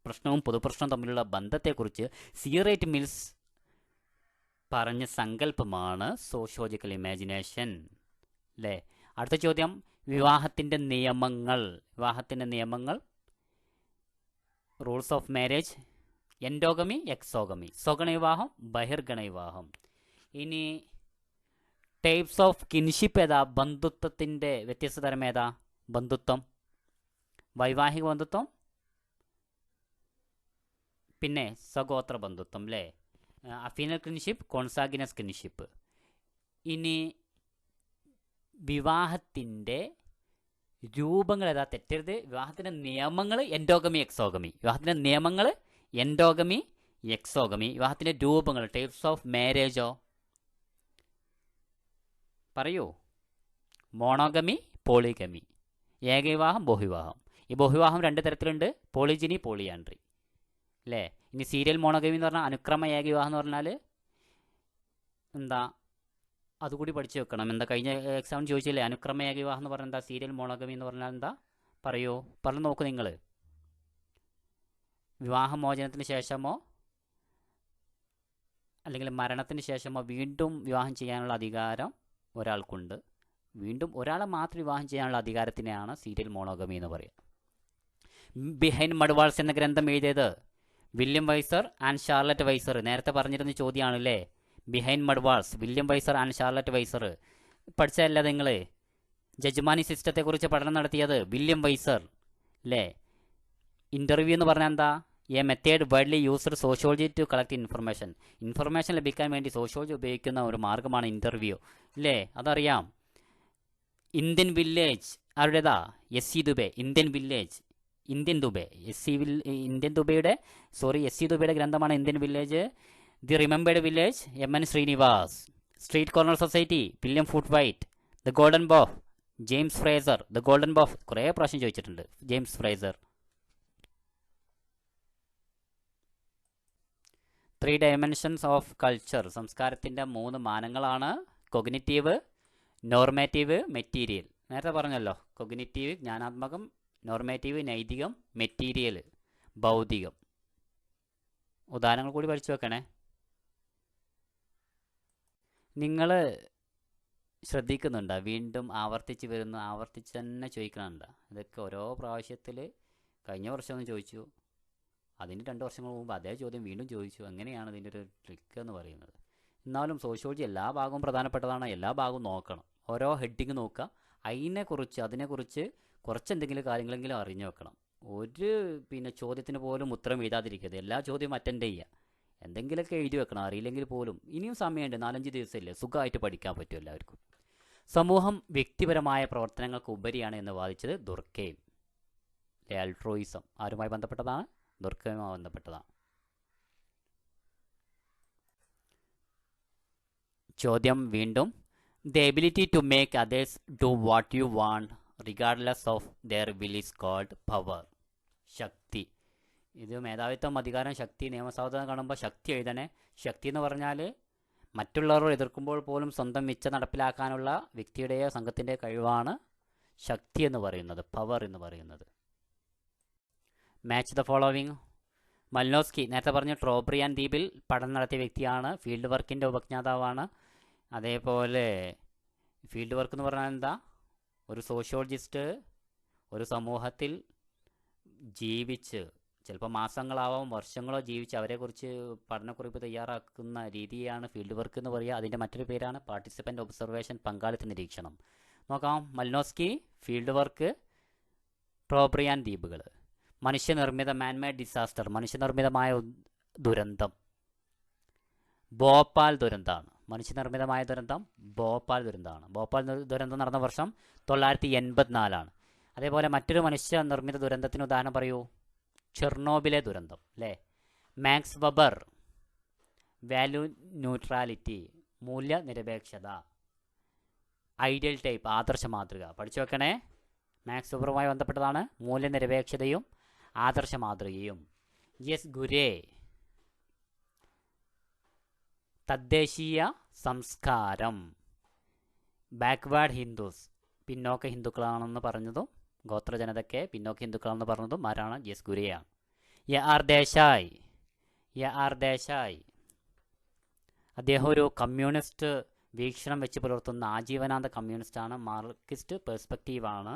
പ്രശ്നവും പൊതുപ്രശ്നവും തമ്മിലുള്ള ബന്ധത്തെക്കുറിച്ച് സി റൈറ്റ് മിൽസ് പറഞ്ഞ സങ്കല്പമാണ് സോഷ്യോളജിക്കൽ ഇമാജിനേഷൻ അല്ലേ. അടുത്ത ചോദ്യം, വിവാഹത്തിൻ്റെ നിയമങ്ങൾ. Rules of marriage, endogamy, exogamy, സ്വഗണ വിവാഹം, ബഹിർഗണ വിവാഹം. ഇനി ടൈപ്സ് ഓഫ് കിൻഷിപ്പ് ഏതാ? ബന്ധുത്വത്തിൻ്റെ വ്യത്യസ്ത തരം ഏതാ? ബന്ധുത്വം, വൈവാഹിക ബന്ധുത്വം, പിന്നെ സഗോത്ര ബന്ധുത്വം അല്ലേ. അഫീനൽ കിൻഷിപ്പ്, കോൺസാഗിനസ് കിൻഷിപ്പ്. ഇനി വിവാഹത്തിൻ്റെ രൂപങ്ങൾ ഏതാ? തെറ്റരുത്. വിവാഹത്തിൻ്റെ നിയമങ്ങൾ എൻഡോഗമി, എക്സോഗമി. വിവാഹത്തിൻ്റെ നിയമങ്ങൾ എൻഡോഗമി, എക്സോഗമി. വിവാഹത്തിൻ്റെ രൂപങ്ങൾ ടൈപ്സ് ഓഫ് മാരേജോ പറയൂ? Monogamy, polygamy. ഏകവിവാഹം, ബഹുവിവാഹം. ഈ ബഹുവിവാഹം രണ്ട് തരത്തിലുണ്ട്, പോളിജിനി, പോളിയാൻഡ്രി അല്ലേ. ഇനി സീരിയൽ മോണോഗമി എന്ന് പറഞ്ഞാൽ അനുക്രമ ഏകവിവാഹം എന്ന് പറഞ്ഞാൽ എന്താ? അതുകൂടി പഠിച്ചു വെക്കണം. എന്താ കഴിഞ്ഞ എക്സാമിന് ചോദിച്ചില്ലേ അനുക്രമ ഏകവിവാഹം എന്ന് പറഞ്ഞാൽ എന്താ, സീരിയൽ മോണോഗമി എന്ന് പറഞ്ഞാൽ എന്താ? പറയൂ, പറഞ്ഞു നോക്കൂ നിങ്ങൾ. വിവാഹമോചനത്തിന് ശേഷമോ അല്ലെങ്കിൽ മരണത്തിന് ശേഷമോ വീണ്ടും വിവാഹം ചെയ്യാനുള്ള അധികാരം ഒരാൾക്കുണ്ട്. വീണ്ടും ഒരാളെ മാത്രം വിവാഹം ചെയ്യാനുള്ള അധികാരത്തിനെയാണ് സീരിയൽ മോണോഗമി എന്ന് പറയുക. ബിഹൈൻഡ് മഡ് എന്ന ഗ്രന്ഥം എഴുതിയത് William Wiser and Charlotte Wiser. നേരത്തെ പറഞ്ഞിരുന്ന ചോദ്യമാണല്ലേ, behind mud William Wiser and Charlotte Wiser. പഠിച്ചതല്ല നിങ്ങൾ? ജജ്മാനി സിസ്റ്റത്തെക്കുറിച്ച് പഠനം നടത്തിയത് വില്യം വൈസർ അല്ലേ. ഇൻ്റർവ്യൂ എന്ന് പറഞ്ഞാൽ എന്താ? A method widely used sociology to collect information ലഭിക്കാൻ വേണ്ടി സോഷ്യോളജി ഉപയോഗിക്കുന്ന ഒരു മാർഗ്ഗമാണ് ഇൻ്റർവ്യൂ അല്ലേ. അതറിയാം. ഇന്ത്യൻ വില്ലേജ് ആരുടേതാ? S C Dube. Indian village, Indian Dube. Indian ദുബെയുടെ എസ് സി ദുബെയുടെ ഗ്രന്ഥമാണ് Indian village. The remembered village, M N Srinivas. Street corner society, William Foote Whyte. The golden bough, James Frazer. The golden bough കുറേ പ്രാവശ്യം ചോദിച്ചിട്ടുണ്ട്, James Frazer. 3 dimensions of culture. സംസ്കാരത്തിൻ്റെ 3 മാനങ്ങളാണ് cognitive, normative, material. നേരത്തെ പറഞ്ഞല്ലോ, cognitive ജ്ഞാനാത്മകം, normative നൈതികം, material ഭൗതികം. ഉദാഹരണങ്ങൾ കൂടി പഠിച്ചു വെക്കണേ. നിങ്ങൾ ശ്രദ്ധിക്കുന്നുണ്ടോ? വീണ്ടും ആവർത്തിച്ച് തന്നെ ചോദിക്കണുണ്ടോ? ഇതൊക്കെ ഓരോ പ്രാവശ്യത്തിൽ കഴിഞ്ഞ വർഷമൊന്നും ചോദിച്ചു, അതിന് 2 വർഷങ്ങൾ മുമ്പ് അതേ ചോദ്യം വീണ്ടും ചോദിച്ചു. അങ്ങനെയാണ് ഇതിൻ്റെ ഒരു ട്രിക്ക് എന്ന് പറയുന്നത്. എന്നാലും സോഷ്യോളജി എല്ലാ ഭാഗവും പ്രധാനപ്പെട്ടതാണ്, എല്ലാ ഭാഗവും നോക്കണം. ഓരോ ഹെഡിങ് നോക്കുക, അതിനെക്കുറിച്ച് കുറച്ചെന്തെങ്കിലും കാര്യങ്ങളെങ്കിലും അറിഞ്ഞു വെക്കണം. ഒരു ചോദ്യത്തിന് പോലും ഉത്തരം എഴുതാതിരിക്കരുത്. എല്ലാ ചോദ്യവും അറ്റൻഡ് ചെയ്യുക, എന്തെങ്കിലുമൊക്കെ എഴുതി വെക്കണം. അറിയില്ലെങ്കിൽ പോലും ഇനിയും സമയമുണ്ട്, 4-5 ദിവസമില്ലേ, സുഖമായിട്ട് പഠിക്കാൻ പറ്റും എല്ലാവർക്കും. സമൂഹം വ്യക്തിപരമായ പ്രവർത്തനങ്ങൾക്ക് ഉപരിയാണ് എന്ന് വാദിച്ചത് ദുർക്കെയിം. ആൾട്രോയിസം ആരുമായി ബന്ധപ്പെട്ടതാണ്? ദുർക്കെയിമുമായി ബന്ധപ്പെട്ടതാണ്. ചോദ്യം വീണ്ടും, the ability to make others do what you want regardless of their will is called power. ശക്തി. ഇത് മേധാവിത്വം, അധികാരം, ശക്തി, നിയമസാധുത കാണുമ്പോൾ ശക്തി എഴുതണേ. ശക്തി എന്ന് പറഞ്ഞാൽ മറ്റുള്ളവർ എതിർക്കുമ്പോൾ പോലും സ്വന്തം ഇച്ഛ നടപ്പിലാക്കാനുള്ള വ്യക്തിയുടെയോ സംഘത്തിൻ്റെ കഴിവാണ് ശക്തി എന്ന് പറയുന്നത്, പവർ എന്ന് പറയുന്നത്. Match the following. മൽനോസ്കി നേരത്തെ പറഞ്ഞ ട്രോബ്രിയാൻ ദ്വീപിൽ പഠനം നടത്തിയ വ്യക്തിയാണ്, ഫീൽഡ് വർക്കിൻ്റെ ഉപജ്ഞാതാവാണ്. അതേപോലെ ഫീൽഡ് വർക്ക് എന്ന് പറഞ്ഞാൽ എന്താ? ഒരു സോഷ്യോളജിസ്റ്റ് ഒരു സമൂഹത്തിൽ ജീവിച്ച് ചിലപ്പോൾ മാസങ്ങളാവാം വർഷങ്ങളോ ജീവിച്ച് അവരെക്കുറിച്ച് പഠനക്കുറിപ്പ് തയ്യാറാക്കുന്ന രീതിയാണ് ഫീൽഡ് വർക്ക് എന്ന് പറയുക. അതിൻ്റെ മറ്റൊരു പേരാണ് പാർട്ടിസിപ്പൻ്റ് ഒബ്സർവേഷൻ, പങ്കാളിത്ത നിരീക്ഷണം. നോക്കാം, മലിനോസ്കി ഫീൽഡ് വർക്ക്, പ്രോബ്രിയാൻ ദ്വീപുകൾ. മനുഷ്യനിർമ്മിത മാൻമേഡ് ഡിസാസ്റ്റർ, മനുഷ്യനിർമ്മിതമായ ദുരന്തം ഭോപ്പാൽ ദുരന്തമാണ്. മനുഷ്യനിർമ്മിതമായ ദുരന്തം ഭോപ്പാൽ ദുരന്തമാണ്. ഭോപ്പാൽ ദുരന്തം നടന്ന വർഷം 1984. അതേപോലെ മറ്റൊരു മനുഷ്യനിർമ്മിത ദുരന്തത്തിന് ഉദാഹരണം പറയൂ. ചെർണോബിലെ ദുരന്തം അല്ലേ. മാക്സ് വെബർ വാല്യൂ ന്യൂട്രാലിറ്റി, മൂല്യനിരപേക്ഷത. ഐഡിയൽ ടൈപ്പ്, ആദർശ മാതൃക. പഠിച്ചു വെക്കണേ, മാക്സ് വെബറുമായി ബന്ധപ്പെട്ടതാണ് മൂല്യനിരപേക്ഷതയും ആദർശ മാതൃകയും. എസ് ഗുരേ തദ്ദേശീയ സംസ്കാരം. ബാക്ക്വേർഡ് ഹിന്ദുസ്, പിന്നോക്ക ഹിന്ദുക്കളാണെന്ന് പറഞ്ഞതും ഗോത്രജനതയ്ക്ക് പിന്നോക്ക ഹിന്ദുക്കളാണെന്ന് പറഞ്ഞതും ആരാണ്? എസ് ഗുരയാണ്. ആർ ദേശായി അദ്ദേഹം ഒരു കമ്മ്യൂണിസ്റ്റ് വീക്ഷണം വെച്ച് പുലർത്തുന്ന ആജീവനാന്ത കമ്മ്യൂണിസ്റ്റാണ്. മാർക്സിസ്റ്റ് പെർസ്പെക്റ്റീവാണ്.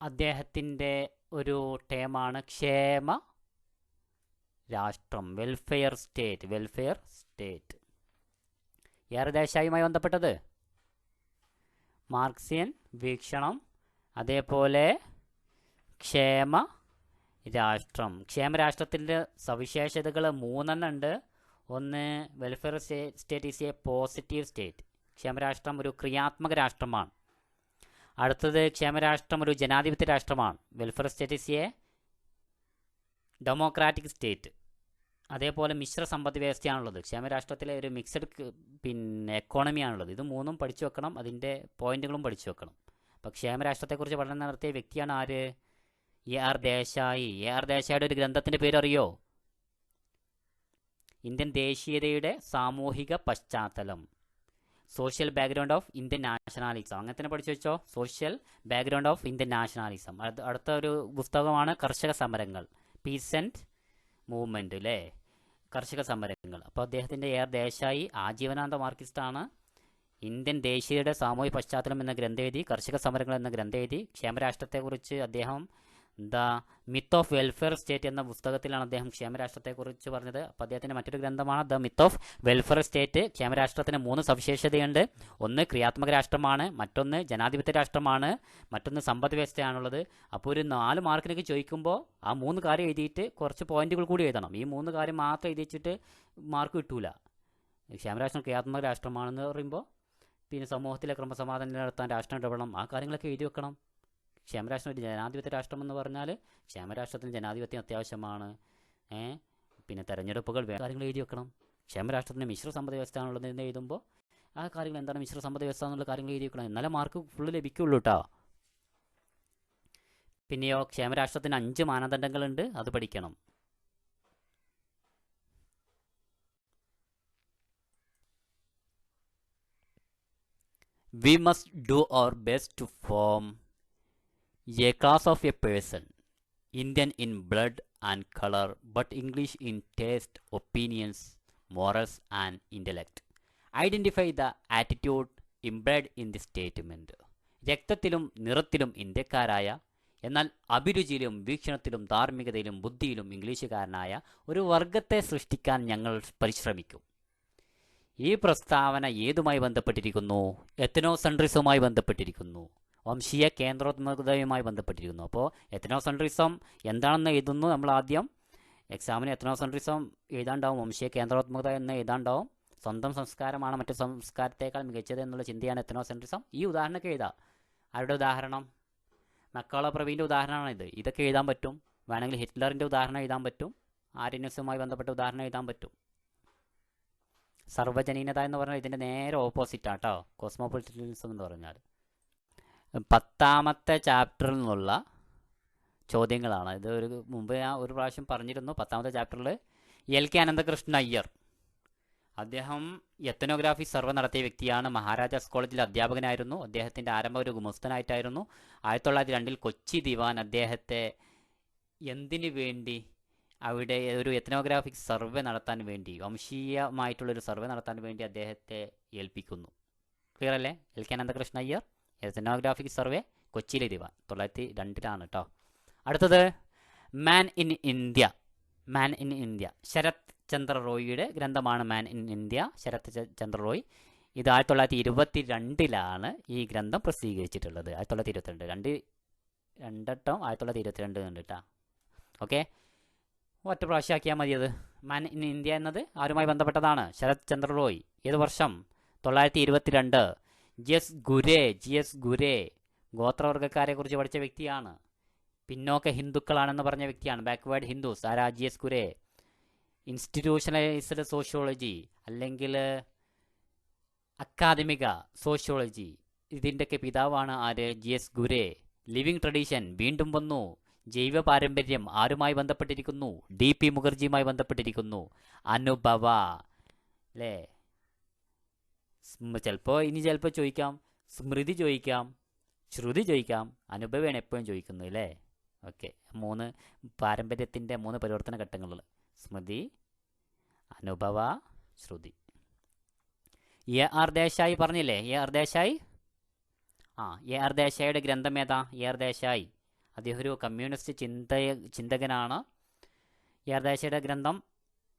അദ്ദേഹത്തിൻ്റെ ഒരു ടേമാണ് ക്ഷേമ രാഷ്ട്രം, വെൽഫെയർ സ്റ്റേറ്റ്. ആർ ദേശായിയുമായി ബന്ധപ്പെട്ടത് മാർക്സിയൻ വീക്ഷണം, അതേപോലെ ക്ഷേമ രാഷ്ട്രം. ക്ഷേമരാഷ്ട്രത്തിൻ്റെ സവിശേഷതകൾ 3 ഉണ്ട്. ഒന്ന്, welfare state is a positive state. ക്ഷേമരാഷ്ട്രം ഒരു ക്രിയാത്മക രാഷ്ട്രമാണ്. അടുത്തത്, ക്ഷേമരാഷ്ട്രം ഒരു ജനാധിപത്യ രാഷ്ട്രമാണ്. Welfare state is a democratic state. അതേപോലെ മിശ്ര സമ്പദ് വ്യവസ്ഥയാണുള്ളത്. ക്ഷേമരാഷ്ട്രത്തിലെ ഒരു മിക്സഡ് എക്കോണമിയാണുള്ളത്. ഇത് 3 പഠിച്ചു വെക്കണം, അതിൻ്റെ പോയിന്റുകളും പഠിച്ചു വെക്കണം. അപ്പോൾ ക്ഷേമരാഷ്ട്രത്തെക്കുറിച്ച് പഠനം നടത്തിയ വ്യക്തിയാണ് ആര്? ആർ ദേശായി. ആർ ദേശായിയുടെ ഒരു ഗ്രന്ഥത്തിൻ്റെ പേരറിയോ? ഇന്ത്യൻ ദേശീയതയുടെ സാമൂഹിക പശ്ചാത്തലം, social background of Indian nationalism. അങ്ങനെ തന്നെ പഠിച്ചു വെച്ചോ, social background of Indian nationalism. അടുത്ത ഒരു പുസ്തകമാണ് കർഷക സമരങ്ങൾ, പീസൻറ്റ് മൂവ്മെൻറ്റ് അല്ലേ, കർഷക സമരങ്ങൾ. അപ്പോൾ അദ്ദേഹത്തിൻ്റെ ആർ ദേശായി ആജീവനാന്ത മാർക്സിസ്റ്റാണ്. ഇന്ത്യൻ ദേശീയതയുടെ സാമൂഹിക പശ്ചാത്തലം എന്ന ഗ്രന്ഥം എഴുതി, കർഷക സമരങ്ങൾ എന്ന ഗ്രന്ഥം എഴുതി. ക്ഷേമരാഷ്ട്രത്തെക്കുറിച്ച് അദ്ദേഹം the myth of welfare state എന്ന പുസ്തകത്തിലാണ് അദ്ദേഹം ക്ഷേമരാഷ്ട്രത്തെക്കുറിച്ച് പറഞ്ഞത്. അപ്പോൾ അദ്ദേഹത്തിൻ്റെ മറ്റൊരു ഗ്രന്ഥമാണ് the myth of welfare state. ക്ഷേമരാഷ്ട്രത്തിന് 3 സവിശേഷതയുണ്ട്. ഒന്ന് ക്രിയാത്മക രാഷ്ട്രമാണ്, മറ്റൊന്ന് ജനാധിപത്യ രാഷ്ട്രമാണ്, മറ്റൊന്ന് സമ്പദ് വ്യവസ്ഥയാണുള്ളത്. അപ്പോൾ ഒരു 4 മാർക്കിനൊക്കെ ചോദിക്കുമ്പോൾ ആ 3 കാര്യം എഴുതിയിട്ട് കുറച്ച് പോയിന്റുകൾ കൂടി എഴുതണം. ഈ 3 കാര്യം മാത്രം എഴുതി വെച്ചിട്ട് മാർക്ക് കിട്ടൂല. ക്ഷേമരാഷ്ട്രം ക്രിയാത്മക രാഷ്ട്രമാണെന്ന് പറയുമ്പോൾ പിന്നെ സമൂഹത്തിലെ ക്രമസമാധാനം നിലനിർത്താൻ രാഷ്ട്രം ഇടപെടണം, ആ കാര്യങ്ങളൊക്കെ എഴുതി വെക്കണം. ക്ഷേമരാഷ്ട്രം ഒരു ജനാധിപത്യ രാഷ്ട്രം എന്ന് പറഞ്ഞാൽ ക്ഷേമരാഷ്ട്രത്തിന് ജനാധിപത്യം അത്യാവശ്യമാണ്. പിന്നെ തെരഞ്ഞെടുപ്പുകൾ കാര്യങ്ങൾ എഴുതി വെക്കണം. ക്ഷേമരാഷ്ട്രത്തിന് മിശ്ര സമ്പദ് വ്യവസ്ഥയാണുള്ളത് എന്ന് എഴുതുമ്പോൾ ആ കാര്യങ്ങൾ എന്താണ് മിശ്ര സമ്പദ് വ്യവസ്ഥ എന്നുള്ള കാര്യങ്ങൾ എഴുതി വെക്കണം. എന്നാലേ മാർക്ക് ഫുള്ള് ലഭിക്കുള്ളൂ കേട്ടോ. പിന്നെയോ ക്ഷേമരാഷ്ട്രത്തിന് 5 മാനദണ്ഡങ്ങളുണ്ട്, അത് പഠിക്കണം. We must do our best to form a class of a person, Indian in blood and color, but English in taste, opinions, morals and intellect. Identify the attitude implied in the statement. രക്തത്തിലും നിറത്തിലും ഇന്ത്യക്കാരായ, എന്നാൽ അഭിരുചിയിലും വീക്ഷണത്തിലും ധാർമ്മികതയിലും ബുദ്ധിയിലും ഇംഗ്ലീഷുകാരനായ ഒരു വർഗത്തെ സൃഷ്ടിക്കാൻ ഞങ്ങൾ പരിശ്രമിക്കും. ഈ പ്രസ്താവന ഏതുമായി ബന്ധപ്പെട്ടിരിക്കുന്നു? എത്നോസെൻട്രിസവുമായി ബന്ധപ്പെട്ടിരിക്കുന്നു, വംശീയ കേന്ദ്രോത്മകതയുമായി ബന്ധപ്പെട്ടിരിക്കുന്നു. അപ്പോൾ എത്നോസെൻട്രിസം എന്താണെന്ന് എഴുതുന്നു നമ്മൾ ആദ്യം. എക്സാമിന് എത്നോസെൻട്രിസം എഴുതാണ്ടാവും, വംശീയ കേന്ദ്രോത്മകത എന്ന് എഴുതാണ്ടാവും. സ്വന്തം സംസ്കാരമാണ് മറ്റു സംസ്കാരത്തേക്കാൾ മികച്ചത് എന്നുള്ള ചിന്തയാണ് എത്നോസെൻട്രിസം. ഈ ഉദാഹരണമൊക്കെ എഴുതാം. ആരുടെ ഉദാഹരണം? മക്കാള പ്രവീൻ്റെ ഉദാഹരണമാണ് ഇത്. ഇതൊക്കെ എഴുതാൻ പറ്റും. വേണമെങ്കിൽ ഹിറ്റ്ലറിൻ്റെ ഉദാഹരണം എഴുതാൻ പറ്റും. ആര്യനിസവുമായി ബന്ധപ്പെട്ട ഉദാഹരണം എഴുതാൻ പറ്റും. സർവ്വജനീനത എന്ന് പറഞ്ഞാൽ ഇതിൻ്റെ നേരെ ഓപ്പോസിറ്റാട്ടോ കോസ്മോപൊളിറ്റനിസം എന്ന് പറഞ്ഞാൽ. 10ാമത്തെ ചാപ്റ്ററിൽ നിന്നുള്ള ചോദ്യങ്ങളാണ് ഇത്. മുമ്പ് ഞാൻ ഒരു പ്രാവശ്യം പറഞ്ഞിരുന്നു. 10ാമത്തെ ചാപ്റ്ററിൽ LK അനന്തകൃഷ്ണ അയ്യർ, അദ്ദേഹം എത്നോഗ്രാഫി സർവേ നടത്തിയ വ്യക്തിയാണ്. മഹാരാജാസ് കോളേജിൽ അധ്യാപകനായിരുന്നു. അദ്ദേഹത്തിൻ്റെ ആരംഭം ഒരു ഗുമസ്തനായിട്ടായിരുന്നു. 1902 കൊച്ചി ദിവാൻ അദ്ദേഹത്തെ എന്തിനു വേണ്ടി അവിടെ ഒരു എത്നോഗ്രാഫിക് സർവേ നടത്താൻ വേണ്ടി, വംശീയമായിട്ടുള്ളൊരു സർവേ നടത്താൻ വേണ്ടി അദ്ദേഹത്തെ ഏൽപ്പിക്കുന്നു. ക്ലിയർ അല്ലേ? LK Ananthakrishna Iyer ethnographic survey കൊച്ചിയിലെ ദിവാൻ 1902 കേട്ടോ. അടുത്തത് man in India. Man in India Sarat Chandra റോയിയുടെ ഗ്രന്ഥമാണ് man in India. Sarat Chandra Roy. ഇത് 1922 ഈ ഗ്രന്ഥം പ്രസിദ്ധീകരിച്ചിട്ടുള്ളത്. 1922 രണ്ടട്ടം 1922 കണ്ടിട്ടാ. ഓക്കെ, ഒറ്റ പ്രാവശ്യമാക്കിയാൽ മതി. അത് മാൻ ഇൻ ഇന്ത്യ എന്നത് ആരുമായി ബന്ധപ്പെട്ടതാണ്? ശരത് ചന്ദ്ര റോയ്. ഏത് വർഷം? 1922. ജി എസ് ഗുരേ ഗോത്രവർഗ്ഗക്കാരെ കുറിച്ച് പഠിച്ച വ്യക്തിയാണ്. പിന്നോക്ക ഹിന്ദുക്കളാണെന്ന് പറഞ്ഞ വ്യക്തിയാണ്. ബാക്ക്വേർഡ് ഹിന്ദുസ് ആരാ? G S Ghurye. Institutionalised sociology അല്ലെങ്കിൽ അക്കാദമിക സോഷ്യോളജി, ഇതിൻ്റെയൊക്കെ പിതാവാണ് ആര്? G S Ghurye. Living tradition വീണ്ടും വന്നു. ജൈവ പാരമ്പര്യം ആരുമായി ബന്ധപ്പെട്ടിരിക്കുന്നു? ഡി പി മുഖർജിയുമായി ബന്ധപ്പെട്ടിരിക്കുന്നു. അനുഭവ അല്ലേ? ചിലപ്പോൾ ചോദിക്കാം, സ്മൃതി ചോദിക്കാം, ശ്രുതി ചോദിക്കാം, അനുഭവമാണ് എപ്പോഴും ചോദിക്കുന്നത് അല്ലേ? ഓക്കെ, 3 പാരമ്പര്യത്തിൻ്റെ 3 പരിവർത്തന ഘട്ടങ്ങൾ: സ്മൃതി, അനുഭവ, ശ്രുതി. എ ആർ ദേശായി പറഞ്ഞില്ലേ? A R Desai. A R ദേശായിയുടെ ഗ്രന്ഥം ഏതാ? എ ആർ ദേശായി അദ്ദേഹം ഒരു കമ്മ്യൂണിസ്റ്റ് ചിന്തകനാണ്. എ ആർ ദേശായിയുടെ ഗ്രന്ഥം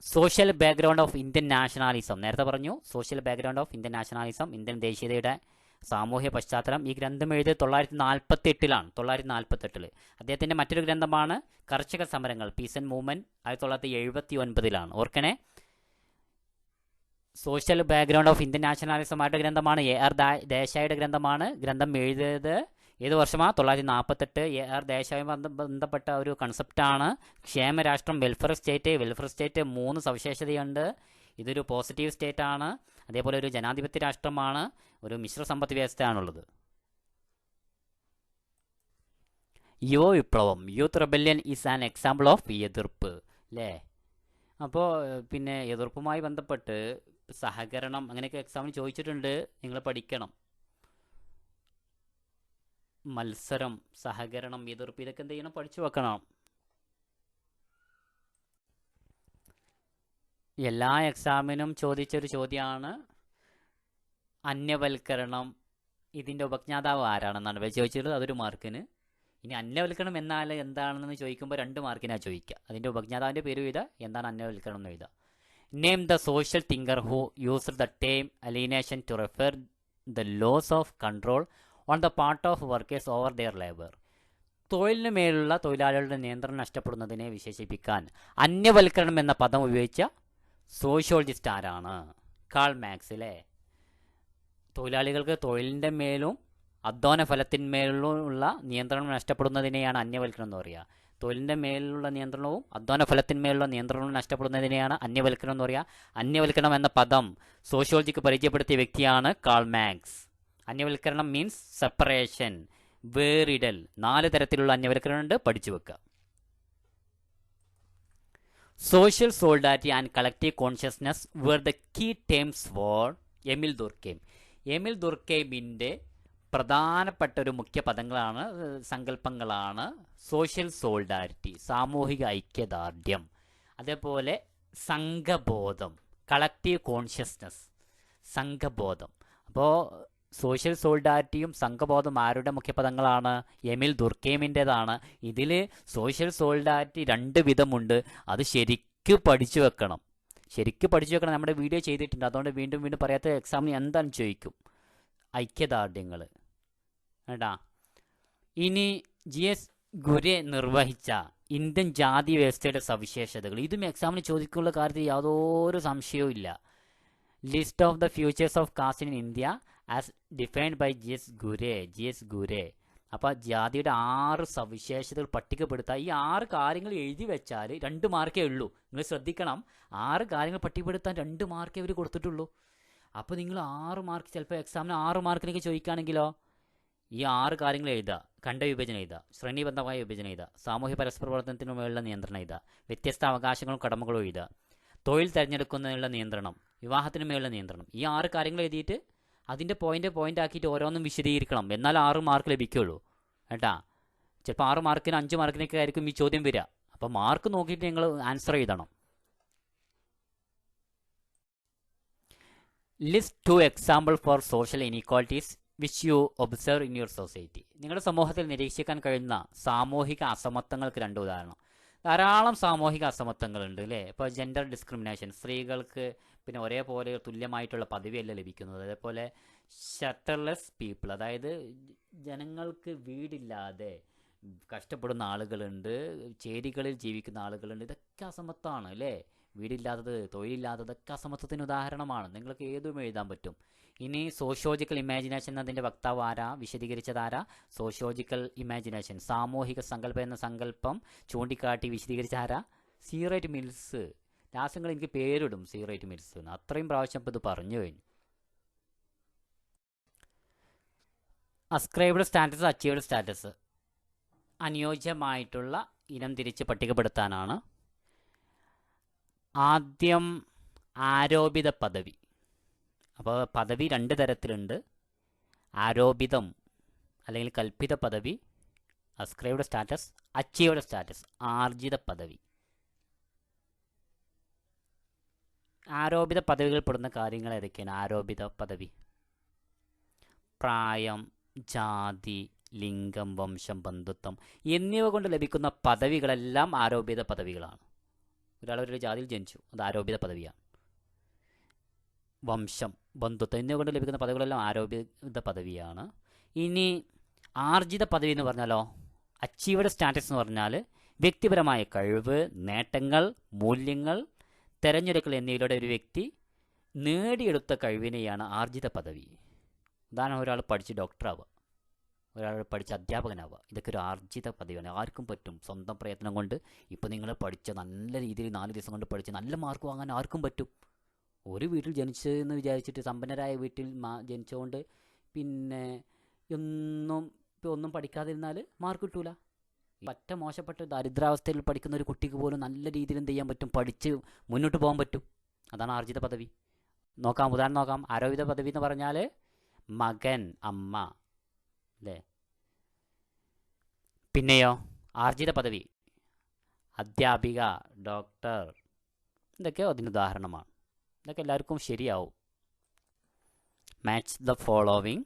social background of Indian nationalism. നേരത്തെ പറഞ്ഞു social background of Indian nationalism, Indian ദേശീയതയുടെ സാമൂഹ്യ പശ്ചാത്തലം. ഈ ഗ്രന്ഥം എഴുതിയത് 1948 1948. അദ്ദേഹത്തിൻ്റെ മറ്റൊരു ഗ്രന്ഥമാണ് കർഷക സമരങ്ങൾ, പീസ് ആൻഡ് മൂവ്മെൻറ്റ്, 1979. ഓർക്കണേ, സോഷ്യൽ ബാക്ക്ഗ്രൗണ്ട് ഓഫ് ഇന്ത്യൻ നാഷണാലിസമായിട്ട് ഗ്രന്ഥമാണ്. എ ആർ ദേശായിയുടെ ഗ്രന്ഥമാണ്. ഗ്രന്ഥം എഴുതിയത് ഏത് വർഷമാണ്? 1948. എ ആർ ദേശായുമായി ബന്ധപ്പെട്ട ഒരു കൺസെപ്റ്റാണ് ക്ഷേമരാഷ്ട്രം, വെൽഫെയർ സ്റ്റേറ്റ്. Welfare state 3 സവിശേഷതയുണ്ട്. ഇതൊരു പോസിറ്റീവ് സ്റ്റേറ്റ് ആണ്, അതേപോലെ ഒരു ജനാധിപത്യ രാഷ്ട്രമാണ്, ഒരു മിശ്ര സമ്പദ് വ്യവസ്ഥയാണുള്ളത്. യുവ വിപ്ലവം, youth rebellion is an example of എതിർപ്പ് അല്ലേ? അപ്പോൾ പിന്നെ എതിർപ്പുമായി ബന്ധപ്പെട്ട് സഹകരണം അങ്ങനെയൊക്കെ എക്സാമിന് ചോദിച്ചിട്ടുണ്ട്. നിങ്ങൾ പഠിക്കണം. മത്സരം, സഹകരണം, എതിർപ്പ്, ഇതൊക്കെ എന്ത് ചെയ്യണം? പഠിച്ചു വെക്കണം. എല്ലാ എക്സാമിനും ചോദിച്ചൊരു ചോദ്യമാണ് അന്യവൽക്കരണം. ഇതിൻ്റെ ഉപജ്ഞാതാവ് ആരാണെന്നാണ് ചോദിച്ചിട്ടുള്ളത്. അതൊരു മാർക്കിന്. ഇനി അന്യവൽക്കരണം എന്നാൽ എന്താണെന്ന് ചോദിക്കുമ്പോൾ 2 മാർക്കിനാണ് ചോദിക്കുക. അതിൻ്റെ ഉപജ്ഞാതാവിൻ്റെ പേര് എഴുതുക, എന്താണ് അന്യവൽക്കരണം എന്ന് എഴുതുക. Name the social thinker who used the term alienation to refer the loss of control on the part of workers over their labour. തൊഴിലിന് മേലുള്ള തൊഴിലാളികളുടെ നിയന്ത്രണം നഷ്ടപ്പെടുന്നതിനെ വിശേഷിപ്പിക്കാൻ അന്യവൽക്കരണം എന്ന പദം ഉപയോഗിച്ച സോഷ്യോളജിസ്റ്റ് ആരാണ്? കാൾ മാർക്സ് അല്ലേ? തൊഴിലാളികൾക്ക് തൊഴിലിൻ്റെ മേലും അധ്വാന ഫലത്തിന്മേലുള്ള നിയന്ത്രണം നഷ്ടപ്പെടുന്നതിനെയാണ് അന്യവൽക്കരണം എന്ന് പറയുക. തൊഴിലിൻ്റെ മേലുള്ള നിയന്ത്രണവും അധ്വാന ഫലത്തിന്മേലുള്ള നിയന്ത്രണവും നഷ്ടപ്പെടുന്നതിനെയാണ് അന്യവൽക്കരണം എന്ന് പറയുക. അന്യവൽക്കരണം എന്ന പദം സോഷ്യോളജിക്ക് പരിചയപ്പെടുത്തിയ വ്യക്തിയാണ് കാൾ മാർക്സ്. അന്യവൽക്കരണം മീൻസ് സെപ്പറേഷൻ, വേറിടൽ. 4 തരത്തിലുള്ള അന്യവൽക്കരണം ഉണ്ട്, പഠിച്ചു വെക്കുക. Social solidarity and collective consciousness were the key terms for Emile Durkheim. Emile ദുർക്കെയിമിൻ്റെ പ്രധാനപ്പെട്ട ഒരു മുഖ്യ പദങ്ങളാണ്, സങ്കല്പങ്ങളാണ് സോഷ്യൽ സോളിഡാരിറ്റി, സാമൂഹിക ഐക്യദാർഢ്യം, അതേപോലെ സംഘബോധം, കളക്റ്റീവ് കോൺഷ്യസ്നസ്, സംഘബോധം. അപ്പോൾ സോഷ്യൽ സോളിഡാരിറ്റിയും സംഘബോധം ആരുടെ മുഖ്യപദങ്ങളാണ്? എമിൽ ദുർക്കെയിമിൻ്റെതാണ്. ഇതിൽ സോഷ്യൽ സോളിഡാരിറ്റി 2 വിധമുണ്ട്. അത് ശരിക്കും പഠിച്ചു വെക്കണം. നമ്മുടെ വീഡിയോ ചെയ്തിട്ടുണ്ട്, അതുകൊണ്ട് വീണ്ടും വീണ്ടും പറയാത്ത എക്സാമിന് എന്താണെന്ന് ചോദിക്കും. ഐക്യദാർഢ്യങ്ങൾ കേട്ടാ. ഇനി ജി എസ് ഗുരെ നിർവഹിച്ച ഇന്ത്യൻ ജാതി വ്യവസ്ഥയുടെ സവിശേഷതകൾ, ഇതും എക്സാമിന് ചോദിക്കാനുള്ള കാര്യത്തിൽ യാതൊരു സംശയവും ഇല്ല. List of the features of caste in India as defined by G S Ghurye. അപ്പോൾ ജാതിയുടെ 6 സവിശേഷതകൾ പട്ടികപ്പെടുത്താം. ഈ 6 കാര്യങ്ങൾ എഴുതി വെച്ചാൽ 2 മാർക്കേ ഉള്ളൂ. നിങ്ങൾ ശ്രദ്ധിക്കണം, 6 കാര്യങ്ങൾ പട്ടികപ്പെടുത്താൻ 2 മാർക്കേ അവർ കൊടുത്തിട്ടുള്ളൂ. അപ്പോൾ നിങ്ങൾ 6 മാർക്ക്, ചിലപ്പോൾ എക്സാമിന് 6 മാർക്കിനൊക്കെ ചോദിക്കുകയാണെങ്കിലോ ഈ 6 കാര്യങ്ങൾ എഴുതുക. ഖണ്ഡവിഭജനം എഴുതുക, ശ്രേണിബദ്ധമായ വിഭജനം എഴുതുക, സാമൂഹ്യ പരസ്പര പ്രവർത്തനത്തിന് മേലുള്ള നിയന്ത്രണം എഴുതുക, വ്യത്യസ്ത അവകാശങ്ങളും കടമകളും എഴുതുക, തൊഴിൽ തിരഞ്ഞെടുക്കുന്നതിനുള്ള നിയന്ത്രണം, വിവാഹത്തിന് മേലുള്ള നിയന്ത്രണം. ഈ 6 കാര്യങ്ങൾ എഴുതിയിട്ട് അതിൻ്റെ പോയിന്റ് ആക്കിയിട്ട് ഓരോന്നും വിശദീകരിക്കണം. എന്നാൽ 6 മാർക്ക് ലഭിക്കുള്ളൂ കേട്ടാ. ചിലപ്പോൾ 6 മാർക്കിന് 5 മാർക്കിനൊക്കെ ആയിരിക്കും ഈ ചോദ്യം വരിക. അപ്പോൾ മാർക്ക് നോക്കിയിട്ട് നിങ്ങൾ ആൻസർ എഴുതണം. List 2 example for social inequalities which you observe in your society. നിങ്ങളുടെ സമൂഹത്തിൽ നിരീക്ഷിക്കാൻ കഴിയുന്ന സാമൂഹിക അസമത്വങ്ങൾക്ക് 2 ഉദാഹരണം. ധാരാളം സാമൂഹിക അസമത്വങ്ങളുണ്ട് അല്ലേ? ഇപ്പോൾ ജെൻഡർ ഡിസ്ക്രിമിനേഷൻ, സ്ത്രീകൾക്ക് പിന്നെ ഒരേപോലെ തുല്യമായിട്ടുള്ള പദവിയല്ല ലഭിക്കുന്നത്. അതേപോലെ ഷട്ടർലെസ് പീപ്പിൾ, അതായത് ജനങ്ങൾക്ക് വീടില്ലാതെ കഷ്ടപ്പെടുന്ന ആളുകളുണ്ട്, ചേരികളിൽ ജീവിക്കുന്ന ആളുകളുണ്ട്. ഇതൊക്കെ അസമത്വമാണ് അല്ലേ? വീടില്ലാത്തത്, തൊഴിലില്ലാത്തതൊക്കെ അസമത്വത്തിന് ഉദാഹരണമാണ്. നിങ്ങൾക്ക് ഏതും എഴുതാൻ പറ്റും. ഇനി സോഷ്യോളജിക്കൽ ഇമാജിനേഷൻ എന്നതിൻ്റെ വക്താവ് ആരാ, വിശദീകരിച്ചതാരാ? സോഷ്യോളജിക്കൽ ഇമാജിനേഷൻ, സാമൂഹിക സങ്കല്പം എന്ന സങ്കല്പം ചൂണ്ടിക്കാട്ടി വിശദീകരിച്ച ആരാ? C Wright mills. ലാസ്റ്റങ്ങൾ എനിക്ക് പേരിടും, സി റൈറ്റ് മിൽസ് എന്ന്. അത്രയും പ്രാവശ്യം ഇപ്പോൾ ഇത് പറഞ്ഞു കഴിഞ്ഞു. അസ്ക്രൈബ്ഡ് സ്റ്റാറ്റസ്, അച്ചീവ്ഡ് സ്റ്റാറ്റസ് അനുയോജ്യമായിട്ടുള്ള ഇനം തിരിച്ച് പട്ടികപ്പെടുത്താനാണ്. ആദ്യം ആരോപിത പദവി. അപ്പോൾ പദവി രണ്ട് തരത്തിലുണ്ട്: ആരോപിതം അല്ലെങ്കിൽ കൽപ്പിത പദവി, അസ്ക്രൈബ്ഡ് സ്റ്റാറ്റസ്, അച്ചീവ്ഡ് സ്റ്റാറ്റസ്, ആർജിത പദവി. ആരോപിത പദവികൾ പെടുന്ന കാര്യങ്ങൾ ഏതൊക്കെയാണ്? ആരോപിത പദവി: പ്രായം, ജാതി, ലിംഗം, വംശം, ബന്ധുത്വം എന്നിവ കൊണ്ട് ലഭിക്കുന്ന പദവികളെല്ലാം ആരോപിത പദവികളാണ്. ഒരാളൊരു ജാതിയിൽ ജനിച്ചു, അത് ആരോപിത പദവിയാണ്. വംശം, ബന്ധുത്വം എന്നിവ കൊണ്ട് ലഭിക്കുന്ന പദവികളെല്ലാം ആരോപിത പദവിയാണ്. ഇനി ആർജിത പദവി എന്ന് പറഞ്ഞാലോ, അച്ചീവ്ഡ് സ്റ്റാറ്റസ് എന്ന് പറഞ്ഞാൽ വ്യക്തിപരമായ കഴിവ്, നേട്ടങ്ങൾ, മൂല്യങ്ങൾ, തെരഞ്ഞെടുക്കൽ എന്നിവയിലൂടെ ഒരു വ്യക്തി നേടിയെടുത്ത കഴിവിനെയാണ് ആർജിത പദവി. ഉദാഹരണം, ഒരാൾ പഠിച്ച് ഡോക്ടറാവുക, ഒരാൾ പഠിച്ച് അധ്യാപകനാവുക. ഇതൊക്കെ ഒരു ആർജിത പദവിയാണ്. ആർക്കും പറ്റും സ്വന്തം പ്രയത്നം കൊണ്ട്. ഇപ്പോൾ നിങ്ങൾ പഠിച്ച നല്ല രീതിയിൽ 4 ദിവസം കൊണ്ട് പഠിച്ച് നല്ല മാർക്ക് വാങ്ങാൻ ആർക്കും പറ്റും. ഒരു വീട്ടിൽ ജനിച്ചതെന്ന് വിചാരിച്ചിട്ട് സമ്പന്നരായ വീട്ടിൽ ജനിച്ചുകൊണ്ട് പിന്നെ ഒന്നും പഠിക്കാതിരുന്നാൽ മാർക്ക് കിട്ടൂല. പറ്റ മോശപ്പെട്ട ദരിദ്രാവസ്ഥയിൽ പഠിക്കുന്ന ഒരു കുട്ടിക്ക് പോലും നല്ല രീതിയിൽ എന്ത് ചെയ്യാൻ പറ്റും? പഠിച്ച് മുന്നോട്ട് പോകാൻ പറ്റും. അതാണ് ആർജിത പദവി. നോക്കാം, ഉദാഹരണം നോക്കാം. ആരോപിത പദവി എന്ന് പറഞ്ഞാൽ മകൻ, അമ്മ അല്ലേ? പിന്നെയോ ആർജിത പദവി അധ്യാപിക, ഡോക്ടർ. ഇതൊക്കെ അതിന് ഉദാഹരണമാണ്. ഇതൊക്കെ എല്ലാവർക്കും ശരിയാവും. Match the following.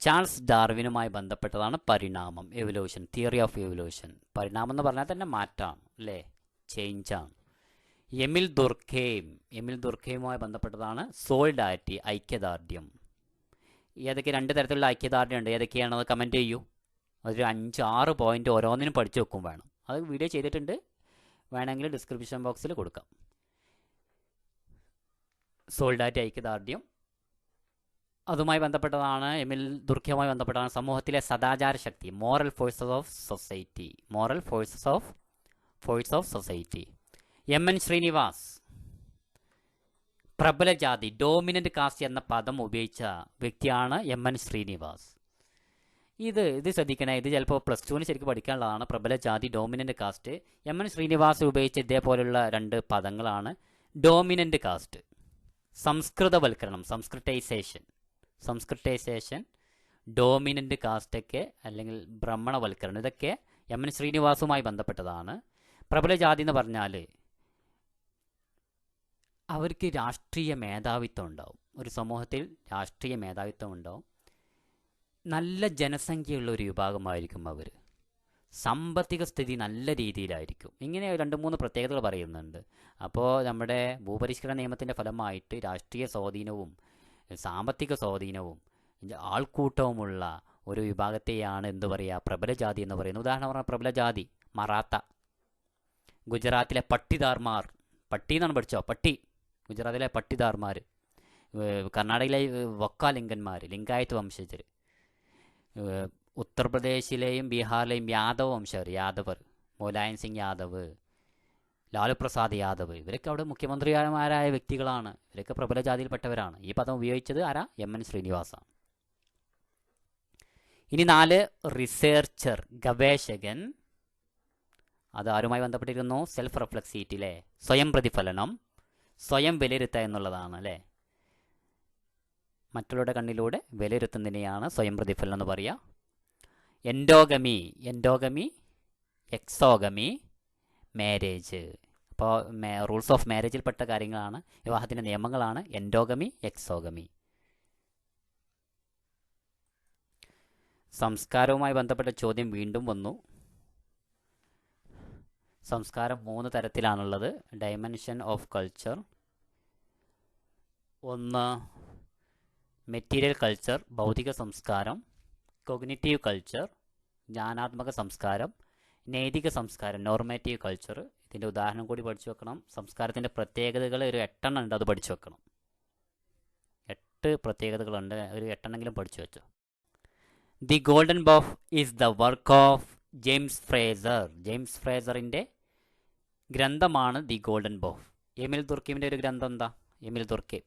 ചാൾസ് ഡാർവിനുമായി ബന്ധപ്പെട്ടതാണ് പരിണാമം, എവല്യൂഷൻ, തിയറി ഓഫ് എവല്യൂഷൻ. പരിണാമം എന്ന് പറഞ്ഞാൽ തന്നെ മാറ്റമാണ് അല്ലേ? ചേഞ്ചാണ്. എമിൽ ദുർഖെയുമായി ബന്ധപ്പെട്ടതാണ് സോളിഡാരിറ്റി, ഐക്യദാർഢ്യം. ഏതൊക്കെ 2 തരത്തിലുള്ള ഐക്യദാർഢ്യം ഉണ്ട്, ഏതൊക്കെയാണെന്ന് കമൻറ്റ് ചെയ്യൂ. ഒരു 5-6 പോയിന്റ് ഓരോന്നിനും പഠിച്ചു വെക്കും വേണം. അത് വീഡിയോ ചെയ്തിട്ടുണ്ട്, വേണമെങ്കിൽ ഡിസ്ക്രിപ്ഷൻ ബോക്സിൽ കൊടുക്കാം. സോളിഡാരിറ്റി, ഐക്യദാർഢ്യം, അതുമായി ബന്ധപ്പെട്ടതാണ്. എമിൽ ദുർഖെയുമായി ബന്ധപ്പെട്ടതാണ് സമൂഹത്തിലെ സദാചാര ശക്തി, moral forces of society. M N. Srinivas പ്രബല ജാതി, ഡോമിനൻ്റ് കാസ്റ്റ് എന്ന പദം ഉപയോഗിച്ച വ്യക്തിയാണ് എം.എൻ. ശ്രീനിവാസ്. ഇത് ശ്രദ്ധിക്കണേ, ഇത് ചിലപ്പോൾ +2 ശരിക്കും പഠിക്കാനുള്ളതാണ്. പ്രബല ജാതി, ഡോമിനൻ്റ് കാസ്റ്റ്. എം.എൻ. ശ്രീനിവാസ് ഉപയോഗിച്ച ഇതേപോലുള്ള 2 പദങ്ങളാണ്. ഡോമിനൻ്റ് കാസ്റ്റ്, സംസ്കൃതവൽക്കരണം, സംസ്കൃതൈസേഷൻ, ഡോമിനൻ്റ് കാസ്റ്റൊക്കെ അല്ലെങ്കിൽ ബ്രാഹ്മണവൽക്കരണം, ഇതൊക്കെ എം.എൻ. ശ്രീനിവാസുമായി ബന്ധപ്പെട്ടതാണ്. പ്രബല ജാതി എന്ന് പറഞ്ഞാൽ അവർക്ക് രാഷ്ട്രീയ മേധാവിത്വം ഉണ്ടാവും. ഒരു സമൂഹത്തിൽ രാഷ്ട്രീയ മേധാവിത്വം ഉണ്ടാവും. നല്ല ജനസംഖ്യയുള്ള ഒരു വിഭാഗമായിരിക്കും അവർ. സാമ്പത്തിക സ്ഥിതി നല്ല രീതിയിലായിരിക്കും. ഇങ്ങനെ 2-3 പ്രത്യേകതകൾ പറയുന്നുണ്ട്. അപ്പോൾ നമ്മുടെ ഭൂപരിഷ്കരണ നിയമത്തിൻ്റെ ഫലമായിട്ട് രാഷ്ട്രീയ സ്വാധീനവും സാമ്പത്തിക സ്വാധീനവും ആൾക്കൂട്ടവുമുള്ള ഒരു വിഭാഗത്തെയാണ് എന്ത് പറയുക, പ്രബല ജാതി എന്ന് പറയുന്നത്. ഉദാഹരണം പറഞ്ഞാൽ പ്രബല ജാതി മറാത്ത, ഗുജറാത്തിലെ പട്ടിദാർമാർ, പട്ടി എന്നാണ് പഠിച്ചോ, പട്ടി, ഗുജറാത്തിലെ പട്ടിദാർമാർ, കർണാടകയിലെ വക്കാലിംഗന്മാർ, ലിംഗായത്ത് വംശജർ, ഉത്തർപ്രദേശിലെയും ബീഹാറിലെയും യാദവ് വംശജർ, യാദവർ, മുലായം സിംഗ് യാദവ്, ലാലു പ്രസാദ് യാദവ്, ഇവരൊക്കെ അവിടെ മുഖ്യമന്ത്രിമാരായ വ്യക്തികളാണ്. ഇവരൊക്കെ പ്രബല ജാതിയിൽപ്പെട്ടവരാണ്. ഈ പദം ഉപയോഗിച്ചത് ആരാ? എം.എൻ. ശ്രീനിവാസാണ്. ഇനി 4 റിസർച്ചർ, ഗവേഷകൻ. അത് ആരുമായി ബന്ധപ്പെട്ടിരുന്നു? സെൽഫ് റിഫ്ലക്സിവിറ്റി അല്ലേ? സ്വയം പ്രതിഫലനം, സ്വയം വിലയിരുത്തുക എന്നുള്ളതാണ് അല്ലേ? മറ്റുള്ളവരുടെ കണ്ണിലൂടെ വിലയിരുത്തുന്നതിനെയാണ് സ്വയം പ്രതിഫലനം എന്ന് പറയുക. Endogamy, exogamy, marriage. അപ്പോൾ റൂൾസ് ഓഫ് മാരേജിൽപ്പെട്ട കാര്യങ്ങളാണ്, വിവാഹത്തിൻ്റെ നിയമങ്ങളാണ് എൻഡോഗമി, എക്സോഗമി. സംസ്കാരവുമായി ബന്ധപ്പെട്ട ചോദ്യം വീണ്ടും വന്നു. സംസ്കാരം 3 തരത്തിലാണുള്ളത്. Dimension of culture. ഒന്ന് മെറ്റീരിയൽ കൾച്ചർ, ഭൗതിക സംസ്കാരം. കൊഗ്നിറ്റീവ് കൾച്ചർ, ജ്ഞാനാത്മക സംസ്കാരം. നൈതിക സംസ്കാരം, നോർമേറ്റീവ് കൾച്ചർ. ഇതിൻ്റെ ഉദാഹരണം കൂടി പഠിച്ചു വെക്കണം. സംസ്കാരത്തിൻ്റെ പ്രത്യേകതകൾ ഒരു 8 ഉണ്ട്, അത് പഠിച്ചു വെക്കണം. 8 പ്രത്യേകതകളുണ്ട്, ഒരു 8 പഠിച്ചു വെച്ചോ. The golden bough is the work of James Frazer. James ഫ്രേസറിൻ്റെ ഗ്രന്ഥമാണ് ദി ഗോൾഡൻ ബഫ്. എമിൽ ദുർക്കീമിൻ്റെ ഒരു ഗ്രന്ഥം എന്താ? Emile Durkheim,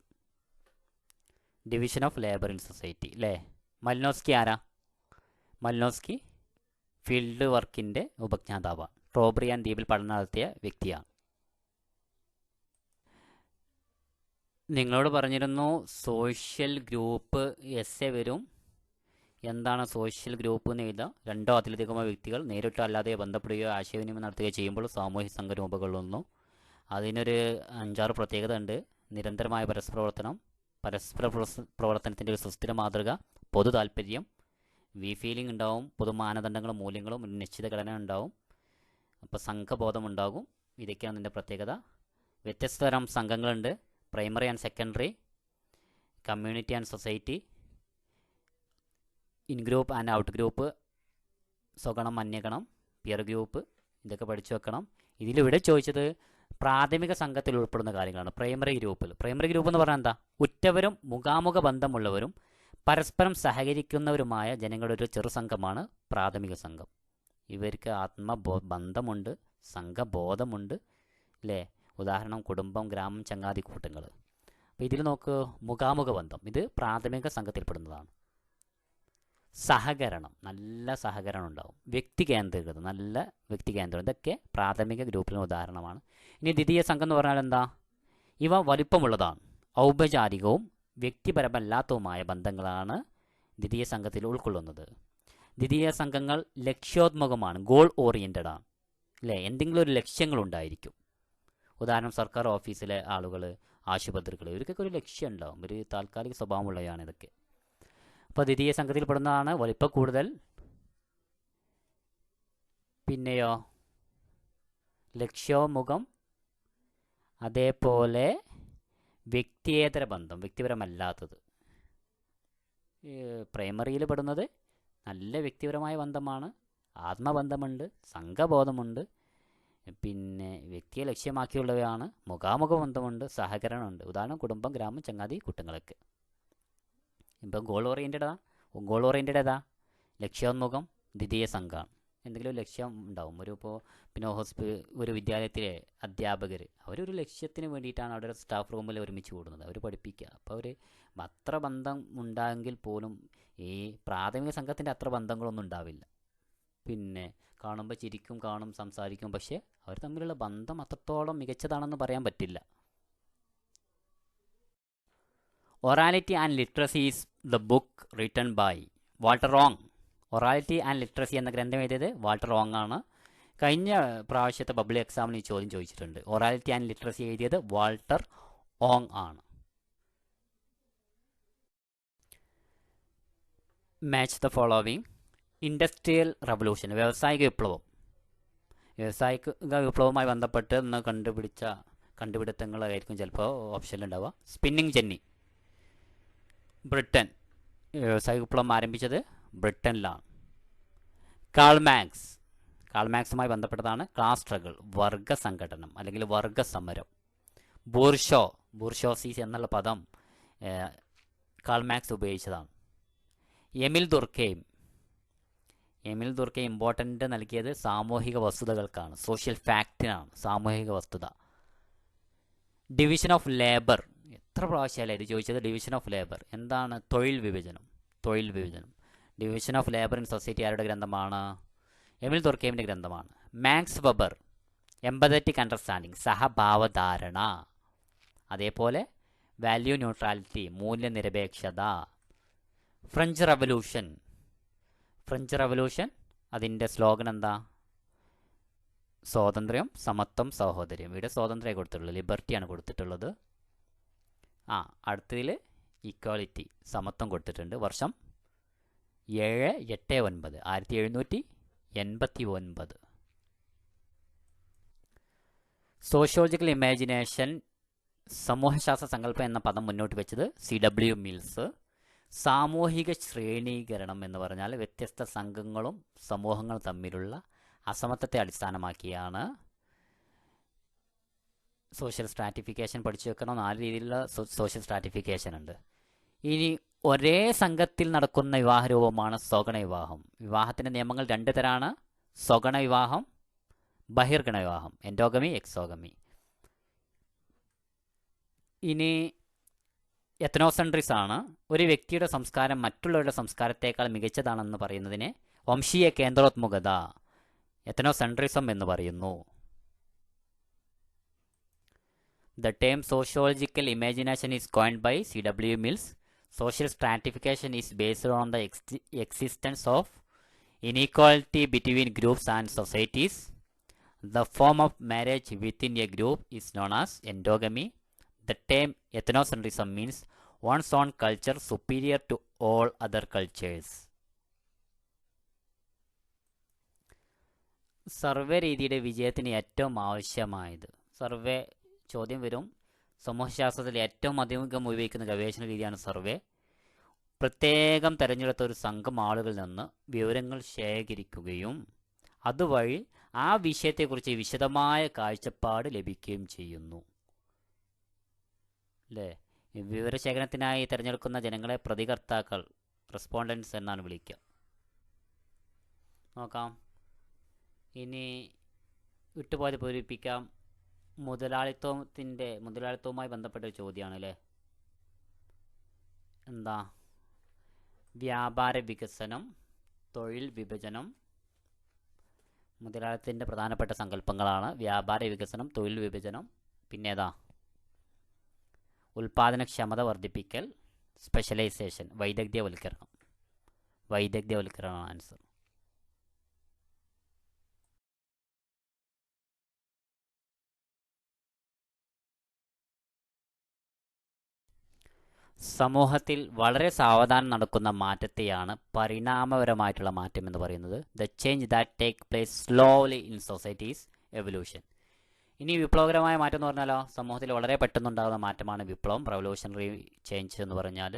division of labour in society അല്ലേ? മലിനോസ്കി ആരാ? മലിനോസ്കി ഫീൽഡ് വർക്കിൻ്റെ ഉപജ്ഞാതാവാണ്. ട്രോബ്രിയാൻ ദ്വീപിൽ പഠനം നടത്തിയ വ്യക്തിയാണ്. നിങ്ങളോട് പറഞ്ഞിരുന്നു സോഷ്യൽ ഗ്രൂപ്പ് എസ് എ വരും. എന്താണ് സോഷ്യൽ ഗ്രൂപ്പ് എന്ന് എഴുതാം? 2 അതിലധികമോ വ്യക്തികൾ നേരിട്ടോ അല്ലാതെ ബന്ധപ്പെടുകയോ ആശയവിനിമയം നടത്തുകയോ ചെയ്യുമ്പോൾ സാമൂഹ്യ സംഘ രൂപകൊള്ളുന്നു. അതിനൊരു 5-6 പ്രത്യേകത ഉണ്ട്. നിരന്തരമായ പരസ്പര പ്രവർത്തനത്തിൻ്റെ ഒരു സുസ്ഥിര മാതൃക, പൊതു താല്പര്യം, വി ഫീലിംഗ് ഉണ്ടാവും, പൊതു മാനദണ്ഡങ്ങളും മൂല്യങ്ങളും ഒരു നിശ്ചിത ഘടന ഉണ്ടാവും, അപ്പോൾ സംഘബോധം ഉണ്ടാകും. ഇതൊക്കെയാണ് ഇതിൻ്റെ പ്രത്യേകത. വ്യത്യസ്ത തരം സംഘങ്ങളുണ്ട്. Primary and secondary, community and society, in group and out group, സ്വഗണം അന്യഗണം, പിയർ ഗ്രൂപ്പ്. ഇതൊക്കെ പഠിച്ചു വെക്കണം. ഇതിലിവിടെ ചോദിച്ചത് പ്രാഥമിക സംഘത്തിൽ ഉൾപ്പെടുന്ന കാര്യങ്ങളാണ്. പ്രൈമറി ഗ്രൂപ്പിൽ, പ്രൈമറി ഗ്രൂപ്പ് എന്ന് പറഞ്ഞാൽ എന്താ? ഉറ്റവരും മുഖാമുഖ ബന്ധമുള്ളവരും പരസ്പരം സഹകരിക്കുന്നവരുമായ ജനങ്ങളുടെ ഒരു ചെറുസംഘമാണ് പ്രാഥമിക സംഘം. ഇവർക്ക് ബന്ധമുണ്ട്, സംഘബോധമുണ്ട് അല്ലേ? ഉദാഹരണം കുടുംബം, ഗ്രാമം, ചങ്ങാതി കൂട്ടങ്ങൾ. അപ്പോൾ ഇതിൽ നോക്ക്, മുഖാമുഖ ബന്ധം, ഇത് പ്രാഥമിക സംഘത്തിൽപ്പെടുന്നതാണ്. സഹകരണം, നല്ല സഹകരണം ഉണ്ടാവും. വ്യക്തി കേന്ദ്രീകൃത, നല്ല വ്യക്തി കേന്ദ്രം, ഇതൊക്കെ പ്രാഥമിക ഗ്രൂപ്പിന് ഉദാഹരണമാണ്. ഇനി ദ്വിതീയ സംഘം എന്ന് പറഞ്ഞാൽ എന്താ? ഇവ വലിപ്പമുള്ളതാണ്. ഔപചാരികവും വ്യക്തിപരമല്ലാത്തതുമായ ബന്ധങ്ങളാണ് ദ്വിതീയ സംഘത്തിൽ ഉൾക്കൊള്ളുന്നത്. ദ്വിതീയ സംഘങ്ങൾ ലക്ഷ്യോന്മുഖമാണ്, ഗോൾ ഓറിയൻറ്റഡ് ആണ് അല്ലേ? എന്തെങ്കിലും ഒരു ലക്ഷ്യങ്ങളുണ്ടായിരിക്കും. ഉദാഹരണം സർക്കാർ ഓഫീസിലെ ആളുകൾ, ആശുപത്രികൾ, ഇവർക്കൊക്കെ ഒരു ലക്ഷ്യം ഉണ്ടാവും. ഒരു താൽക്കാലിക സ്വഭാവമുള്ളതാണ് ഇതൊക്കെ. അപ്പോൾ ദ്വിതീയ സംഘത്തിൽ പെടുന്നതാണ് വലിപ്പം കൂടുതൽ. പിന്നെയോ ലക്ഷ്യോന്മുഖം, അതേപോലെ വ്യക്തിയേതര ബന്ധം, വ്യക്തിപരമല്ലാത്തത്. പ്രൈമറിയിൽ പെടുന്നത് നല്ല വ്യക്തിപരമായ ബന്ധമാണ്, ആത്മബന്ധമുണ്ട്, സംഘബോധമുണ്ട്, പിന്നെ വ്യക്തിയെ ലക്ഷ്യമാക്കിയുള്ളവയാണ്, മുഖാമുഖ ബന്ധമുണ്ട്, സഹകരണമുണ്ട്. ഉദാഹരണം കുടുംബം, ഗ്രാമം, ചങ്ങാതി കൂട്ടങ്ങളൊക്കെ. ഇപ്പം ഗോൾ ഓറിയൻറ്റഡ് ഏതാ? ലക്ഷ്യോന്മുഖം ദ്വിതീയ സംഘമാണ്. എന്തെങ്കിലും ലക്ഷ്യം ഉണ്ടാവും. പിന്നെ ഒരു വിദ്യാലയത്തിലെ അധ്യാപകർ അവരൊരു ലക്ഷ്യത്തിന് വേണ്ടിയിട്ടാണ് അവിടെ സ്റ്റാഫ് റൂമിൽ ഒരുമിച്ച് കൂടുന്നത്, അവർ പഠിപ്പിക്കുക. അപ്പോൾ അവർ അത്ര ബന്ധം ഉണ്ടായെങ്കിൽ പോലും ഈ പ്രാഥമിക സംഘത്തിൻ്റെ അത്ര ബന്ധങ്ങളൊന്നും ഉണ്ടാവില്ല. പിന്നെ കാണുമ്പോൾ ചിരിക്കും, കാണും, സംസാരിക്കും, പക്ഷേ അവർ തമ്മിലുള്ള ബന്ധം അത്രത്തോളം മികച്ചതാണെന്ന് പറയാൻ പറ്റില്ല. Orality and literacy is the book written by Walter റോങ്. ഒറാലിറ്റി ആൻഡ് ലിറ്ററസി എന്ന ഗ്രന്ഥം എഴുതിയത് വാൾട്ടർ റോങ് ആണ്. കഴിഞ്ഞ പ്രാവശ്യത്തെ പബ്ലിക് എക്സാമിന് ഈ ചോദ്യം ചോദിച്ചിട്ടുണ്ട്. ഒറാലിറ്റി ആൻഡ് ലിറ്ററസി എഴുതിയത് വാൾട്ടർ ഓങ് ആണ്. Match the following. Industrial revolution, വ്യാവസായിക വിപ്ലവം. വ്യാവസായിക വിപ്ലവവുമായി ബന്ധപ്പെട്ട് ഇന്ന് കണ്ടുപിടിച്ച കണ്ടുപിടുത്തങ്ങളായിരിക്കും ചിലപ്പോൾ ഓപ്ഷനിലുണ്ടാവുക. Spinning Jenny, Britain. വ്യാവസായിക വിപ്ലവം ആരംഭിച്ചത് ബ്രിട്ടനിലാണ്. കാൾ മാക്സുമായി ബന്ധപ്പെട്ടതാണ് ക്ലാസ് സ്ട്രഗിൾ, വർഗ സംഘടനം അല്ലെങ്കിൽ വർഗ സമരം. ബൂർഷോസീസ് എന്നുള്ള പദം കാൾ മാക്സ് ഉപയോഗിച്ചതാണ്. എമിൽ ദുർക്കെയിം ഇമ്പോർട്ടൻ്റ് നൽകിയത് സാമൂഹിക വസ്തുതകൾക്കാണ്, സോഷ്യൽ ഫാക്റ്റിനാണ്, സാമൂഹിക വസ്തുത. ഡിവിഷൻ ഓഫ് ലേബർ, എത്ര പ്രാവശ്യമല്ലേ ഇത് ചോദിച്ചത്? ഡിവിഷൻ ഓഫ് ലേബർ എന്താണ്? തൊഴിൽ വിഭജനം. Division of labour in society ആരുടെ ഗ്രന്ഥമാണ്? എമിൽ ദുർക്കെയിമിൻ്റെ ഗ്രന്ഥമാണ്. മാക്സ് വെബർ, എംപതറ്റിക് അണ്ടർസ്റ്റാൻഡിങ്, സഹഭാവധാരണ. അതേപോലെ വാല്യൂ ന്യൂട്രാലിറ്റി, മൂല്യനിരപേക്ഷത. ഫ്രഞ്ച് റവല്യൂഷൻ അതിൻ്റെ സ്ലോഗൻ എന്താ? സ്വാതന്ത്ര്യം, സമത്വം, സഹോദര്യം. ഇവിടെ സ്വാതന്ത്ര്യം കൊടുത്തിട്ടുള്ളത്, ലിബർട്ടിയാണ് കൊടുത്തിട്ടുള്ളത്. അടുത്തതിൽ ഈക്വാലിറ്റി, സമത്വം കൊടുത്തിട്ടുണ്ട്. വർഷം 789, 1789. സോഷ്യോളജിക്കൽ ഇമാജിനേഷൻ സമൂഹശാസ്ത്ര സങ്കല്പം എന്ന പദം മുന്നോട്ട് വെച്ചത് CW മിൽസ്. സാമൂഹിക ശ്രേണീകരണം എന്ന് പറഞ്ഞാൽ വ്യത്യസ്ത സംഘങ്ങളും സമൂഹങ്ങളും തമ്മിലുള്ള അസമത്വത്തെ അടിസ്ഥാനമാക്കിയാണ്. സോഷ്യൽ സ്ട്രാറ്റിഫിക്കേഷൻ പഠിച്ചു വെക്കണം. 4 രീതിയിലുള്ള സോഷ്യൽ സ്ട്രാറ്റിഫിക്കേഷൻ ഉണ്ട്. ഇനി ഒരേ സംഘത്തിൽ നടക്കുന്ന വിവാഹ രൂപമാണ് സ്വഗണ വിവാഹം. വിവാഹത്തിൻ്റെ നിയമങ്ങൾ 2 തരാണ്: സ്വഗണ വിവാഹം, ബഹിർഗണ വിവാഹം, എൻഡോഗമി, എക്സോഗമി. ഇനി എത്നോസെൻട്രിസ് ആണ്. ഒരു വ്യക്തിയുടെ സംസ്കാരം മറ്റുള്ളവരുടെ സംസ്കാരത്തേക്കാൾ മികച്ചതാണെന്ന് പറയുന്നതിനെ വംശീയ കേന്ദ്രോത്മുഖത, എത്നോസെൻട്രിസം എന്ന് പറയുന്നു. The term sociological imagination is coined by CW Mills. Social stratification is based on the existence of inequality between groups and societies. The form of marriage within a group is known as endogamy. The term ethnocentrism means one's own culture superior to all other cultures. Survey രീതിയുടെ വിജയത്തിന് ഏറ്റവും ആവശ്യമായത്, survey ചോദ്യം വരും. സമൂഹശാസ്ത്രത്തിൽ ഏറ്റവും അധികം ഉപയോഗിക്കുന്ന ഗവേഷണ രീതിയാണ് സർവേ. പ്രത്യേകം തിരഞ്ഞെടുത്ത ഒരു സംഘം ആളുകളിൽ നിന്ന് വിവരങ്ങൾ ശേഖരിക്കുകയും അതുവഴി ആ വിഷയത്തെക്കുറിച്ച് വിശദമായ കാഴ്ചപ്പാട് ലഭിക്കുകയും ചെയ്യുന്നു. അല്ലേ? വിവരശേഖരണത്തിനായി തിരഞ്ഞെടുക്കുന്ന ജനങ്ങളെ പ്രതികർത്താക്കൾ, റെസ്പോണ്ടൻസ് എന്നാണ് വിളിക്കുക. നോക്കാം. ഇനി വിട്ടുപോയത് പൂരിപ്പിക്കാം. മുതലാളിത്തവുമായി ബന്ധപ്പെട്ട ഒരു ചോദ്യമാണ് അല്ലേ? എന്താ? വ്യാപാര വികസനം, തൊഴിൽ വിഭജനം. മുതലാളിത്തത്തിൻ്റെ പ്രധാനപ്പെട്ട സങ്കല്പങ്ങളാണ് വ്യാപാര വികസനം, തൊഴിൽ വിഭജനം. പിന്നെ ഏതാ? ഉൽപാദനക്ഷമത വർദ്ധിപ്പിക്കൽ, സ്പെഷ്യലൈസേഷൻ, വൈദഗ്ധ്യവൽക്കരണം ആൻസർ. സമൂഹത്തിൽ വളരെ സാവധാനം നടക്കുന്ന മാറ്റത്തെയാണ് പരിണാമപരമായിട്ടുള്ള മാറ്റം എന്ന് പറയുന്നത്. The change that take place slowly in societies evolution. ഇനി വിപ്ലവകരമായ മാറ്റം എന്ന് പറഞ്ഞാലോ, സമൂഹത്തിൽ വളരെ പെട്ടെന്നുണ്ടാകുന്ന മാറ്റമാണ് വിപ്ലവം, റവല്യൂഷണറി ചേഞ്ച് എന്ന് പറഞ്ഞാൽ.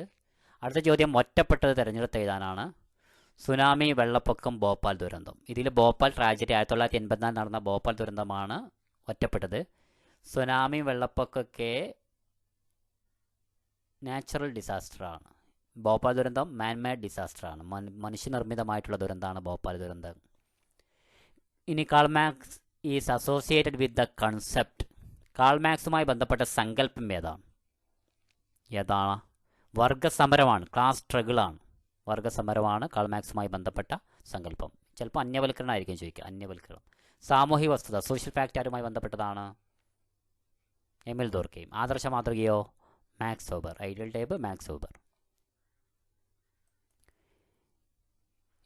അടുത്ത ചോദ്യം ഒറ്റപ്പെട്ടത് തിരഞ്ഞെടുത്ത് എഴുതാനാണ്. സുനാമി, വെള്ളപ്പൊക്കം, ഭോപ്പാൽ ദുരന്തം. ഇതിൽ ഭോപ്പാൽ ട്രാജഡി 1984 നടന്ന ഭോപ്പാൽ ദുരന്തമാണ് ഒറ്റപ്പെട്ടത്. സുനാമി, വെള്ളപ്പൊക്കമൊക്കെ നാച്ചുറൽ ഡിസാസ്റ്ററാണ്. ഭോപ്പാൽ ദുരന്തം മാൻമേഡ് ഡിസാസ്റ്ററാണ്, മനുഷ്യനിർമ്മിതമായിട്ടുള്ള ദുരന്തമാണ് ഭോപ്പാൽ ദുരന്തം. ഇനി Karl Marx is associated with the concept. Karl മാർക്സുമായി ബന്ധപ്പെട്ട സങ്കല്പം ഏതാണ്? വർഗസമരമാണ്, ക്ലാസ് സ്ട്രഗിളാണ്. വർഗസമരമാണ് കാൾ മാർക്സുമായി ബന്ധപ്പെട്ട സങ്കല്പം. ചിലപ്പോൾ അന്യവൽക്കരണം ആയിരിക്കും ചോദിക്കുക, അന്യവൽക്കരണം. സാമൂഹിക വസ്തുത, സോഷ്യൽ ഫാക്ട് ആരുമായി ബന്ധപ്പെട്ടതാണ്? Emile Durkheim. ആദർശ മാതൃകയോ? Max Weber. Ideal type Max Weber.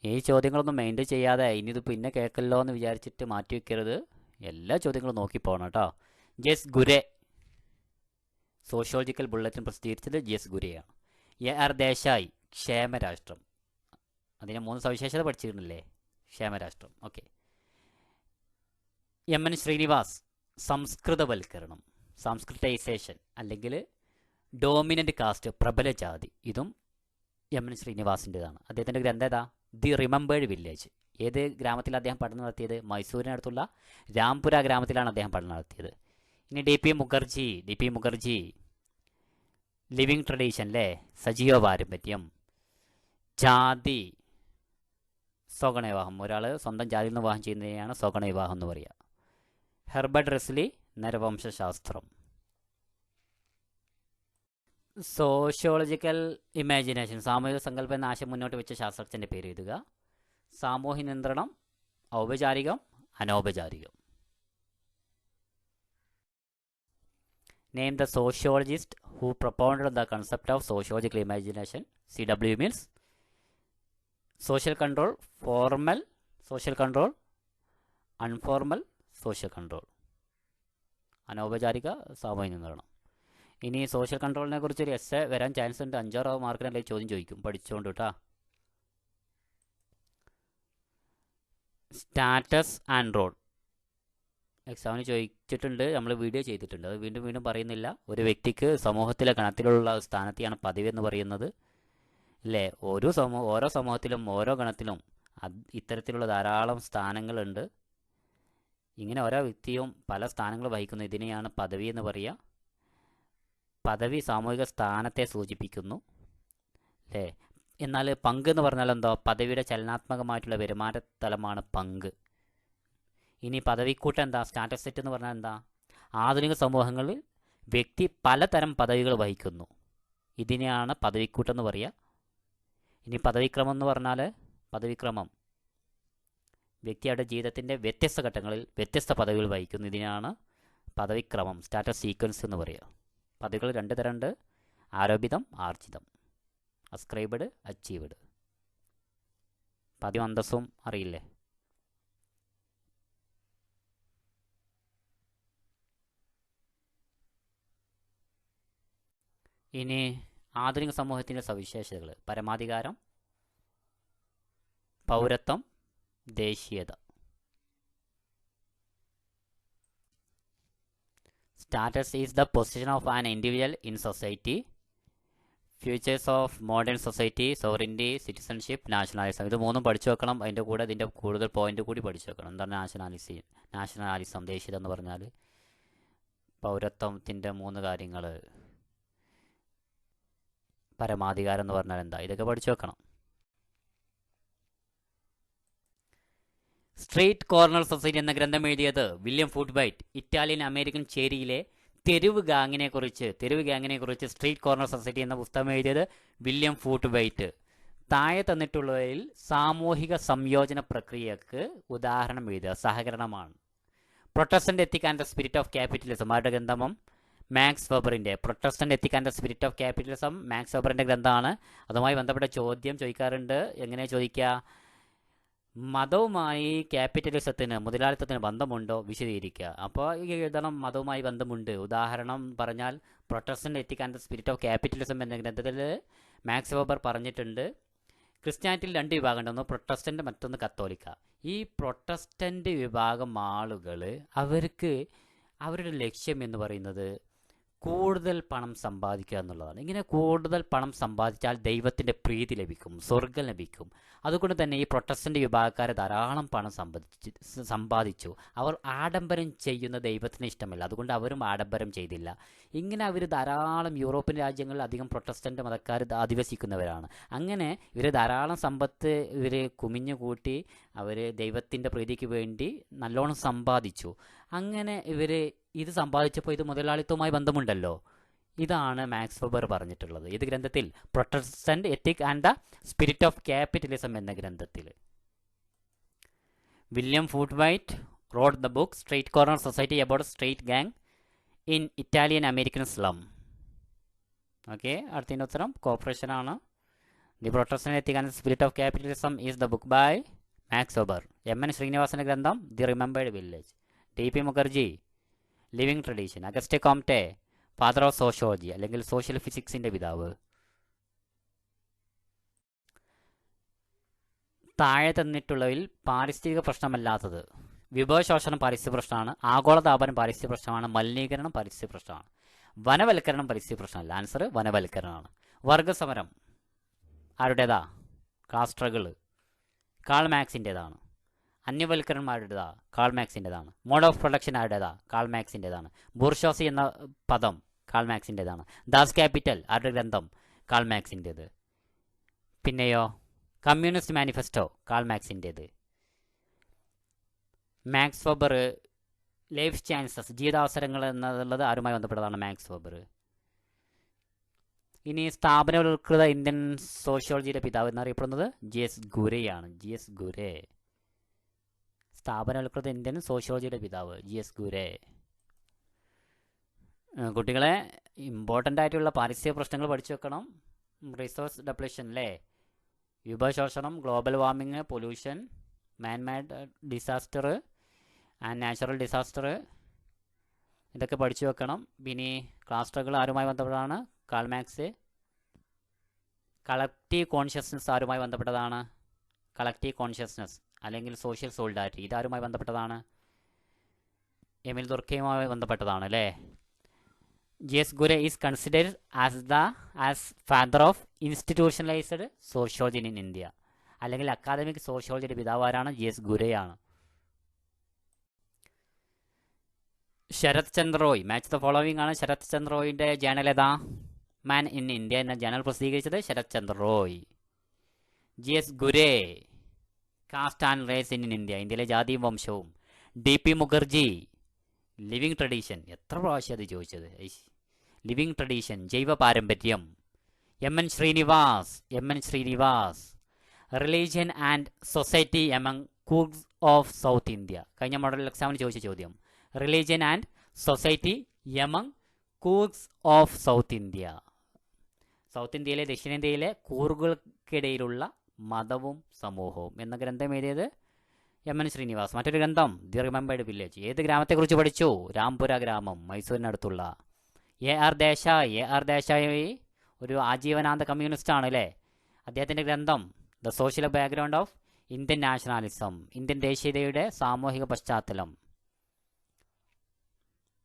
ഈ ചോദ്യങ്ങളൊന്നും മെയിൻറ്റെയിൻ ചെയ്യാതെ ഇനിയിത് പിന്നെ കേൾക്കല്ലോ എന്ന് വിചാരിച്ചിട്ട് മാറ്റിവെക്കരുത്. എല്ലാ ചോദ്യങ്ങളും നോക്കിപ്പോകണം കേട്ടോ. ജെസ് ഗുരെ, സോഷ്യോളജിക്കൽ ബുള്ളറ്റിൻ പ്രസിദ്ധീകരിച്ചത് ജെസ് ഗുരെയാണ്. AR ദേശായി, ക്ഷേമരാഷ്ട്രം. അതിന് 3 സവിശേഷത പഠിച്ചിരുന്നില്ലേ? ക്ഷേമരാഷ്ട്രം. ഓക്കെ. MN ശ്രീനിവാസ്, സംസ്കൃതവൽക്കരണം, സംസ്കൃതൈസേഷൻ അല്ലെങ്കിൽ ഡോമിനൻ്റ് കാസ്റ്റ്, പ്രബല ജാതി. ഇതും MN ശ്രീനിവാസിൻ്റെതാണ്. അദ്ദേഹത്തിൻ്റെ ഗ്രന്ഥം ഏതാ? The remembered village. ഏത് ഗ്രാമത്തിൽ അദ്ദേഹം പഠനം നടത്തിയത്? മൈസൂരിനടുത്തുള്ള രാംപുര ഗ്രാമത്തിലാണ് അദ്ദേഹം പഠനം നടത്തിയത്. ഇനി DP മുഖർജി, ലിവിങ് ട്രഡീഷൻ അല്ലേ, സജീവ പാരമ്പര്യം. ജാതി, സ്വഗണ വിവാഹം. ഒരാൾ സ്വന്തം ജാതിയിൽ നിന്ന് വിവാഹം ചെയ്യുന്നതിനെയാണ് സ്വഗണ വിവാഹം എന്ന് പറയുക. ഹെർബർട്ട് റെസ്ലി, നരവംശാസ്ത്രം. സോഷ്യോളജിക്കൽ ഇമാജിനേഷൻ, സാമൂഹിക സങ്കല്പം എന്ന ആശയം മുന്നോട്ട് വെച്ച ശാസ്ത്രജ്ഞൻ്റെ പേര് എഴുതുക. സാമൂഹ്യ നിയന്ത്രണം, ഔപചാരികം, അനൗപചാരികം. Name the sociologist who propounded the concept of sociological imagination. CW Mills. Social control, formal social control, informal social control. അനൗപചാരിക സാമൂഹ്യ നിയന്ത്രണം. ഇനി സോഷ്യൽ കൺട്രോളിനെ കുറിച്ചൊരു എസ്സേ വരാൻ ചാൻസ് ഉണ്ട്. 5-6 മാർക്കിനല്ലേ ചോദ്യം ചോദിക്കും, പഠിച്ചുകൊണ്ട് കേട്ടോ. Status and role. എക്സാമിന് ചോദിച്ചിട്ടുണ്ട്, നമ്മൾ വീഡിയോ ചെയ്തിട്ടുണ്ട്, അത് വീണ്ടും വീണ്ടും പറയുന്നില്ല. ഒരു വ്യക്തിക്ക് സമൂഹത്തിലെ ഗണത്തിലുള്ള സ്ഥാനത്തെയാണ് പദവി എന്ന് പറയുന്നത്, അല്ലേ? ഓരോ സമൂഹത്തിലും ഓരോ ഗണത്തിലും ഇത്തരത്തിലുള്ള ധാരാളം സ്ഥാനങ്ങളുണ്ട്. ഇങ്ങനെ ഓരോ വ്യക്തിയും പല സ്ഥാനങ്ങൾ വഹിക്കുന്നു. ഇതിനെയാണ് പദവി എന്ന് പറയുക. പദവി സാമൂഹിക സ്ഥാനത്തെ സൂചിപ്പിക്കുന്നു, അല്ലേ? എന്നാൽ പങ്ക് എന്ന് പറഞ്ഞാൽ എന്തോ? പദവിയുടെ ചലനാത്മകമായിട്ടുള്ള പെരുമാറ്റ തലമാണ് പങ്ക്. ഇനി പദവിക്കൂട്ടം എന്താ? സ്റ്റാറ്റസ് സെറ്റ് എന്ന് പറഞ്ഞാൽ എന്താ? ആധുനിക സമൂഹങ്ങളിൽ വ്യക്തി പലതരം പദവികൾ വഹിക്കുന്നു, ഇതിനെയാണ് പദവിക്കൂട്ടം എന്ന് പറയുക. ഇനി പദവിക്രമം എന്ന് പറഞ്ഞാൽ, പദവിക്രമം വ്യക്തിയുടെ ജീവിതത്തിൻ്റെ വ്യത്യസ്ത ഘട്ടങ്ങളിൽ വ്യത്യസ്ത പദവികൾ വഹിക്കുന്നു, ഇതിനാണ് പദവിക്രമം, സ്റ്റാറ്റസ് സീക്വൻസ് എന്ന് പറയുക. പദവികൾ രണ്ട് തരമുണ്ട്: ആരോപിതം, ആർജിതം. അസ്ക്രൈബഡ്, അച്ചീവ്ഡ്. പദവിയും അന്തസ്സും അറിയില്ലേ? ഇനി ആധുനിക സമൂഹത്തിൻ്റെ സവിശേഷതകൾ: പരമാധികാരം, പൗരത്വം, ദേശീയത. Status is the position of an individual in society. Features of modern society: sovereignty, citizenship, nationalism. ഇത് മൂന്നും പഠിച്ചു വെക്കണം. അതിൻ്റെ കൂടെ ഇതിൻ്റെ കൂടുതൽ പോയിന്റ് കൂടി പഠിച്ചു വെക്കണം. എന്താണ് നാഷണാലിസം? ദേശീയത എന്ന് പറഞ്ഞാൽ പൗരത്വത്തിൻ്റെ 3 കാര്യങ്ങൾ. പരമാധികാരം എന്ന് പറഞ്ഞാൽ എന്താ? ഇതൊക്കെ പഠിച്ചു വെക്കണം. സ്ട്രീറ്റ് കോർണർ സൊസൈറ്റി എന്ന ഗ്രന്ഥം എഴുതിയത് വില്യം ഫൂട്ട്ബൈറ്റ്. ഇറ്റാലിയൻ അമേരിക്കൻ ചേരിയിലെ തെരുവ് ഗാങ്ങിനെ കുറിച്ച് സ്ട്രീറ്റ് കോർണർ സൊസൈറ്റി എന്ന പുസ്തകം എഴുതിയത് വില്യം ഫൂട്ട്ബൈറ്റ്. താഴെ തന്നിട്ടുള്ളവയിൽ സാമൂഹിക സംയോജന പ്രക്രിയക്ക് ഉദാഹരണം എഴുതുക. സഹകരണമാണ്. Protestant ethic and the spirit of capitalism ആരുടെ ഗ്രന്ഥം? മാക്സ് വെബറിൻ്റെ. Protestant ethic and the spirit of capitalism Max വെബറിൻ്റെ ഗ്രന്ഥമാണ്. അതുമായി ബന്ധപ്പെട്ട ചോദ്യം ചോദിക്കാറുണ്ട്. എങ്ങനെ ചോദിക്കുക? മതവുമായി ക്യാപിറ്റലിസത്തിന്, മുതലാളിത്തത്തിന് ബന്ധമുണ്ടോ? വിശദീകരിക്കുക. അപ്പോൾ ഈ എഴുതണം മതവുമായി ബന്ധമുണ്ട്. ഉദാഹരണം പറഞ്ഞാൽ Protestant ethic and the spirit of capitalism എന്ന ഗ്രന്ഥത്തിൽ മാക്സ് വെബർ പറഞ്ഞിട്ടുണ്ട്, ക്രിസ്ത്യാനിറ്റിയിൽ 2 വിഭാഗമുണ്ട്, ഒന്ന് പ്രൊട്ടസ്റ്റന്റ്, മറ്റൊന്ന് കത്തോലിക്ക. ഈ പ്രൊട്ടസ്റ്റന്റ് വിഭാഗം ആളുകൾ അവർക്ക് അവരുടെ ലക്ഷ്യം എന്ന് പറയുന്നത് കൂടുതൽ പണം സമ്പാദിക്കുക എന്നുള്ളതാണ്. ഇങ്ങനെ കൂടുതൽ പണം സമ്പാദിച്ചാൽ ദൈവത്തിൻ്റെ പ്രീതി ലഭിക്കും, സ്വർഗം ലഭിക്കും. അതുകൊണ്ട് തന്നെ ഈ പ്രൊട്ടസ്റ്റന്റ് വിഭാഗക്കാരെ ധാരാളം പണം സമ്പാദിച്ചു. അവർ ആഡംബരം ചെയ്യുന്ന ദൈവത്തിന് ഇഷ്ടമല്ല, അതുകൊണ്ട് അവരും ആഡംബരം ചെയ്തില്ല. ഇങ്ങനെ അവർ ധാരാളം യൂറോപ്യൻ രാജ്യങ്ങളിൽ അധികം പ്രൊട്ടസ്റ്റന്റ് മതക്കാർ അധിവസിക്കുന്നവരാണ്. അങ്ങനെ ഇവർ ധാരാളം സമ്പത്ത് കുമിഞ്ഞുകൂട്ടി അവർ ദൈവത്തിൻ്റെ പ്രീതിക്ക് വേണ്ടി നല്ലോണം സമ്പാദിച്ചു. അങ്ങനെ ഇത് സമ്പാദിച്ചപ്പോൾ ഇത് മുതലാളിത്തവുമായി ബന്ധമുണ്ടല്ലോ. ഇതാണ് മാക്സ് വെബർ പറഞ്ഞിട്ടുള്ളത്. ഇത് ഗ്രന്ഥത്തിൽ Protestant ethic and the spirit of capitalism എന്ന ഗ്രന്ഥത്തിൽ. William Foote Whyte wrote the book Street Corner Society about street gang in Italian American slum. Okay, അടുത്തതിൻ്റെ ഉത്തരം കോർപ്പറേഷൻ ആണ്. The Protestant ethic and spirit of capitalism is the book by Max Weber. M N. ശ്രീനിവാസന്റെ ഗ്രന്ഥം the remembered village. T P. Mukherjee living tradition. Auguste Comte father of sociology അല്ലെങ്കിൽ social ഫിസിക്സിന്റെ പിതാവ്. താഴെ തന്നിട്ടുള്ളതിൽ പാരിസ്ഥിതിക പ്രശ്നമല്ലാത്തത്: വിഭവശോഷണം പാരിസ്ഥിതിക പ്രശ്നമാണ്, ആഗോളതാപനം പാരിസ്ഥിതിക പ്രശ്നമാണ്, മലിനീകരണം പാരിസ്ഥിതിക പ്രശ്നമാണ്, വനവൽക്കരണം പരിസ്ഥിതി പ്രശ്നമല്ല. ആൻസർ വനവൽക്കരണമാണ്. വർഗസമരം ആരുടേതാ? ക്ലാസ് സ്ട്രഗിൾ കാൾ മാക്സിൻ്റേതാണ്. അന്യവൽക്കരണം ആരുടേതാ? കാൾ മാക്സിൻ്റേതാണ്. മോഡ് ഓഫ് പ്രൊഡക്ഷൻ ആരുടേതാ? കാൾ മാക്സിൻ്റേതാണ്. ബൂർഷോസി എന്ന പദം കാൾ മാക്സിൻ്റേതാണ്. ദാസ് ക്യാപിറ്റൽ ആരുടെ ഗ്രന്ഥം? കാൾ മാക്സിൻ്റേത്. പിന്നെയോ കമ്മ്യൂണിസ്റ്റ് മാനിഫെസ്റ്റോ കാൾ മാക്സിൻ്റേത്. മാക്സ് വെബർ ലൈഫ് ചാൻസസ് ജീവിതാവസരങ്ങൾ എന്നുള്ളത് ആരുമായി ബന്ധപ്പെട്ടതാണ്? Max Weber. ഇനി സ്ഥാപനവൽകൃത ഇന്ത്യൻ സോഷ്യോളജിയുടെ പിതാവ് എന്നറിയപ്പെടുന്നത് ജി.എസ്. ഗുരയാണ്. ജി.എസ്. ഗുരെ. സ്ഥാപനവൽകൃത ഇന്ത്യൻ സോഷ്യോളജിയുടെ പിതാവ് ജി.എസ്. ഗുരെ. കുട്ടികളെ ഇമ്പോർട്ടൻ്റ് ആയിട്ടുള്ള പാരിസ്ഥിതിക പ്രശ്നങ്ങൾ പഠിച്ചു വെക്കണം. റിസോഴ്സ് ഡെപ്ലീഷൻ അല്ലേ, വിഭവശോഷണം, global warming, pollution, manmade disaster and natural disaster, ഇതൊക്കെ പഠിച്ചു വെക്കണം. പിന്നെ ക്ലാസ് സ്ട്രഗിൾ ആരുമായി ബന്ധപ്പെട്ടതാണ്? Karl Marx. കളക്റ്റീവ് കോൺഷ്യസ്നസ് ആരുമായി ബന്ധപ്പെട്ടതാണ്? കളക്റ്റീവ് കോൺഷ്യസ്നസ് അല്ലെങ്കിൽ സോഷ്യൽ സോളിഡാരിറ്റി, ഇതാരുമായി ബന്ധപ്പെട്ടതാണ്? എമിൽ ദുർക്കയുമായി ബന്ധപ്പെട്ടതാണ് അല്ലേ. G S. Ghurye is considered as father of institutionalised sociology in India, അല്ലെങ്കിൽ അക്കാദമിക് സോഷ്യോളജിയുടെ പിതാവാരാണ്? ജി.എസ്. ഗുരെയാണ്. Sarat Chandra Roy, match the following ആണ് ശരത് ചന്ദ്ര റോയിൻ്റെ ജേണൽ ഏതാ? മാൻ ഇൻ ഇന്ത്യ എന്ന ജേണൽ പ്രസിദ്ധീകരിച്ചത് Sarat Chandra Roy. G S. Ghurye, caste and race in India, ഇന്ത്യയിലെ ജാതിയും വംശവും. ഡി.പി. മുഖർജി, ലിവിങ് ട്രഡീഷൻ, എത്ര പ്രാവശ്യം അത് ചോദിച്ചത്, ലിവിങ് ട്രഡീഷൻ, ജൈവ പാരമ്പര്യം. M N. Srinivas, religion and society among Coorgs of South India, കഴിഞ്ഞ മോഡൽ എക്സാമിന് ചോദിച്ച ചോദ്യം. Religion and society among Coorgs of South India, South ഇന്ത്യയിലെ ദക്ഷിണേന്ത്യയിലെ കൂറുകൾക്കിടയിലുള്ള മതവും സമൂഹവും എന്ന ഗ്രന്ഥം എഴുതിയത് എം.എൻ. ശ്രീനിവാസ്. മറ്റൊരു ഗ്രന്ഥം ദി റിമെമ്പേർഡ് വില്ലേജ്, ഏത് ഗ്രാമത്തെക്കുറിച്ച് പഠിച്ചു? രാംപുര ഗ്രാമം, മൈസൂരിനടുത്തുള്ള. എ.ആർ. ദേശായി ഒരു ആജീവനാന്ത കമ്മ്യൂണിസ്റ്റ് ആണ് അല്ലേ. അദ്ദേഹത്തിൻ്റെ ഗ്രന്ഥം the social background of Indian nationalism, Indian ദേശീയതയുടെ സാമൂഹിക പശ്ചാത്തലം.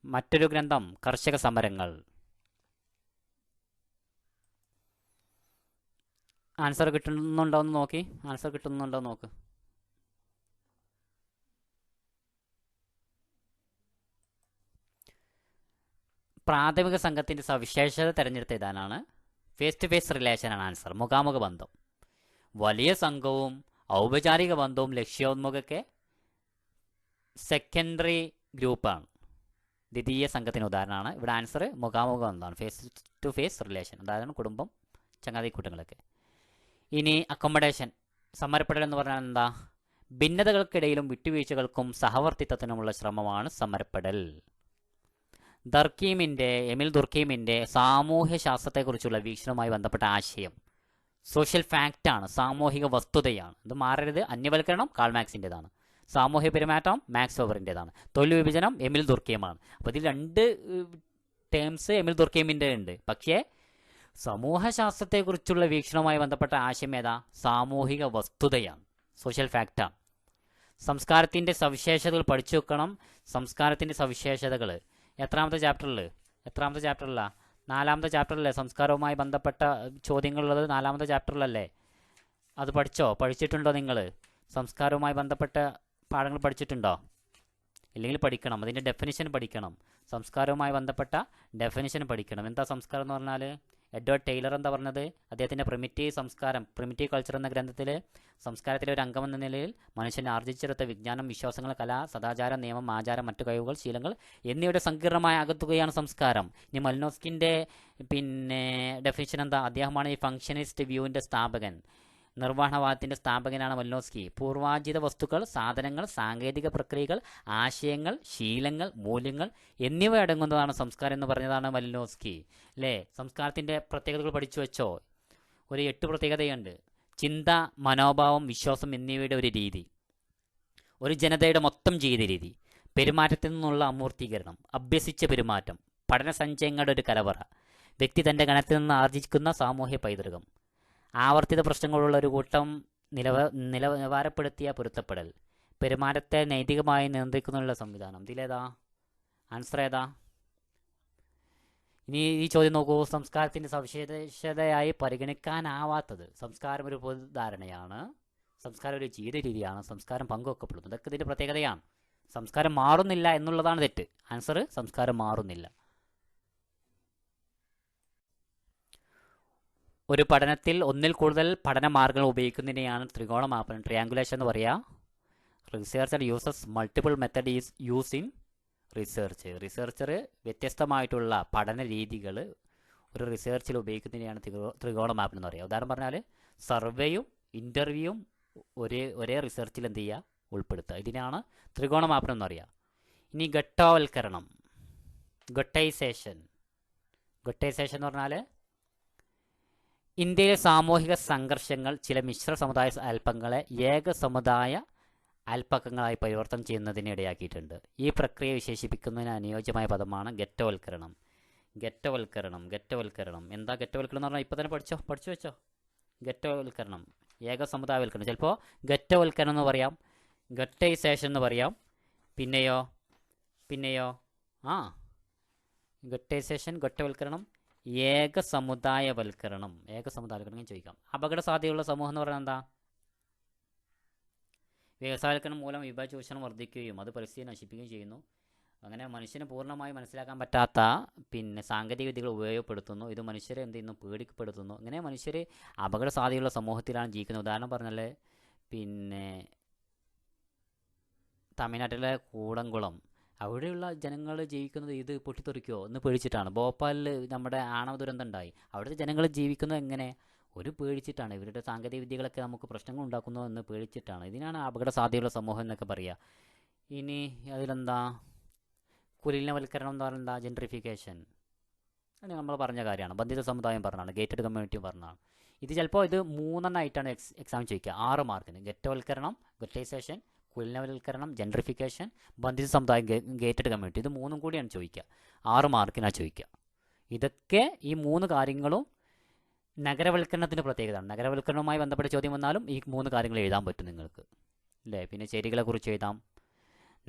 മറ്റൊരു ഗ്രന്ഥം കർഷക സമരങ്ങൾ. ആൻസർ കിട്ടുന്നുണ്ടോ എന്ന് നോക്ക്. പ്രാഥമിക സംഘത്തിൻ്റെ സവിശേഷത തിരഞ്ഞെടുത്ത ഇതാണ്. ഫേസ് ടു ഫേസ് റിലേഷനാണ് ആൻസർ, മുഖാമുഖ ബന്ധം. വലിയ സംഘവും ഔപചാരിക ബന്ധവും ലക്ഷ്യോന്മുഖൊക്കെ സെക്കൻഡറി ഗ്രൂപ്പാണ്, ദ്വിതീയ സംഘത്തിന് ഉദാഹരണമാണ്. ഇവിടെ ആൻസർ മുഖാമുഖ ബന്ധമാണ്, ഫേസ് ടു ഫേസ് റിലേഷൻ, അതായത് കുടുംബം, ചങ്ങാതിക്കൂട്ടങ്ങളൊക്കെ. ഇനി അക്കോമഡേഷൻ, സമരപ്പെടൽ എന്ന് പറഞ്ഞാൽ എന്താ? ഭിന്നതകൾക്കിടയിലും വിട്ടുവീഴ്ചകൾക്കും സഹവർത്തിത്വത്തിനുമുള്ള ശ്രമമാണ് സമരപ്പെടൽ. എമിൽ ദുർക്കീമിൻ്റെ സാമൂഹ്യ ശാസ്ത്രത്തെക്കുറിച്ചുള്ള വീക്ഷണവുമായി ബന്ധപ്പെട്ട ആശയം സോഷ്യൽ ഫാക്റ്റാണ്, സാമൂഹിക വസ്തുതയാണ്. ഇത് മാറരുത്. അന്യവൽക്കരണം കാൾ മാർക്സിൻ്റെതാണ്, സാമൂഹ്യ പെരുമാറ്റം മാക്സ് വെബറിൻ്റെതാണ്, തൊഴിൽ വിഭജനം എമിൽ ദുർക്കീമാണ്. അപ്പോൾ ഇതിൽ രണ്ട് ടേംസ് എമിൽ ദുർക്കീമിൻ്റെ ഉണ്ട്. പക്ഷേ സമൂഹശാസ്ത്രത്തെക്കുറിച്ചുള്ള വീക്ഷണവുമായി ബന്ധപ്പെട്ട ആശയം ഏതാ? സാമൂഹിക വസ്തുതയാണ്, സോഷ്യൽ ഫാക്റ്റാണ്. സംസ്കാരത്തിൻ്റെ സവിശേഷതകൾ പഠിച്ചു വെക്കണം. സംസ്കാരത്തിൻ്റെ സവിശേഷതകൾ എത്രാമത്തെ ചാപ്റ്ററിലാണ്? 4ാമത്തെ ചാപ്റ്ററിലല്ലേ സംസ്കാരവുമായി ബന്ധപ്പെട്ട ചോദ്യങ്ങളുള്ളത്? 4ാമത്തെ ചാപ്റ്ററിലല്ലേ? അത് പഠിച്ചിട്ടുണ്ടോ നിങ്ങൾ? സംസ്കാരവുമായി ബന്ധപ്പെട്ട പാഠങ്ങൾ പഠിച്ചിട്ടുണ്ടോ? ഇല്ലെങ്കിൽ പഠിക്കണം. അതിൻ്റെ ഡെഫിനിഷൻ പഠിക്കണം. സംസ്കാരവുമായി ബന്ധപ്പെട്ട ഡെഫിനിഷൻ പഠിക്കണം. എന്താ സംസ്കാരം എന്ന് പറഞ്ഞാൽ? എഡ്വേർഡ് ടൈലർ എന്താ പറഞ്ഞത്? അദ്ദേഹത്തിൻ്റെ പ്രിമിറ്റീവ് കൾച്ചർ എന്ന ഗ്രന്ഥത്തിൽ സംസ്കാരത്തിലെ ഒരു അംഗമെന്ന നിലയിൽ മനുഷ്യൻ ആർജിച്ചെടുത്ത വിജ്ഞാനം, വിശ്വാസങ്ങൾ, കല, സദാചാരം, നിയമം, ആചാരം, മറ്റു കഴിവുകൾ, ശീലങ്ങൾ എന്നിവയുടെ സങ്കീർണമായ അകത്തുകയാണ് സംസ്കാരം. ഇനി മലിനോസ്കിൻ്റെ ഡെഫിനിഷൻ എന്താ? അദ്ദേഹമാണ് ഈ ഫങ്ഷനിസ്റ്റ് വ്യൂവിൻ്റെ സ്ഥാപകൻ, നിർവ്വഹണവാദത്തിൻ്റെ സ്ഥാപകനാണ് മലിനോസ്കി. പൂർവാർജിത വസ്തുക്കൾ, സാധനങ്ങൾ, സാങ്കേതിക പ്രക്രിയകൾ, ആശയങ്ങൾ, ശീലങ്ങൾ, മൂല്യങ്ങൾ എന്നിവ അടങ്ങുന്നതാണ് സംസ്കാരം എന്ന് പറഞ്ഞതാണ് മലിനോസ്കി അല്ലേ. സംസ്കാരത്തിൻ്റെ പ്രത്യേകതകൾ പഠിച്ചു വെച്ചോ? ഒരു 8 പ്രത്യേകതയുണ്ട്. ചിന്ത, മനോഭാവം, വിശ്വാസം എന്നിവയുടെ ഒരു രീതി, ഒരു ജനതയുടെ മൊത്തം ജീവിത രീതി, പെരുമാറ്റത്തിൽ നിന്നുള്ള അമൂർത്തീകരണം, അഭ്യസിച്ച പെരുമാറ്റം, പഠന സഞ്ചയങ്ങളുടെ ഒരു കലവറ, വ്യക്തി തൻ്റെ ഗണത്തിൽ നിന്ന് ആർജിക്കുന്ന സാമൂഹ്യ പൈതൃകം, ആവർത്തിത പ്രശ്നങ്ങളുള്ള ഒരു കൂട്ടം നിലവാരപ്പെടുത്തിയ പൊരുത്തപ്പെടൽ, പെരുമാറ്റത്തെ നൈതികമായി നിയന്ത്രിക്കുന്നതിനുള്ള സംവിധാനം. ഇതിലേതാ ആൻസർ? ഏതാ? ഇനി ഈ ചോദ്യം നോക്കൂ. സംസ്കാരത്തിൻ്റെ സവിശേഷതയായി പരിഗണിക്കാനാവാത്തത്. സംസ്കാരം ഒരു പൊതുധാരണയാണ്, സംസ്കാരം ഒരു ജീവിത രീതിയാണ്, സംസ്കാരം പങ്കുവെക്കപ്പെടുന്നു. ഇതൊക്കെ ഇതിൻ്റെ പ്രത്യേകതയാണ്. സംസ്കാരം മാറുന്നില്ല എന്നുള്ളതാണ് തെറ്റ്. ആൻസർ സംസ്കാരം മാറുന്നില്ല. ഒരു പഠനത്തിൽ ഒന്നിൽ കൂടുതൽ പഠന മാർഗങ്ങൾ ഉപയോഗിക്കുന്നതിനെയാണ് ത്രികോണമാപനം, ട്രയാങ്കുലേഷൻ എന്ന് പറയുക. Researcher uses multiple method is use in research. Researcher വ്യത്യസ്തമായിട്ടുള്ള പഠന രീതികൾ ഒരു റിസർച്ചിൽ ഉപയോഗിക്കുന്നതിനെയാണ് ത്രികോണമാപനം എന്ന് പറയുക. ഉദാഹരണം പറഞ്ഞാൽ സർവേയും ഇൻ്റർവ്യൂവും ഒരേ റിസർച്ചിൽ എന്ത് ചെയ്യുക? ഉൾപ്പെടുത്തുക. ഇതിനാണ് ത്രികോണമാപനം എന്ന് പറയുക. ഇനി ഘട്ടവൽക്കരണം, ഗട്ടൈസേഷൻ എന്ന് പറഞ്ഞാൽ ഇന്ത്യയിലെ സാമൂഹിക സംഘർഷങ്ങൾ ചില മിശ്ര സമുദായ അല്പങ്ങളെ ഏക സമുദായ അല്പക്കങ്ങളായി പരിവർത്തനം ചെയ്യുന്നതിന് ഇടയാക്കിയിട്ടുണ്ട്. ഈ പ്രക്രിയ വിശേഷിപ്പിക്കുന്നതിന് അനുയോജ്യമായ പദമാണ് ഘട്ടവൽക്കരണം. എന്താ ഘട്ടവൽക്കരണം എന്ന് പറഞ്ഞാൽ ഇപ്പോൾ തന്നെ പഠിച്ചു വെച്ചോ. ഘട്ടവൽക്കരണം, ഏക സമുദായവൽക്കരണം. ചിലപ്പോൾ ഘട്ടവൽക്കരണം എന്ന് പറയാം, ഘട്ടൈസേഷൻ എന്ന് പറയാം, പിന്നെയോ പിന്നെയോ ആ ഗട്ടൈസേഷൻ, ഗട്ടവൽക്കരണം, ഏകസമുദായവൽക്കരണം. ഏകസമുദായവൽക്കരണം ചോദിക്കാം. അപകട സാധ്യതയുള്ള സമൂഹം എന്ന് പറയുന്നത് എന്താ? വ്യവസായവൽക്കരണം മൂലം വിഭവ ചൂഷണം വർദ്ധിക്കുകയും അത് പരിസ്ഥിതി നശിപ്പിക്കുകയും ചെയ്യുന്നു. അങ്ങനെ മനുഷ്യനെ പൂർണ്ണമായി മനസ്സിലാക്കാൻ പറ്റാത്ത സാങ്കേതിക വിദ്യകൾ ഉപയോഗപ്പെടുത്തുന്നു. ഇത് മനുഷ്യരെ എന്ത് ചെയ്യുന്നു? പേടിപ്പെടുത്തുന്നു. ഇങ്ങനെ മനുഷ്യർ അപകട സാധ്യതയുള്ള സമൂഹത്തിലാണ് ജീവിക്കുന്നത്. ഉദാഹരണം പറഞ്ഞാൽ തമിഴ്നാട്ടിലെ കൂടംകുളം, അവിടെയുള്ള ജനങ്ങൾ ജീവിക്കുന്നത് ഇത് പൊട്ടിത്തെറിക്കുമോ എന്ന് പേടിച്ചിട്ടാണ്. ഭോപ്പാലിൽ നമ്മുടെ ആണവ ദുരന്തം ഉണ്ടായി. അവിടുത്തെ ജനങ്ങൾ ജീവിക്കുന്നത് എങ്ങനെ? ഒരു പേടിച്ചിട്ടാണ്. ഇവരുടെ സാങ്കേതിക വിദ്യകളൊക്കെ നമുക്ക് പ്രശ്നങ്ങൾ ഉണ്ടാക്കുന്നു എന്ന് പേടിച്ചിട്ടാണ്. ഇതിനാണ് അപകട സാധ്യതയുള്ള സമൂഹം എന്നൊക്കെ പറയുക. ഇനി അതിലെന്താ? കുലീനവൽക്കരണം എന്ന് പറയുന്നത് എന്താ? ജെൻട്രിഫിക്കേഷൻ. അത് നമ്മൾ പറഞ്ഞ കാര്യമാണ്. ബന്ധിത സമുദായം പറഞ്ഞാണ്, ഗേറ്റഡ് കമ്മ്യൂണിറ്റി പറഞ്ഞാണ്. ഇത് ചിലപ്പോൾ ഇത് 3 എക്സാം ചോദിക്കുക, 6 മാർക്കിന്. ഗെറ്റവൽക്കരണം, ഗെറ്റൈസേഷൻ, കുലീനവൽക്കരണം, ജെൻട്രിഫിക്കേഷൻ, ബന്ധിത സമുദായം, ഗേറ്റഡ് കമ്മ്യൂണിറ്റി. ഇത് 3 കൂടിയാണ് ചോദിക്കുക. 6 മാർക്കിനാണ് ചോദിക്കുക. ഇതൊക്കെ ഈ 3 കാര്യങ്ങളും നഗരവൽക്കരണത്തിൻ്റെ പ്രത്യേകതയാണ്. നഗരവൽക്കരണവുമായി ബന്ധപ്പെട്ട ചോദ്യം വന്നാലും ഈ 3 കാര്യങ്ങൾ എഴുതാൻ പറ്റും നിങ്ങൾക്ക്, അല്ലേ? പിന്നെ ചേരികളെക്കുറിച്ച് എഴുതാം.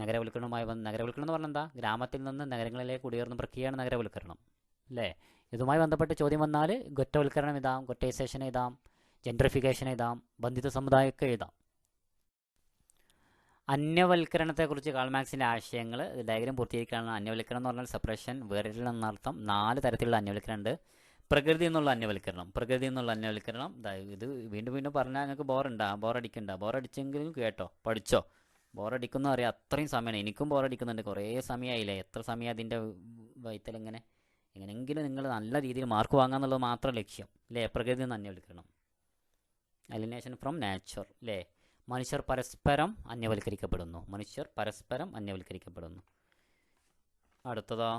നഗരവൽക്കരണം എന്ന് പറഞ്ഞാൽ എന്താ? ഗ്രാമത്തിൽ നിന്ന് നഗരങ്ങളിലേക്ക് കുടിയേറുന്ന പ്രക്രിയയാണ് നഗരവൽക്കരണം, അല്ലേ? ഇതുമായി ബന്ധപ്പെട്ട ചോദ്യം വന്നാൽ ഗൊറ്റവൽക്കരണം എഴുതാം, ഗൊറ്റൈസേഷൻ എഴുതാം, ജെൻട്രിഫിക്കേഷൻ എഴുതാം, ബന്ധിത സമുദായമൊക്കെ എഴുതാം. അന്യവൽക്കരണത്തെക്കുറിച്ച് കാൾമാക്സിൻ്റെ ആശയങ്ങൾ ഡയഗ്രം പൂർത്തീകരിക്കുകയാണ്. അന്യവൽക്കരണം എന്ന് പറഞ്ഞാൽ സെപ്പറേഷൻ, വേറിടൽ എന്നർത്ഥം. 4 തരത്തിലുള്ള അന്യവൽക്കരണം ഉണ്ട്. പ്രകൃതി എന്നുള്ള അന്യവൽക്കരണം. ഇത് വീണ്ടും വീണ്ടും പറഞ്ഞാൽ നിങ്ങൾക്ക് ബോറടിക്കണ്ടെങ്കിലും കേട്ടോ, പഠിച്ചോ. ബോറടിക്കുന്നു അറിയാം, അത്രയും സമയമാണ്. എനിക്കും ബോറടിക്കുന്നുണ്ട്, കുറേ സമയമായില്ലേ. എത്ര സമയം അതിൻ്റെ വൈത്തലിങ്ങനെ. എങ്ങനെയെങ്കിലും നിങ്ങൾ നല്ല രീതിയിൽ മാർക്ക് വാങ്ങാന്നുള്ളത് മാത്രം ലക്ഷ്യം, അല്ലേ? പ്രകൃതി എന്ന് അന്യവൽക്കരണം. അലിനേഷൻ ഫ്രം നാച്ചർ, അല്ലേ? മനുഷ്യർ പരസ്പരം അന്യവൽക്കരിക്കപ്പെടുന്നു. അടുത്തതോ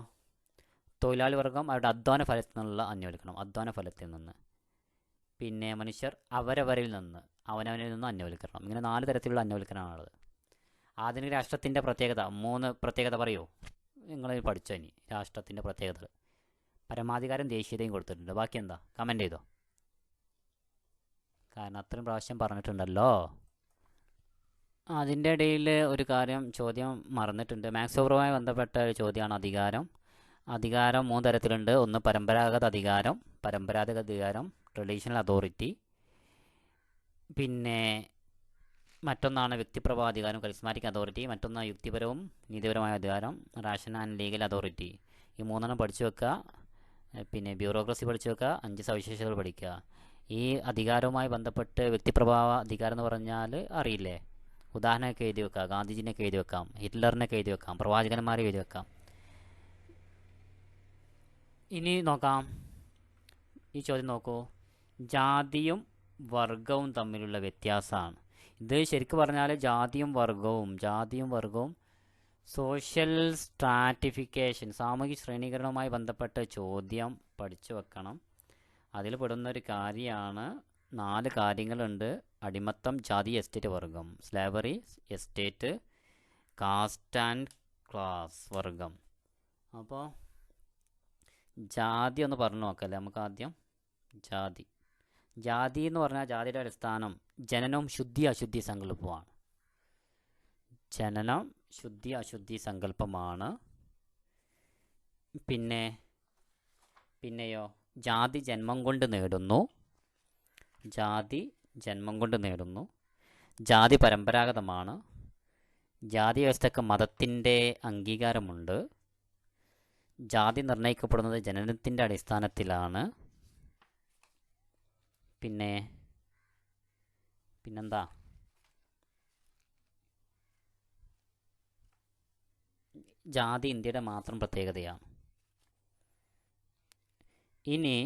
തൊഴിലാളി വർഗം അവരുടെ അധ്വാന ഫലത്തിൽ നിന്നുള്ള അന്യവൽക്കരണം. പിന്നെ മനുഷ്യർ അവനവനിൽ നിന്ന് അന്യവൽക്കരണം. ഇങ്ങനെ 4 തരത്തിലുള്ള അന്യവൽക്കരണമാണുള്ളത്. ആധുനിക രാഷ്ട്രത്തിൻ്റെ പ്രത്യേകത 3 പ്രത്യേകത പറയൂ. നിങ്ങൾ പഠിച്ചോ? ഇനി രാഷ്ട്രത്തിൻ്റെ പ്രത്യേകതകൾ. പരമാധികാരം, ദേശീയതയും കൊടുത്തിട്ടുണ്ട്. ബാക്കി എന്താ? കമൻറ്റ് ചെയ്തോ. കാരണം അത്രയും പ്രാവശ്യം പറഞ്ഞിട്ടുണ്ടല്ലോ. അതിൻ്റെ ഇടയിൽ ഒരു ചോദ്യം മറന്നിട്ടുണ്ട്. മാത്സ് ഓവറുമായി ബന്ധപ്പെട്ട ഒരു ചോദ്യമാണ് അധികാരം. 3 തരത്തിലുണ്ട്. ഒന്ന് പരമ്പരാഗത അധികാരം, ട്രഡീഷണൽ അതോറിറ്റി. പിന്നെ മറ്റൊന്നാണ് വ്യക്തിപ്രഭാധികാരം, കരിസ്മാറ്റിക് അതോറിറ്റി. മറ്റൊന്ന് യുക്തിപരവും നീതിപരമായ അധികാരം, റാഷണൽ ആൻഡ് ലീഗൽ അതോറിറ്റി. ഈ 3 പഠിച്ചു വെക്കുക. പിന്നെ ബ്യൂറോക്രസി പഠിച്ചു വെക്കുക. 5 സവിശേഷതകൾ പഠിക്കുക. ഈ അധികാരവുമായി ബന്ധപ്പെട്ട് വ്യക്തിപ്രഭാവ അധികാരം എന്ന് പറഞ്ഞാൽ അറിയില്ലേ? ഉദാഹരണമൊക്കെ എഴുതി വെക്കാം. ഗാന്ധിജിനൊക്കെ എഴുതി വെക്കാം, ഹിറ്റ്ലറിനൊക്കെ എഴുതി വെക്കാം, പ്രവാചകന്മാരെ എഴുതി വെക്കാം. ഇനി നോക്കാം, ഈ ചോദ്യം നോക്കൂ. ജാതിയും വർഗവും തമ്മിലുള്ള വ്യത്യാസമാണ് ഇത്. ശരിക്കും പറഞ്ഞാൽ ജാതിയും വർഗവും സോഷ്യൽ സ്ട്രാറ്റിഫിക്കേഷൻ, സാമൂഹിക ശ്രേണീകരണവുമായി ബന്ധപ്പെട്ട ചോദ്യം പഠിച്ചു വെക്കണം. അതിൽ പെടുന്നൊരു കാര്യമാണ്. 4 കാര്യങ്ങളുണ്ട്. അടിമത്തം, ജാതി, എസ്റ്റേറ്റ്, വർഗം. Slavery, estate, caste and class, വർഗം. അപ്പോൾ ജാതി ഒന്ന് പറഞ്ഞു നോക്കല്ലേ നമുക്ക് ആദ്യം. ജാതി എന്ന് പറഞ്ഞാൽ ജാതിയുടെ അടിസ്ഥാനം ജനനവും ശുദ്ധി അശുദ്ധി സങ്കല്പമാണ്. പിന്നെയോ ജാതി ജന്മം കൊണ്ട് നേടുന്നു. ജാതി പരമ്പരാഗതമാണ്. ജാതി വ്യവസ്ഥയ്ക്ക് മതത്തിൻ്റെ അംഗീകാരമുണ്ട്. ജാതി നിർണ്ണയിക്കപ്പെടുന്നത് ജനനത്തിൻ്റെ അടിസ്ഥാനത്തിലാണ്. പിന്നെന്താ? ജാതി ഇന്ത്യയുടെ മാത്രം പ്രത്യേകതയാണ്. ഇനി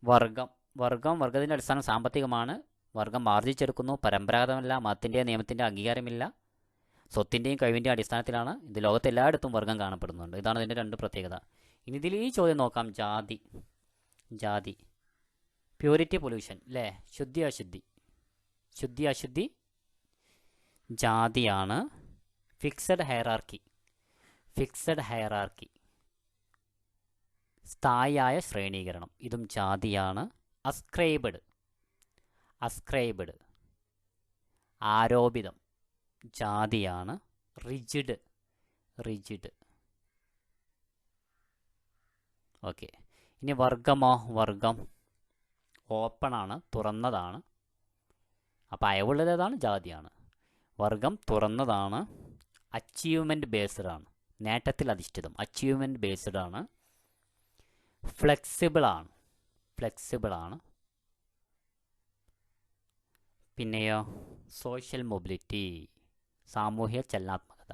വർഗത്തിൻ്റെ അടിസ്ഥാനം സാമ്പത്തികമാണ്. വർഗം ആർജിച്ചെടുക്കുന്നു, പരമ്പരാഗതമല്ല, മതത്തിൻ്റെയോ നിയമത്തിൻ്റെ അംഗീകാരമില്ല, സ്വത്തിൻ്റെയും കഴിവിൻ്റെയും അടിസ്ഥാനത്തിലാണ്. ഇത് ലോകത്ത് എല്ലായിടത്തും വർഗം കാണപ്പെടുന്നുണ്ട്. ഇതാണ് ഇതിൻ്റെ 2 പ്രത്യേകത. ഇനി ഇതിൽ ഈ ചോദ്യം നോക്കാം. ജാതി പ്യൂരിറ്റി, പൊല്യൂഷൻ, അല്ലേ? ശുദ്ധി അശുദ്ധി ജാതിയാണ്. ഫിക്സഡ് ഹയറാർക്കി, സ്ഥായിയായ ശ്രേണീകരണം, ഇതും ജാതിയാണ്. അസ്ക്രൈബ്ഡ് ആരോപിതം, ജാതിയാണ്. Rigid rigid. ഓക്കെ. ഇനി വർഗമോ? വർഗം ഓപ്പൺ ആണ്, തുറന്നതാണ്. അപ്പോൾ അയവുള്ളത് ഏതാണ്? ജാതിയാണ്. വർഗം തുറന്നതാണ്, അച്ചീവ്മെൻറ്റ് ബേസ്ഡ് ആണ്, നേട്ടത്തിൽ അധിഷ്ഠിതം, അച്ചീവ്മെൻറ്റ് ബേസ്ഡ് ആണ്, ഫ്ലെക്സിബിൾ ആണ്, ഫ്ലെക്സിബിൾ ആണ്. പിന്നെയോ സോഷ്യൽ മൊബിലിറ്റി, സാമൂഹ്യ ചലനാത്മകത.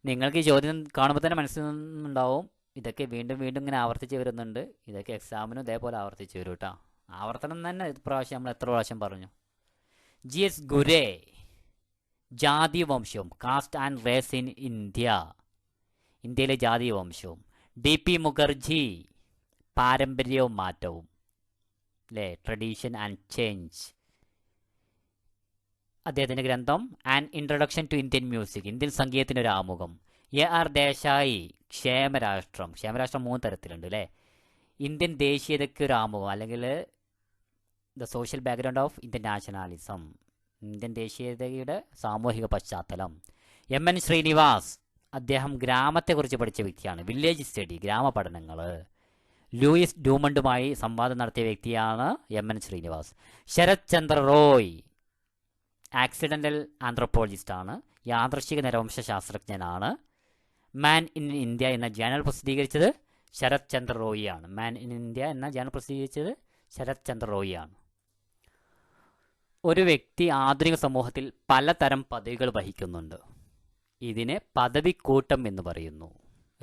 നിങ്ങൾക്ക് ഈ ചോദ്യം കാണുമ്പോൾ തന്നെ മനസ്സിലുണ്ടാവും ഇതൊക്കെ വീണ്ടും വീണ്ടും ഇങ്ങനെ ആവർത്തിച്ച് വരുന്നുണ്ട്. ഇതൊക്കെ എക്സാമിനും ഇതേപോലെ ആവർത്തിച്ച് വരും കേട്ടോ. ആവർത്തനം തന്നെ ഇപ്രാവശ്യം നമ്മൾ എത്ര പ്രാവശ്യം പറഞ്ഞു. GS ഗുരേ, ജാതി വംശവും, caste and race in India, ഇന്ത്യയിലെ ജാതി വംശവും. DP മുഖർജി, പാരമ്പര്യവും മാറ്റവും, അല്ലേ, ട്രഡീഷൻ ആൻഡ് ചേഞ്ച്. അദ്ദേഹത്തിൻ്റെ ഗ്രന്ഥം an introduction to Indian music, Indian സംഗീതത്തിൻ്റെ ഒരു ആമുഖം. AR ദേശായി, ക്ഷേമരാഷ്ട്രം. ക്ഷേമരാഷ്ട്രം 3 തരത്തിലുണ്ട് അല്ലേ. ഇന്ത്യൻ ദേശീയതയ്ക്ക് ഒരു ആമുഖം, അല്ലെങ്കിൽ the social background of Indian nationalism, Indian ദേശീയതയുടെ സാമൂഹിക പശ്ചാത്തലം. MN ശ്രീനിവാസ്, അദ്ദേഹം ഗ്രാമത്തെക്കുറിച്ച് പഠിച്ച വ്യക്തിയാണ്, വില്ലേജ് സ്റ്റഡി, ഗ്രാമപഠനങ്ങൾ. ലൂയിസ് ഡ്യൂമണ്ടുമായി സംവാദം നടത്തിയ വ്യക്തിയാണ് MN ശ്രീനിവാസ്. ശരത് ചന്ദ്ര റോയ്, ആക്സിഡൻ്റൽ ആന്ത്രോപോളജിസ്റ്റാണ്, യാദൃശ്ചിക നരവംശ ശാസ്ത്രജ്ഞനാണ്. മാൻ ഇൻ ഇന്ത്യ എന്ന ജേണൽ പ്രസിദ്ധീകരിച്ചത് ശരത് ചന്ദ്ര റോയി ആണ്. മാൻ ഇൻ ഇന്ത്യ എന്ന ജേണൽ പ്രസിദ്ധീകരിച്ചത് ശരത് ചന്ദ്ര റോയി ആണ്. ഒരു വ്യക്തി ആധുനിക സമൂഹത്തിൽ പലതരം പദവികൾ വഹിക്കുന്നുണ്ട്. ഇതിനെ പദവിക്കൂട്ടം എന്ന് പറയുന്നു.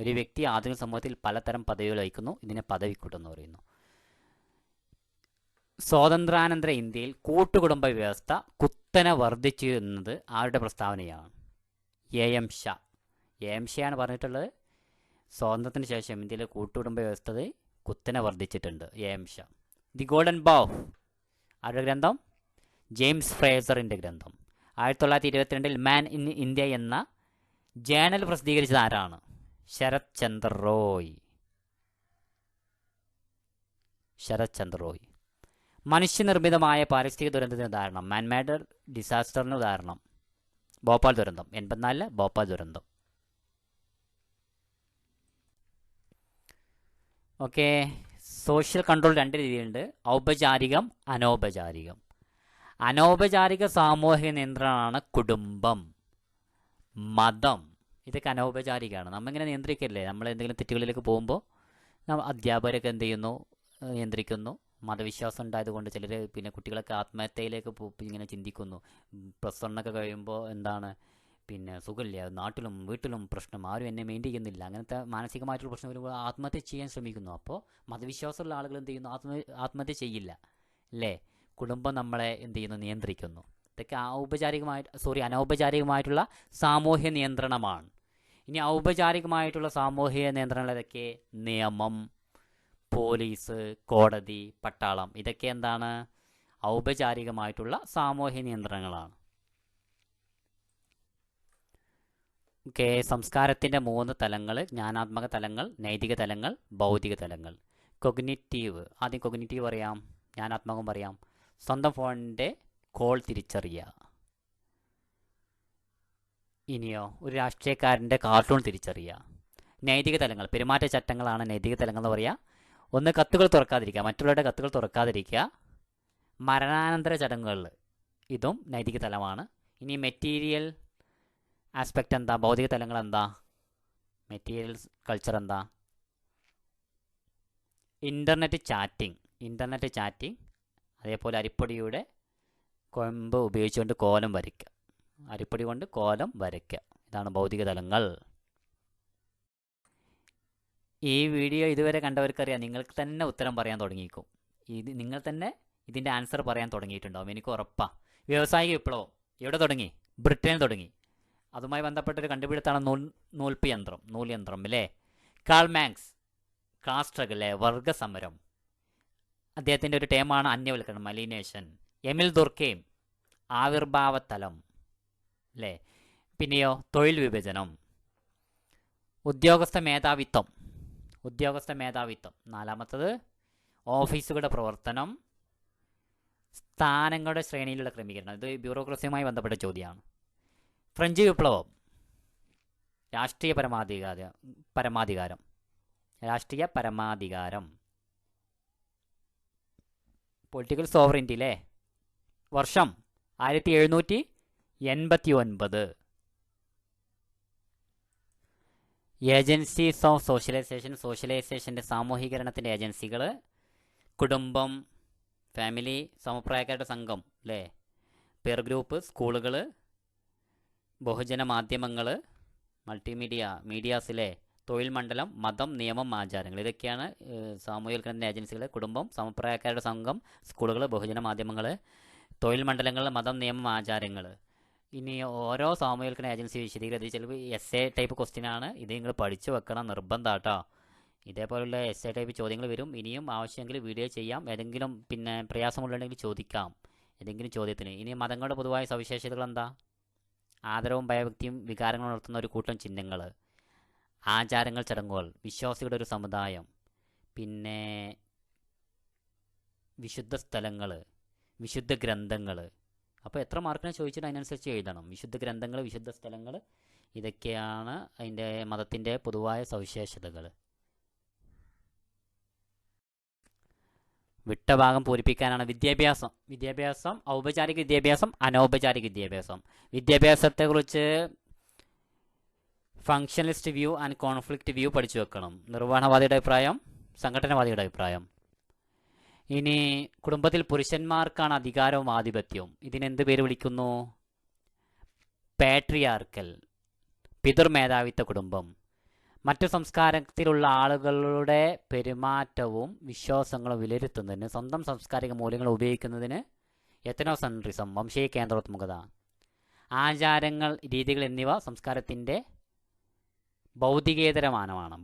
ഒരു വ്യക്തി ആധുനിക സമൂഹത്തിൽ പലതരം പദവികൾ വഹിക്കുന്നു. ഇതിനെ പദവിക്കൂട്ടം എന്ന് പറയുന്നു. സ്വാതന്ത്ര്യാനന്തര ഇന്ത്യയിൽ കൂട്ടുകുടുംബ വ്യവസ്ഥ കുത്തനെ വർദ്ധിച്ചു എന്നത് ആരുടെ പ്രസ്താവനയാണ്? AM ഷാ. AM ഷായാണ് പറഞ്ഞിട്ടുള്ളത് സ്വാതന്ത്ര്യത്തിന് ശേഷം ഇന്ത്യയിലെ കൂട്ടുകുടുംബ വ്യവസ്ഥ കുത്തനെ വർദ്ധിച്ചിട്ടുണ്ട്. AM Shah. The golden bow ആരുടെ ഗ്രന്ഥം? ജെയിംസ് ഫ്രേസറിൻ്റെ ഗ്രന്ഥം. 1922 മാൻ ഇൻ ഇന്ത്യ എന്ന ജേണൽ പ്രസിദ്ധീകരിച്ചത് ആരാണ്? ശരത് ചന്ദ്ര റോയ്. ശരത് ചന്ദ്ര റോയ്. മനുഷ്യനിർമ്മിതമായ പാരിസ്ഥിതിക ദുരന്തത്തിന് ഉദാഹരണം, മാൻമേഡ് ഡിസാസ്റ്ററിന് ഉദാഹരണം ഭോപ്പാൽ ദുരന്തം. 84 ഭോപ്പാൽ ദുരന്തം. ഓക്കെ. സോഷ്യൽ കൺട്രോൾ 2 രീതിയിലുണ്ട്, ഔപചാരികം, അനൗപചാരികം. അനൗപചാരിക സാമൂഹിക നിയന്ത്രണമാണ് കുടുംബം, മതം. ഇതൊക്കെ അനൗപചാരികമാണ്. നമ്മളിങ്ങനെ നിയന്ത്രിക്കല്ലേ, നമ്മൾ എന്തെങ്കിലും തെറ്റുകളിലേക്ക് പോകുമ്പോൾ അധ്യാപകരൊക്കെ എന്ത് ചെയ്യുന്നു? നിയന്ത്രിക്കുന്നു. മതവിശ്വാസം ഉണ്ടായതുകൊണ്ട് ചിലർ പിന്നെ കുട്ടികളൊക്കെ ആത്മഹത്യയിലേക്ക് ഇങ്ങനെ ചിന്തിക്കുന്നു. +1 കഴിയുമ്പോൾ എന്താണ് പിന്നെ സുഖമില്ല, നാട്ടിലും വീട്ടിലും പ്രശ്നം, ആരും എന്നെ മെയിൻറ്റെയിൻ ചെയ്യുന്നില്ല, അങ്ങനത്തെ മാനസികമായിട്ടുള്ള പ്രശ്നം വരുമ്പോൾ ആത്മഹത്യ ചെയ്യാൻ ശ്രമിക്കുന്നു. അപ്പോൾ മതവിശ്വാസമുള്ള ആളുകൾ എന്ത് ചെയ്യുന്നു? ആത്മഹത്യ ചെയ്യില്ല അല്ലേ. കുടുംബം നമ്മളെ എന്ത് ചെയ്യുന്നു? നിയന്ത്രിക്കുന്നു. ഇതൊക്കെ അനൗപചാരികമായിട്ടുള്ള സാമൂഹ്യ നിയന്ത്രണമാണ്. ഇനി ഔപചാരികമായിട്ടുള്ള സാമൂഹിക നിയന്ത്രണങ്ങൾ ഏതൊക്കെ? നിയമം, പോലീസ്, കോടതി, പട്ടാളം. ഇതൊക്കെ എന്താണ്? ഔപചാരികമായിട്ടുള്ള സാമൂഹ്യ നിയന്ത്രണങ്ങളാണ്. ഓക്കെ. സംസ്കാരത്തിൻ്റെ 3 തലങ്ങൾ: ജ്ഞാനാത്മക തലങ്ങൾ, നൈതിക തലങ്ങൾ, ഭൗതിക തലങ്ങൾ. കൊഗ്നിറ്റീവ്. ആദ്യം കൊഗ്നിറ്റീവ് പറയാം, ജ്ഞാനാത്മകം പറയാം. സ്വന്തം ഫോണിൻ്റെ കോൾ തിരിച്ചറിയുക. ഇനിയോ ഒരു രാഷ്ട്രീയക്കാരൻ്റെ കാർട്ടൂൺ തിരിച്ചറിയുക. നൈതിക തലങ്ങൾ, പെരുമാറ്റച്ചട്ടങ്ങളാണ് നൈതിക തലങ്ങൾ എന്ന് പറയുക. ഒന്ന്, കത്തുകൾ തുറക്കാതിരിക്കുക, മറ്റുള്ളവരുടെ കത്തുകൾ തുറക്കാതിരിക്കുക. മരണാനന്തര ചടങ്ങുകളിൽ, ഇതും നൈതിക തലമാണ്. ഇനി മെറ്റീരിയൽ ആസ്പെക്റ്റ് എന്താ? ഭൗതിക തലങ്ങൾ എന്താ? മെറ്റീരിയൽ കൾച്ചർ എന്താ? ഇൻ്റർനെറ്റ് ചാറ്റിംഗ്, അതേപോലെ അരിപ്പൊടിയുടെ കൊമ്പ് ഉപയോഗിച്ചുകൊണ്ട് കോലം വരയ്ക്കുക. അരിപ്പൊടി കൊണ്ട് കോലം വരയ്ക്കുക. ഇതാണ് ഭൗതിക തലങ്ങൾ. ഈ വീഡിയോ ഇതുവരെ കണ്ടവർക്കറിയാം, നിങ്ങൾക്ക് തന്നെ ഉത്തരം പറയാൻ തുടങ്ങിയിരിക്കും. നിങ്ങൾ തന്നെ ഇതിൻ്റെ ആൻസർ പറയാൻ തുടങ്ങിയിട്ടുണ്ടാവും, എനിക്ക് ഉറപ്പാണ്. വ്യാവസായിക വിപ്ലവം എവിടെ തുടങ്ങി? ബ്രിട്ടനിൽ തുടങ്ങി. അതുമായി ബന്ധപ്പെട്ടൊരു കണ്ടുപിടുത്തമാണ് നൂൽയന്ത്രം അല്ലേ. കാൾ മാർക്സ്, ക്ലാസ് സ്ട്രഗിൾ, വർഗസമരം. അദ്ദേഹത്തിൻ്റെ ഒരു ടേമാണ് അന്യവൽക്കരണം, അലീനേഷൻ. എമിൽ ദുർക്കെയിം, ആവിർഭാവതലം അല്ലേ. പിന്നെയോ തൊഴിൽ വിഭജനം. ഉദ്യോഗസ്ഥ മേധാവിത്വം. നാലാമത്തത് ഓഫീസുകളുടെ പ്രവർത്തനം. സ്ഥാനങ്ങളുടെ ശ്രേണിയിലുള്ള ക്രമീകരണം. ഇത് ബ്യൂറോക്രസിയുമായി ബന്ധപ്പെട്ട ചോദ്യമാണ്. ഫ്രഞ്ച് വിപ്ലവം. രാഷ്ട്രീയ പരമാധികാരം. രാഷ്ട്രീയ പരമാധികാരം. പൊളിറ്റിക്കൽ സോവറിറ്റി അല്ലേ? വർഷം 1789. Agencies of socialisation. സോഷ്യലൈസേഷൻ്റെ സാമൂഹീകരണത്തിൻ്റെ ഏജൻസികൾ. കുടുംബം, ഫാമിലി, സമപ്രായക്കാരുടെ സംഘം അല്ലേ? പെയർ ഗ്രൂപ്പ്, സ്കൂളുകൾ, ബഹുജന മാധ്യമങ്ങൾ, മൾട്ടിമീഡിയ, മീഡിയാസിലെ, തൊഴിൽ മണ്ഡലം, മതം, നിയമം, ആചാരങ്ങൾ. ഇതൊക്കെയാണ് സാമൂഹികരണത്തിൻ്റെ ഏജൻസികൾ. കുടുംബം, സമപ്രായക്കാരുടെ സംഘം, സ്കൂളുകൾ, ബഹുജന മാധ്യമങ്ങൾ, തൊഴിൽ മണ്ഡലങ്ങൾ, മതം, നിയമം, ആചാരങ്ങൾ. ഇനി ഓരോ സാമൂഹികരണ ഏജൻസി വിശദീകരിച്ചത് ചിലപ്പോൾ എസ് എ ടൈപ്പ് ക്വസ്റ്റ്യൻ ആണ്. ഇത് നിങ്ങൾ പഠിച്ചു വെക്കണം, നിർബന്ധം കേട്ടോ. ഇതേപോലുള്ള എസ് എ ടൈപ്പ് ചോദ്യങ്ങൾ വരും. ഇനിയും ആവശ്യമെങ്കിൽ വീഡിയോ ചെയ്യാം. ഏതെങ്കിലും പ്രയാസമുണ്ടെങ്കിൽ ചോദിക്കാം ഏതെങ്കിലും ചോദ്യത്തിന്. ഇനി മതങ്ങളുടെ പൊതുവായ സവിശേഷതകൾ എന്താ? ആദരവും ഭയഭക്തിയും വികാരങ്ങൾ ഉണർത്തുന്ന ഒരു കൂട്ടം ചിഹ്നങ്ങൾ, ആചാരങ്ങൾ, ചടങ്ങുകൾ, വിശ്വാസികളുടെ ഒരു സമുദായം, പിന്നെ വിശുദ്ധ സ്ഥലങ്ങൾ, വിശുദ്ധ ഗ്രന്ഥങ്ങൾ. അപ്പോൾ എത്ര മാർക്കിനെ ചോദിച്ചിട്ട് അതിനനുസരിച്ച് എഴുതണം. വിശുദ്ധ ഗ്രന്ഥങ്ങൾ, വിശുദ്ധ സ്ഥലങ്ങൾ, ഇതൊക്കെയാണ് അതിൻ്റെ മതത്തിൻ്റെ പൊതുവായ സവിശേഷതകൾ. വിട്ട ഭാഗം പൂരിപ്പിക്കാനാണ് വിദ്യാഭ്യാസം. ഔപചാരിക വിദ്യാഭ്യാസം, അനൗപചാരിക വിദ്യാഭ്യാസം. വിദ്യാഭ്യാസത്തെക്കുറിച്ച് functionalist view and conflict view പഠിച്ചു വെക്കണം. നിർവ്വഹണവാദിയുടെ അഭിപ്രായം, സംഘടനവാദിയുടെ അഭിപ്രായം. ഇനി കുടുംബത്തിൽ പുരുഷന്മാർക്കാണ് അധികാരവും ആധിപത്യവും. ഇതിനെന്ത് പേര് വിളിക്കുന്നു? പാട്രിയാർക്കൽ, പിതൃമേധാവിത്വ കുടുംബം. മറ്റു സംസ്കാരത്തിലുള്ള ആളുകളുടെ പെരുമാറ്റവും വിശ്വാസങ്ങളും വിലയിരുത്തുന്നതിന് സ്വന്തം സാംസ്കാരിക മൂല്യങ്ങൾ ഉപയോഗിക്കുന്നതിന് എത്നോസെൻട്രിസം, വംശീയ കേന്ദ്രോത്മുഖത. ആചാരങ്ങൾ, രീതികൾ എന്നിവ സംസ്കാരത്തിൻ്റെ ഭൗതികേതരമാനമാണ്.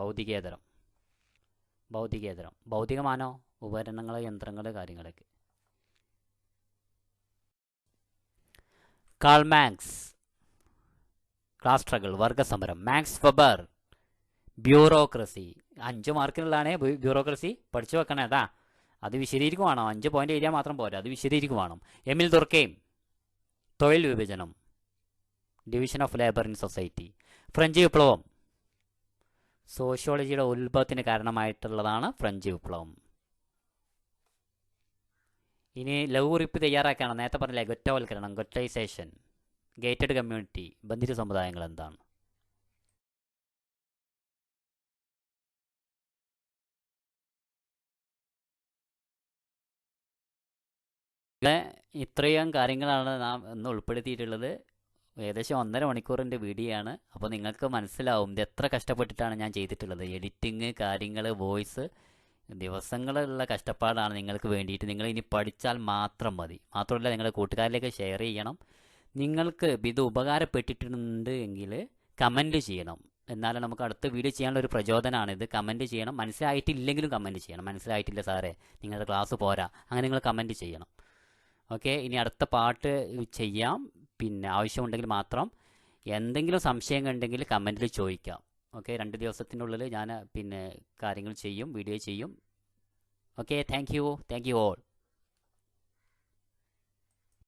ഭൗതികമാനോ? ഉപകരണങ്ങൾ, യന്ത്രങ്ങൾ, കാര്യങ്ങളൊക്കെ. കാൾ മാർക്സ്, ക്ലാസ് സ്ട്രഗിൾ, വർഗസമരം. Max Weber, bureaucracy. 5 മാർക്കിനുള്ളതാണ് ബ്യൂറോക്രസി. പഠിച്ചു വെക്കണേ കേട്ടാ. അത് വിശദീകരിക്കുവാണോ? 5 പോയിന്റ് എഴുതിയാൽ മാത്രം പോരാ, അത് വിശദീകരിക്കുവാണോ. എമിൽ ദുർക്കെയിം, തൊഴിൽ വിഭജനം, division of labour in society. French വിപ്ലവം, സോഷ്യോളജിയുടെ ഉത്ഭവത്തിന് കാരണമായിട്ടുള്ളതാണ് ഫ്രഞ്ച് വിപ്ലവം. ഇനി ലഘു കുറിപ്പ് തയ്യാറാക്കണം. നേരത്തെ പറഞ്ഞില്ലേ, ഗൊറ്റവൽക്കരണം, ഗൊറ്റൈസേഷൻ, ഗേറ്റഡ് കമ്മ്യൂണിറ്റി, ബന്ധിത സമുദായങ്ങൾ എന്താണ്? ഇത്രയും കാര്യങ്ങളാണ് നാം ഇന്ന് ഉൾപ്പെടുത്തിയിട്ടുള്ളത്. ഏകദേശം 1.5 മണിക്കൂറിൻ്റെ വീഡിയോ ആണ്. അപ്പോൾ നിങ്ങൾക്ക് മനസ്സിലാവും ഇത് എത്ര കഷ്ടപ്പെട്ടിട്ടാണ് ഞാൻ ചെയ്തിട്ടുള്ളത്. എഡിറ്റിങ്, കാര്യങ്ങൾ, വോയിസ്, ദിവസങ്ങളുള്ള കഷ്ടപ്പാടാണ് നിങ്ങൾക്ക് വേണ്ടിയിട്ട്. നിങ്ങൾ ഇനി പഠിച്ചാൽ മാത്രം മതി. മാത്രമല്ല, നിങ്ങളുടെ കൂട്ടുകാരിലേക്ക് ഷെയർ ചെയ്യണം. നിങ്ങൾക്ക് ഇത് ഉപകാരപ്പെട്ടിട്ടുണ്ട് എങ്കിൽ കമൻറ്റ് ചെയ്യണം. എന്നാലും നമുക്ക് അടുത്ത വീഡിയോ ചെയ്യാനുള്ള ഒരു പ്രചോദനമാണ് ഇത്. കമൻറ്റ് ചെയ്യണം. മനസ്സിലായിട്ടില്ലെങ്കിലും കമൻറ്റ് ചെയ്യണം. മനസ്സിലായിട്ടില്ല സാറേ, നിങ്ങളുടെ ക്ലാസ് പോരാ, അങ്ങനെ നിങ്ങൾ കമൻറ്റ് ചെയ്യണം. ഓക്കെ, ഇനി അടുത്ത പാട്ട് ചെയ്യാം. പിന്നെ ആവശ്യമുണ്ടെങ്കിൽ മാത്രം എന്തെങ്കിലും സംശയങ്ങൾ ഉണ്ടെങ്കിൽ കമൻറ്റിൽ ചോദിക്കാം. ഓക്കെ, 2 ദിവസത്തിനുള്ളിൽ ഞാൻ കാര്യങ്ങൾ ചെയ്യും, വീഡിയോ ചെയ്യും. Okay, thank you all.